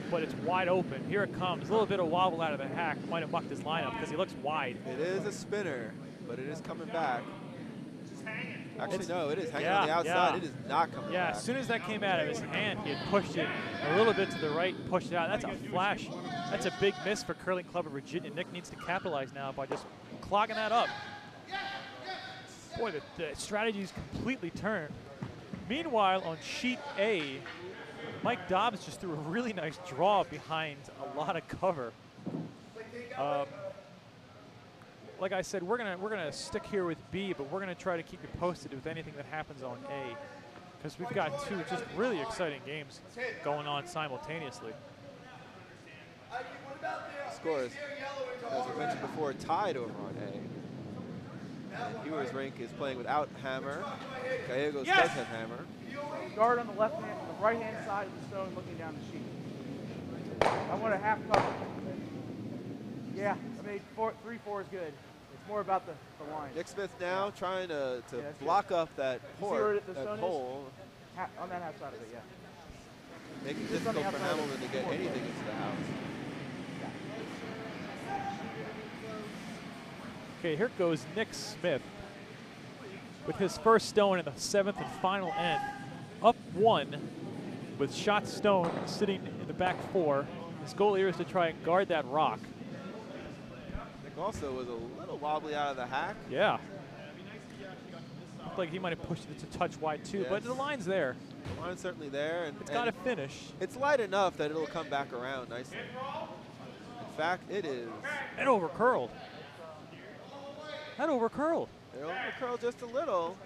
Speaker 2: but it's wide open. Here it comes. A little bit of wobble out of the hack. Might have mucked his lineup because he looks wide.
Speaker 1: It is a spinner, but it is coming back. Actually, no, it is hanging on the outside. It is not coming back.
Speaker 2: Yeah, as soon as that came out of his hand, he had pushed it a little bit to the right, pushed it out. That's a flash. That's a big miss for Curling Club of Virginia. Nick needs to capitalize now by just clogging that up. Boy, the strategy's completely turned. Meanwhile, on sheet A, Mike Dobbs just threw a really nice draw behind a lot of cover. Like I said, we're gonna stick here with B, but we're gonna try to keep you posted with anything that happens on A, because we've got 2 just really exciting games going on simultaneously.
Speaker 1: Scores, as I mentioned before, tied over on A. And Hewer's Rink is playing without Hammer. Gallegos does have Hammer.
Speaker 4: Guard on the left hand, the right hand side of the stone, looking down the sheet. I want a half cover. Yeah, I mean 3-4 is good. It's more about the line.
Speaker 1: Nick Smith now trying to
Speaker 4: block
Speaker 1: block up that
Speaker 4: port,
Speaker 1: that hole.
Speaker 4: On that half side of it, yeah.
Speaker 1: Making it difficult for Hamilton to get anything into the house.
Speaker 2: Okay, here goes Nick Smith with his first stone in the 7th and final end. Up 1 with shot stone sitting in the back 4. His goal here is to try and guard that rock.
Speaker 1: Nick also was a little wobbly out of the hack.
Speaker 2: Yeah. Looked like he might have pushed it to touch wide too, but the line's there.
Speaker 1: The line's certainly there. And
Speaker 2: it's got to finish.
Speaker 1: It's light enough that it'll come back around nicely. In fact, it is.
Speaker 2: It overcurled. That overcurled.
Speaker 1: It overcurled just a little,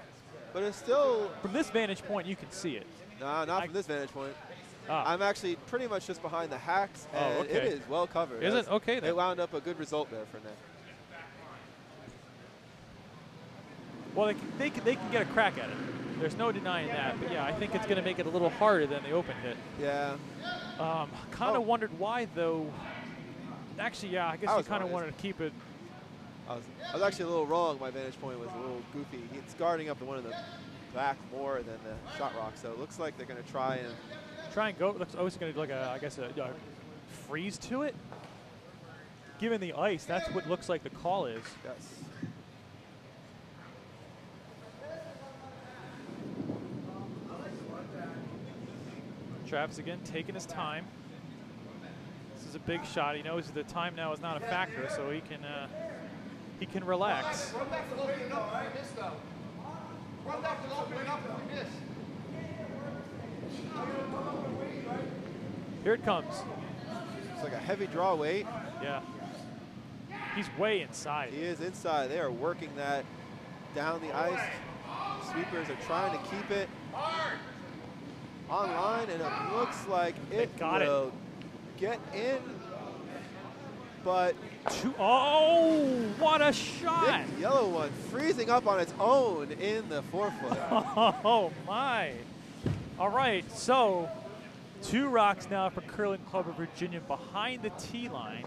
Speaker 1: but it's still.
Speaker 2: From this vantage point, you can see it.
Speaker 1: No, not from this vantage point. I'm actually pretty much just behind the hacks, and it is well covered.
Speaker 2: Is it? Okay, then.
Speaker 1: It wound up a good result there for Nick.
Speaker 2: Well, they can get a crack at it. There's no denying that. But, yeah, I think it's going to make it a little harder than the open hit.
Speaker 1: Yeah.
Speaker 2: Kind of wondered why, though. Actually, yeah, I guess you kind of wanted to keep it.
Speaker 1: I was actually a little wrong. My vantage point was a little goofy. It's guarding up the one in the back more than the shot rock. So it looks like they're going to try and
Speaker 2: go. Looks always going to do like a freeze to it. Given the ice, that's what looks like the call is.
Speaker 1: Yes.
Speaker 2: Travis again taking his time. This is a big shot. He knows the time now is not a factor, so he can relax.
Speaker 3: Run back to open it up if you miss, though. Run back to open it up if you miss.
Speaker 2: Here it comes.
Speaker 1: It's like a heavy draw weight.
Speaker 2: Yeah. He's way inside.
Speaker 1: He is inside. They are working that down the ice. Sweepers are trying to keep it online, and it looks like it will get in. But
Speaker 2: oh, what a shot!
Speaker 1: The yellow one freezing up on its own in the forefoot.
Speaker 2: Oh my! All right, so 2 rocks now for Curling Club of Virginia behind the tee line.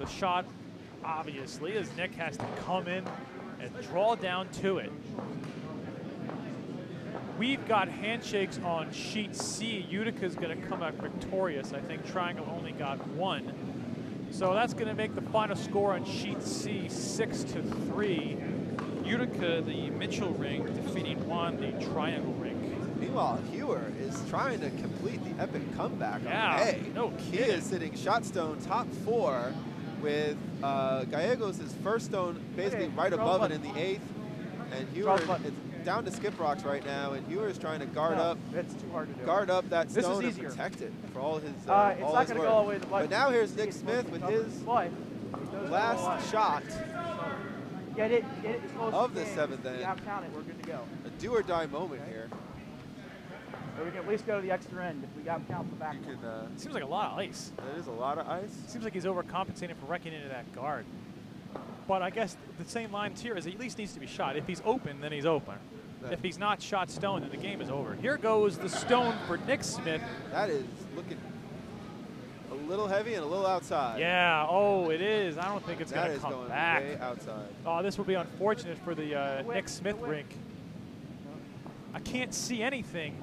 Speaker 2: The shot, obviously, as Nick has to come in and draw down to it. We've got handshakes on sheet C. Utica's going to come out victorious. I think Triangle only got 1. So that's going to make the final score on sheet C 6-3. Utica, the Mitchell ring, defeating Juan, the Triangle ring.
Speaker 1: Meanwhile, Hewer is trying to complete the epic comeback on A.
Speaker 2: No
Speaker 1: He
Speaker 2: kidding.
Speaker 1: is sitting shot stone top 4 with Gallegos' first stone basically right above it in the 8th. And Hewer, down to skip rocks right now, and Hewer is trying to guard
Speaker 4: No,
Speaker 1: up.
Speaker 4: It's too hard to do.
Speaker 1: Guard up that
Speaker 4: This is
Speaker 1: stone and
Speaker 4: easier.
Speaker 1: protect it for all his
Speaker 4: It's
Speaker 1: all
Speaker 4: not
Speaker 1: his
Speaker 4: going to
Speaker 1: work.
Speaker 4: go all the way to the
Speaker 1: But now here's Nick Smith with his last shot
Speaker 4: Get it as close
Speaker 1: of
Speaker 4: as
Speaker 1: the
Speaker 4: you can.
Speaker 1: 7th
Speaker 4: If we
Speaker 1: end.
Speaker 4: out-count it, we're good to go.
Speaker 1: A do or die moment here.
Speaker 4: Or we can at least go to the extra end if we out-count the back.
Speaker 1: You can.
Speaker 2: Seems like a lot of ice.
Speaker 1: That is a lot of ice.
Speaker 2: Seems like he's overcompensating for wrecking into that guard. But I guess the same lines here is he at least needs to be shot. If he's open, then he's open.
Speaker 1: Right.
Speaker 2: If he's not shot stone, then the game is over. Here goes the stone for Nick Smith.
Speaker 1: That is looking a little heavy and a little outside.
Speaker 2: Yeah, oh, it is. I don't think it's
Speaker 1: That
Speaker 2: going
Speaker 1: is
Speaker 2: to come
Speaker 1: going
Speaker 2: back.
Speaker 1: way outside.
Speaker 2: Oh, this will be unfortunate for the Nick Smith rink. I can't see anything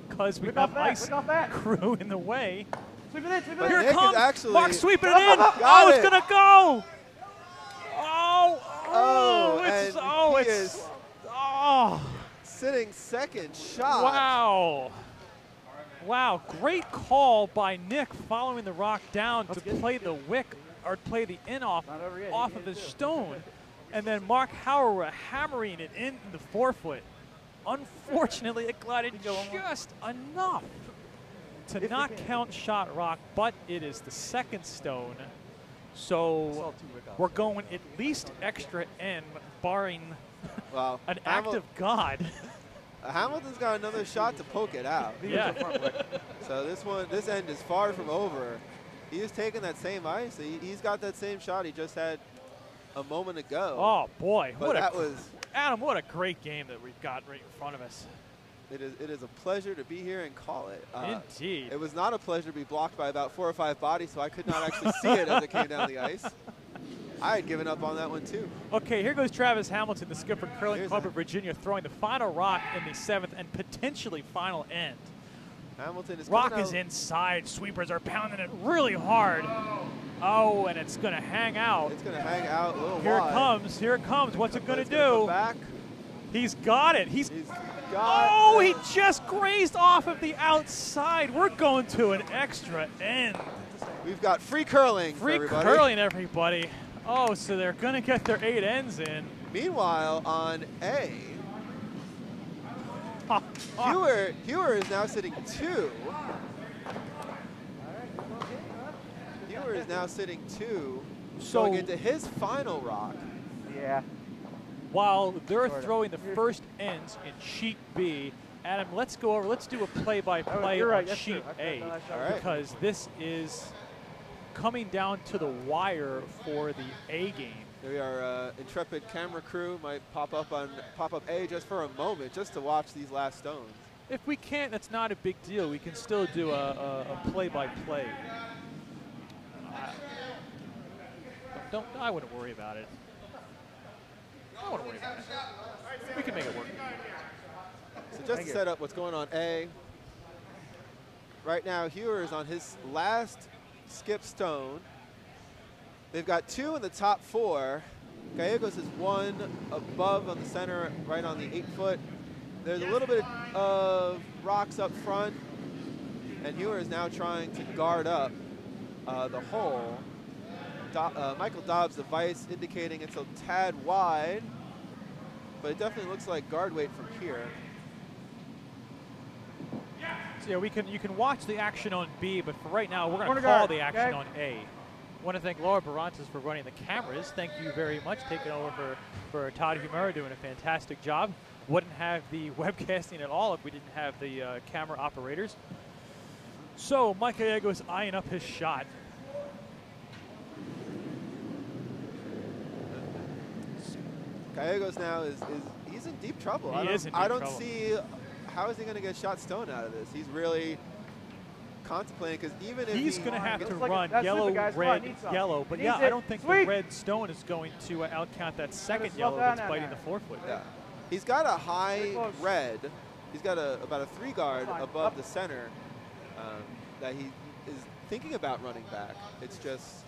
Speaker 2: because we have ice crew in the way.
Speaker 4: Sweep it in, sweep it
Speaker 1: But
Speaker 4: in.
Speaker 2: Here
Speaker 1: Nick
Speaker 2: it comes.
Speaker 1: is actually
Speaker 2: Mark sweeping it in.
Speaker 1: Got
Speaker 2: Oh, it's
Speaker 1: it.
Speaker 2: going to go.
Speaker 1: Sitting second shot.
Speaker 2: Wow. Wow, great call by Nick following the rock down to play the wick or play the in off of the stone. And then Mark Howard hammering it in the forefoot. Unfortunately, it glided just enough to not count shot rock, but it is the second stone. So we're going at least extra end, barring
Speaker 1: Wow.
Speaker 2: an act of God.
Speaker 1: Hamilton's got another shot to poke it out.
Speaker 2: Yeah.
Speaker 1: So this end is far from over. He is taking that same ice. He's got that same shot he just had a moment ago.
Speaker 2: Oh boy,
Speaker 1: but that was
Speaker 2: Adam. What a great game that we've got right in front of us.
Speaker 1: It is a pleasure to be here and call it.
Speaker 2: Indeed.
Speaker 1: It was not a pleasure to be blocked by about 4 or 5 bodies, so I could not actually see it as it came down the ice. I had given up on that one too.
Speaker 2: Okay, here goes Travis Hamilton, the skipper Curling Club of Virginia, throwing the final rock in the 7th and potentially final end.
Speaker 1: Hamilton is
Speaker 2: rock is inside. Sweepers are pounding it really hard. Oh, and it's going to hang out.
Speaker 1: It's going to hang out a little
Speaker 2: Here
Speaker 1: wide.
Speaker 2: it comes. Here it comes. What's it going to do?
Speaker 1: Back.
Speaker 2: He's got it. He's
Speaker 1: got
Speaker 2: oh,
Speaker 1: it.
Speaker 2: he just grazed off of the outside. We're going to an extra end.
Speaker 1: We've got free curling.
Speaker 2: Free
Speaker 1: for everybody.
Speaker 2: curling, everybody. Oh, so they're going to get their 8 ends in.
Speaker 1: Meanwhile, on A, Hewer is now sitting 2. Hewer is now sitting 2,
Speaker 2: So
Speaker 1: going into his final rock.
Speaker 4: Yeah.
Speaker 2: While they're throwing the first ends in sheet B, Adam, let's go over. Let's do a play-by-play on sheet A, because this is coming down to the wire for the A game.
Speaker 1: There we are. Intrepid camera crew might pop up A just for a moment, just to watch these last stones.
Speaker 2: If we can't, that's not a big deal. We can still do a play-by-play. I wouldn't worry about it. I wouldn't worry about it. We can make it work.
Speaker 1: So just to set up what's going on A, right now Hewer is on his last skip stone. They've got 2 in the top 4. Gallegos is 1 above on the center, right on the 8-foot. There's a little bit of rocks up front, and Hewer is now trying to guard up the hole. Michael Dobbs' device indicating it's a tad wide, but it definitely looks like guard weight from here.
Speaker 2: So yeah, you can watch the action on B, but for right now, we're going to call the action on A. I want to thank Laura Barantes for running the cameras. Thank you very much. Taking over for Todd Humera, doing a fantastic job. Wouldn't have the webcasting at all if we didn't have the camera operators. So Mike Gallegos eyeing up his shot.
Speaker 1: Gallegos now he's in deep trouble.
Speaker 2: I don't
Speaker 1: see how is he going to get shot stone out of this. He's really contemplating, because even if
Speaker 2: he's going to have to run
Speaker 4: like
Speaker 2: yellow, red, yellow. But yeah, I don't think
Speaker 4: Sweep.
Speaker 2: the red stone is going to outcount that second yellow that's biting the forefoot.
Speaker 1: Yeah. He's got a high red. He's got about a 3 guard above the center that he is thinking about running back. It's just,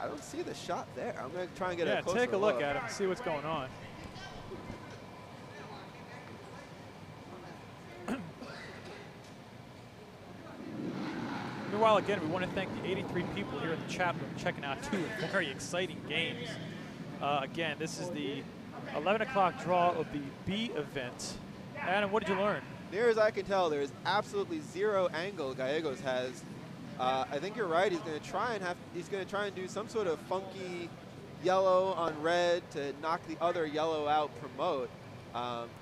Speaker 1: I don't see the shot there. I'm going to try and get a closer
Speaker 2: take a look at him and see what's going on. Meanwhile, again, we want to thank the 83 people here in the chat room checking out 2 very exciting games. Again, this is the 11 o'clock draw of the B event. Adam, what did you learn?
Speaker 1: Near as I can tell, there is absolutely zero angle Gallegos has. I think you're right. He's going to try and do some sort of funky yellow on red to knock the other yellow out, promote.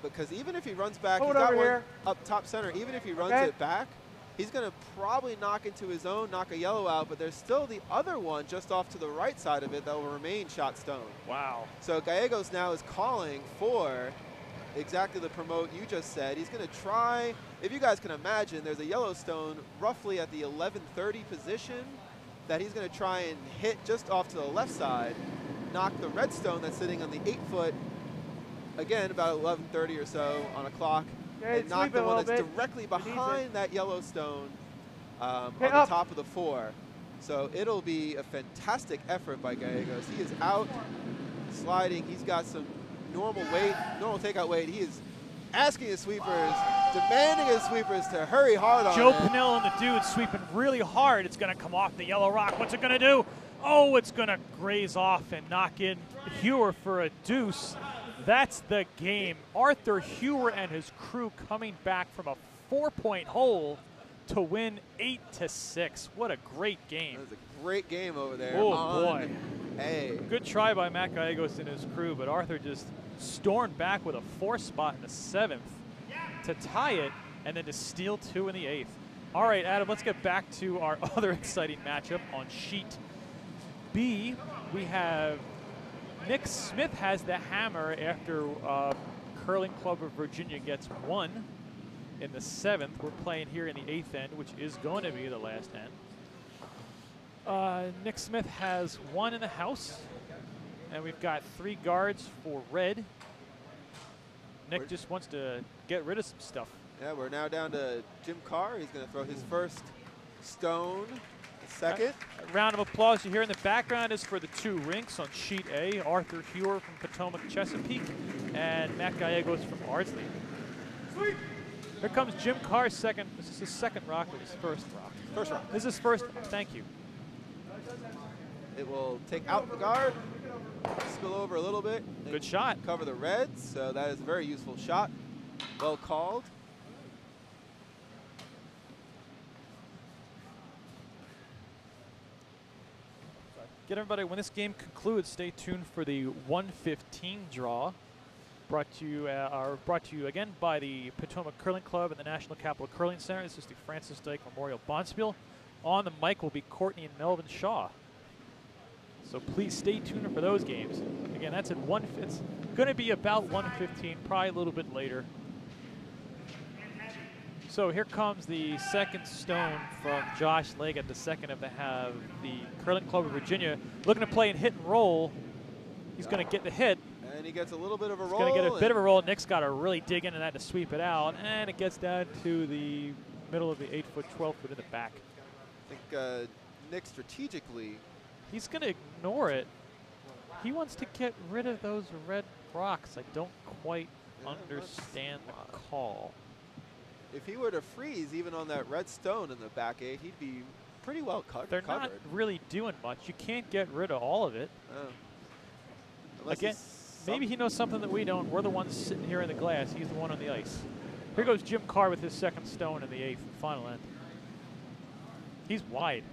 Speaker 1: Because even if he runs back, he's got one up top center. Even if he runs it back, he's going to probably knock into his own, knock a yellow out. But there's still the other one just off to the right side of it that will remain shot stone.
Speaker 2: Wow. So
Speaker 1: Gallegos now is calling for exactly the promote you just said. He's going to try, if you guys can imagine, there's a Yellowstone roughly at the 11:30 position that he's going to try and hit just off to the left side, knock the red stone that's sitting on the 8-foot, again, about 11:30 or so on a clock, and knock the one that's directly behind that Yellowstone on the top of the 4. So it'll be a fantastic effort by Gallegos. He is out, sliding. He's got some normal weight, normal takeout weight. He is asking his sweepers, demanding his sweepers to hurry hard on
Speaker 2: Joe
Speaker 1: him.
Speaker 2: Pennell and the dude sweeping really hard. It's going to come off the yellow rock. What's it going to do? Oh, it's going to graze off and knock in Hewer for a deuce. That's the game. Arthur Hewer and his crew coming back from a 4-point hole to win 8-6. What a great game.
Speaker 1: That was a great game over there.
Speaker 2: Oh, boy.
Speaker 1: Hey.
Speaker 2: Good try by Matt Gallegos and his crew, but Arthur just stormed back with a 4 spot in the 7th to tie it and then to steal 2 in the 8th. All right, Adam, let's get back to our other exciting matchup on sheet B. We have Nick Smith has the hammer after Curling Club of Virginia gets 1 in the 7th. We're playing here in the 8th end, which is going to be the last end. Nick Smith has 1 in the house, and we've got 3 guards for red. Nick just wants to get rid of some stuff.
Speaker 1: Yeah, we're now down to Jim Carr. He's going to throw his first stone, second.
Speaker 2: A round of applause you hear in the background is for the 2 rinks on sheet A, Arthur Hewer from Potomac Chesapeake and Matt Gallegos from Ardsley.
Speaker 3: Sweep.
Speaker 2: Here comes Jim Carr's second. This is his second rock or his first rock?
Speaker 1: First rock.
Speaker 2: This is his first. Thank you.
Speaker 1: It will take out the guard, spill over a little bit.
Speaker 2: Good shot.
Speaker 1: Cover the reds, so that is a very useful shot. Well called.
Speaker 2: Get everybody, when this game concludes, stay tuned for the 1:15 draw. Brought to you again by the Potomac Curling Club and the National Capital Curling Center. This is the Francis Dyke Memorial Bonspiel. On the mic will be Courtney and Melvin Shaw. So please stay tuned for those games. Again, that's at 1. It's going to be about 1:15, probably a little bit later. So here comes the second stone from Josh Leggett, the second of the half. The Curling Club of Virginia looking to play and hit and roll. He's going to get the hit.
Speaker 1: And he gets a little bit of a roll.
Speaker 2: He's going to get a bit of a roll. Nick's got to really dig into that to sweep it out. And it gets down to the middle of the 8-foot, 12-foot in the back.
Speaker 1: I think Nick strategically.
Speaker 2: He's going to ignore it. He wants to get rid of those red rocks. I don't quite understand the call.
Speaker 1: If he were to freeze even on that red stone in the back 8, he'd be pretty well covered.
Speaker 2: They're not really doing much. You can't get rid of all of it. Again, maybe he knows something that we don't. We're the ones sitting here in the glass. He's the one on the ice. Here goes Jim Carr with his second stone in the 8th and final end. He's wide.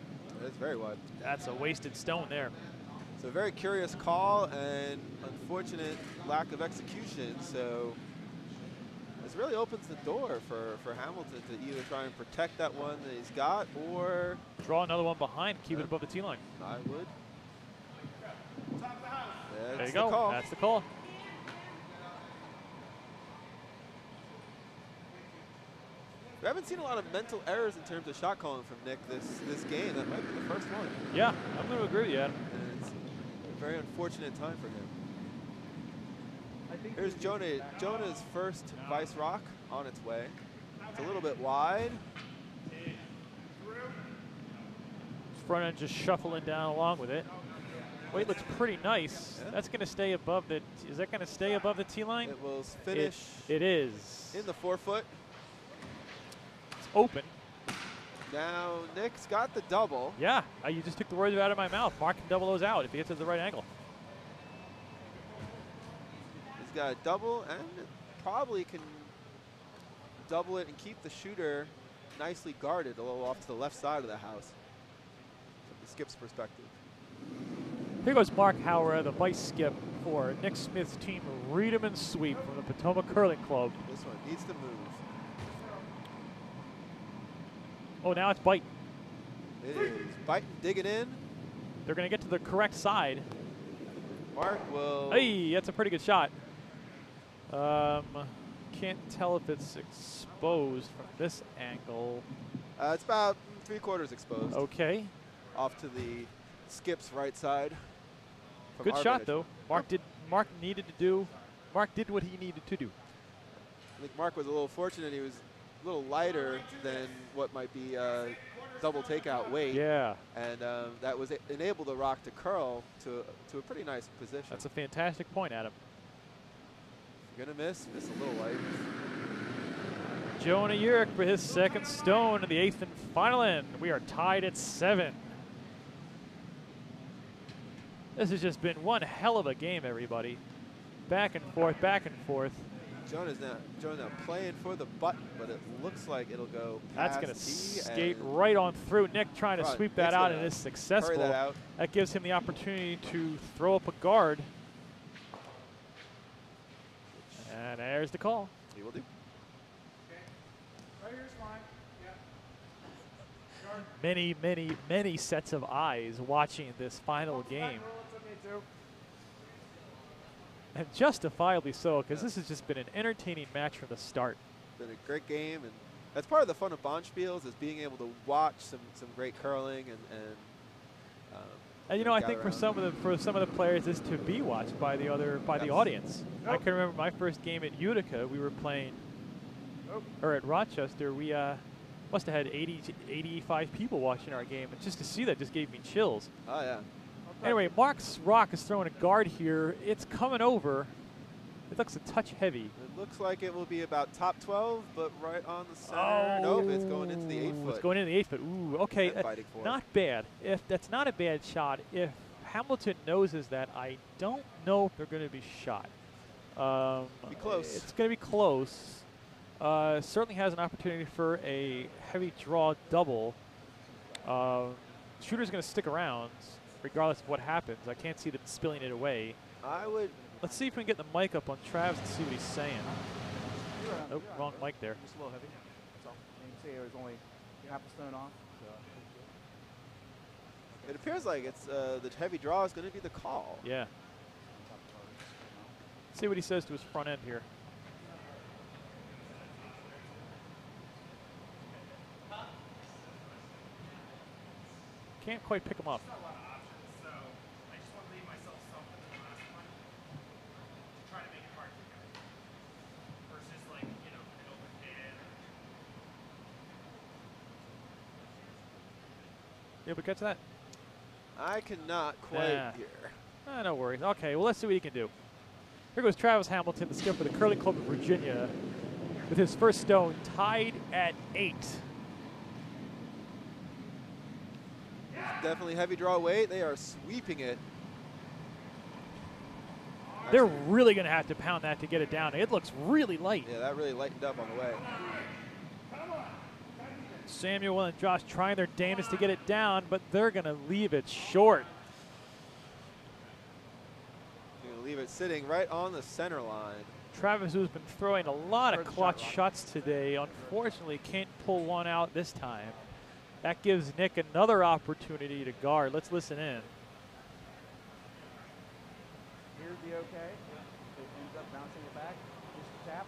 Speaker 1: That's very wide.
Speaker 2: That's a wasted stone there.
Speaker 1: It's a very curious call and unfortunate lack of execution. So this really opens the door for Hamilton to either try and protect that one that he's got or
Speaker 2: draw another one behind, keep it above the tee line.
Speaker 1: I would.
Speaker 2: There you go.
Speaker 1: Call.
Speaker 2: That's the call.
Speaker 1: We haven't seen a lot of mental errors in terms of shot calling from Nick this game. That might be the first one.
Speaker 2: Yeah, I'm going to agree with you, Adam.
Speaker 1: And it's a very unfortunate time for him. Here's Jonah's first vice rock on its way. It's a little bit wide.
Speaker 2: Front end just shuffling down along with it. Weight looks pretty nice. Yeah. That's going to stay above the. Is that going to stay above the tee line?
Speaker 1: It will finish.
Speaker 2: It is
Speaker 1: in the 4-foot.
Speaker 2: It's open.
Speaker 1: Now Nick's got the double.
Speaker 2: Yeah, you just took the words out of my mouth. Mark can double those out if he hits it at the right angle.
Speaker 1: He's got a double, and it probably can double it and keep the shooter nicely guarded a little off to the left side of the house from the skip's perspective.
Speaker 2: Here goes Mark Hauer, the vice skip for Nick Smith's team, Reedham Sweep from the Potomac Curling Club.
Speaker 1: This one needs to move.
Speaker 2: Oh, now it's Bite.
Speaker 1: It is biting, digging in.
Speaker 2: They're going to get to the correct side.
Speaker 1: Mark will.
Speaker 2: Hey, that's a pretty good shot. Can't tell if it's exposed from this angle.
Speaker 1: It's about 3/4 exposed.
Speaker 2: Okay.
Speaker 1: Off to the skip's right side. from
Speaker 2: Good
Speaker 1: our
Speaker 2: shot,
Speaker 1: vantage
Speaker 2: though.
Speaker 1: point.
Speaker 2: Mark did what he needed to do.
Speaker 1: I think Mark was a little fortunate. He was a little lighter than what might be double takeout weight.
Speaker 2: Yeah.
Speaker 1: And that was enabled the rock to curl to a pretty nice position.
Speaker 2: That's a fantastic point, Adam.
Speaker 1: You're going to miss a little light.
Speaker 2: Jonah Urich for his second stone in the 8th and final end. We are tied at 7. This has just been one hell of a game, everybody. Back and forth, back and forth.
Speaker 1: Jonah's now playing for the button, but it looks like it'll go
Speaker 2: That's
Speaker 1: past
Speaker 2: going to
Speaker 1: tee
Speaker 2: skate
Speaker 1: and
Speaker 2: right on through. Nick trying to
Speaker 1: Right,
Speaker 2: sweep that
Speaker 1: Nick's
Speaker 2: out
Speaker 1: gonna
Speaker 2: and is successful.
Speaker 1: that out.
Speaker 2: That gives him the opportunity to throw up a guard. And there's the call.
Speaker 1: He will do.
Speaker 4: Right here's mine. Yeah.
Speaker 2: Many, many, many sets of eyes watching this final game. And justifiably so, because this has just been an entertaining match from the start.
Speaker 1: Been a great game, and that's part of the fun of Bonspiels is being able to watch some great curling
Speaker 2: And you know, I think for some of the players, is to be watched by the audience. I can remember my first game at Utica. We were playing, or at Rochester. We must have had 80 to 85 people watching our game, and just to see that just gave me chills.
Speaker 1: Oh yeah.
Speaker 2: Anyway, Mark's rock is throwing a guard here. It's coming over. It looks a touch heavy.
Speaker 1: It looks like it will be about top 12, but right on the center. Nope, it's going into the 8 foot.
Speaker 2: It's going into the 8 foot. Ooh, okay.
Speaker 1: And fighting for it.
Speaker 2: Not bad. If that's not a bad shot, if Hamilton noses that, I don't know if they're going to be shot.
Speaker 1: Be close.
Speaker 2: It's going to be close. Certainly has an opportunity for a heavy draw double. Shooter's going to stick around regardless of what happens. I can't see them spilling it away.
Speaker 1: I would.
Speaker 2: Let's see if we can get the mic up on Travis and see what he's saying. Nope, wrong mic there.
Speaker 4: Just a little heavy. That's all. And you can see it was only half a stone off. So.
Speaker 1: It appears like it's the heavy draw is going to be the call.
Speaker 2: Yeah. Let's see what he says to his front end here. Can't quite pick him up. You able to catch that?
Speaker 1: I cannot quite hear.
Speaker 2: No worries. Okay, well, let's see what he can do. Here goes Travis Hamilton, the skip for the Curling Club of Virginia, with his first stone tied at 8.
Speaker 1: Definitely heavy draw weight. They are sweeping it.
Speaker 2: They're really going to have to pound that to get it down. It looks really light.
Speaker 1: Yeah, that really lightened up on the way.
Speaker 2: Samuel and Josh trying their damnedest to get it down, but they're going to leave it short.
Speaker 1: They're going to leave it sitting right on the center line.
Speaker 2: Travis, who's been throwing a lot of clutch shots today, unfortunately can't pull one out this time. That gives Nick another opportunity to guard. Let's listen in.
Speaker 4: Here'd be okay. It ends up bouncing it back. Just a tap.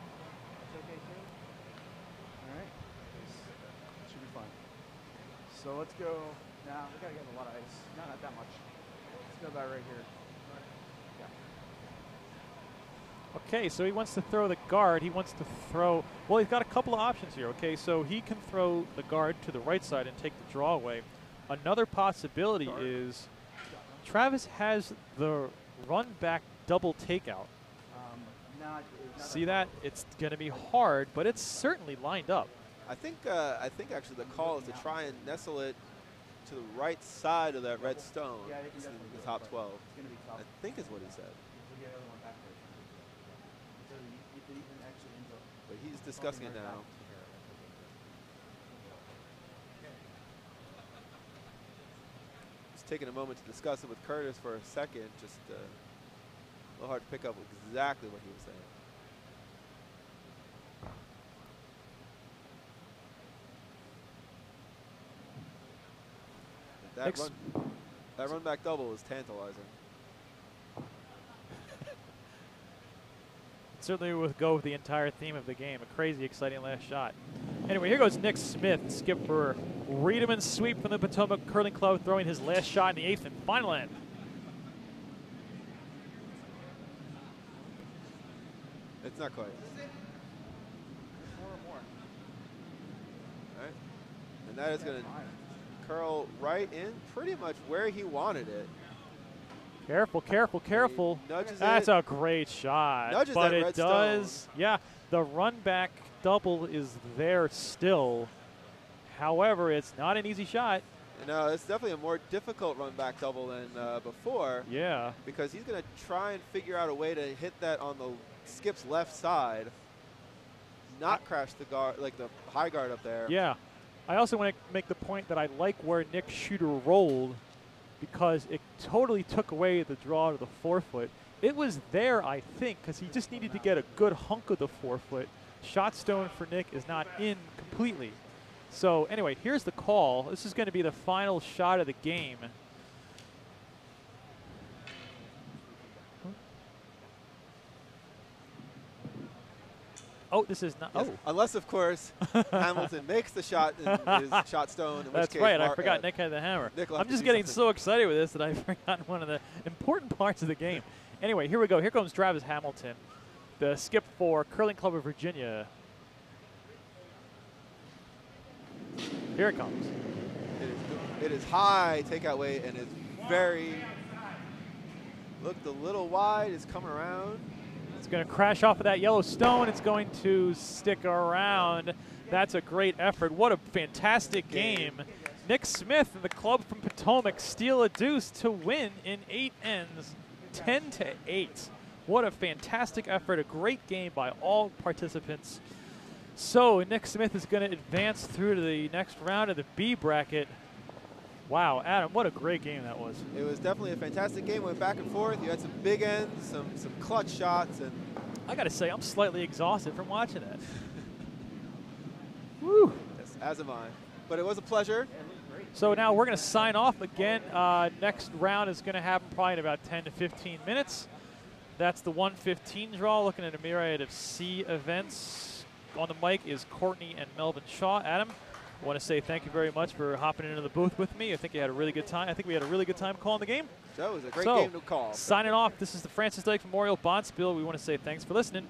Speaker 4: That's okay too. All right. Should be fine. So let's go. Now we gotta get a lot of ice. No, not that much. Let's go about right here.
Speaker 2: Okay, so he wants to throw the guard. He wants to throw, well, he's got a couple of options here. Okay, so he can throw the guard to the right side and take the draw away. Another possibility is Travis has the run back double takeout. See that? It's going to be hard, but it's certainly lined up.
Speaker 1: I think actually the call is to try and nestle it to the right side of that red stone.
Speaker 4: Yeah,
Speaker 1: in the top 12.
Speaker 4: It's gonna be tough.
Speaker 1: I think is what he said. He's discussing it now. Just taking a moment to discuss it with Curtis for a second. Just a little hard to pick up exactly what he was saying. That run back double is tantalizing.
Speaker 2: Certainly would go with the entire theme of the game. A crazy, exciting last shot. Anyway, here goes Nick Smith, skipper. Reedman sweep from the Potomac Curling Club, throwing his last shot in the 8th and final end.
Speaker 1: It's not quite.
Speaker 4: 4 or more.
Speaker 1: All right. And that is going to curl right in pretty much where he wanted it.
Speaker 2: Careful, careful, careful. That's a great shot.
Speaker 1: Nudges
Speaker 2: but
Speaker 1: that
Speaker 2: it
Speaker 1: red
Speaker 2: does.
Speaker 1: stone.
Speaker 2: Yeah, the run back double is there still. However, it's not an easy shot.
Speaker 1: No, it's definitely a more difficult run back double than before.
Speaker 2: Yeah.
Speaker 1: Because he's going to try and figure out a way to hit that on the skip's left side, not crash the guard, like the high guard up there.
Speaker 2: Yeah. I also want to make the point that I like where Nick Shooter rolled, because it totally took away the draw to the forefoot. It was there, I think, because he just needed to get a good hunk of the forefoot. Shot stone for Nick is not in completely. So anyway, here's the call. This is going to be the final shot of the game. Oh, this is not.
Speaker 1: Yes.
Speaker 2: Oh,
Speaker 1: Unless, of course, Hamilton makes the shot in his shot stone. In
Speaker 2: that's
Speaker 1: which case
Speaker 2: right. I forgot Nick had the hammer. I'm just getting so excited with this that I forgot one of the important parts of the game. Anyway, here we go. Here comes Travis Hamilton, the skip for Curling Club of Virginia. Here it comes.
Speaker 1: It is high takeout weight and is very, looked a little wide. It's coming around.
Speaker 2: It's going to crash off of that yellow stone. It's going to stick around. That's a great effort. What a fantastic game. Nick Smith and the club from Potomac steal a deuce to win in 8 ends, 10-8. What a fantastic effort. A great game by all participants. So Nick Smith is going to advance through to the next round of the B bracket. Wow, Adam, what a great game that was.
Speaker 1: It was definitely a fantastic game. Went back and forth. You had some big ends, some clutch shots, and
Speaker 2: I got to say, I'm slightly exhausted from watching that. Woo!
Speaker 1: yes, as am I. But it was a pleasure.
Speaker 2: So now we're going to sign off again. Next round is going to happen probably in about 10 to 15 minutes. That's the 115 draw. Looking at a myriad of C events. On the mic is Courtney and Melvin Shaw. Adam, I want to say thank you very much for hopping into the booth with me. I think you had a really good time. I think we had a really good time calling the game.
Speaker 1: So it was a great game to call.
Speaker 2: Signing off, this is the Francis Dykes Memorial Bonspiel. We want to say thanks for listening.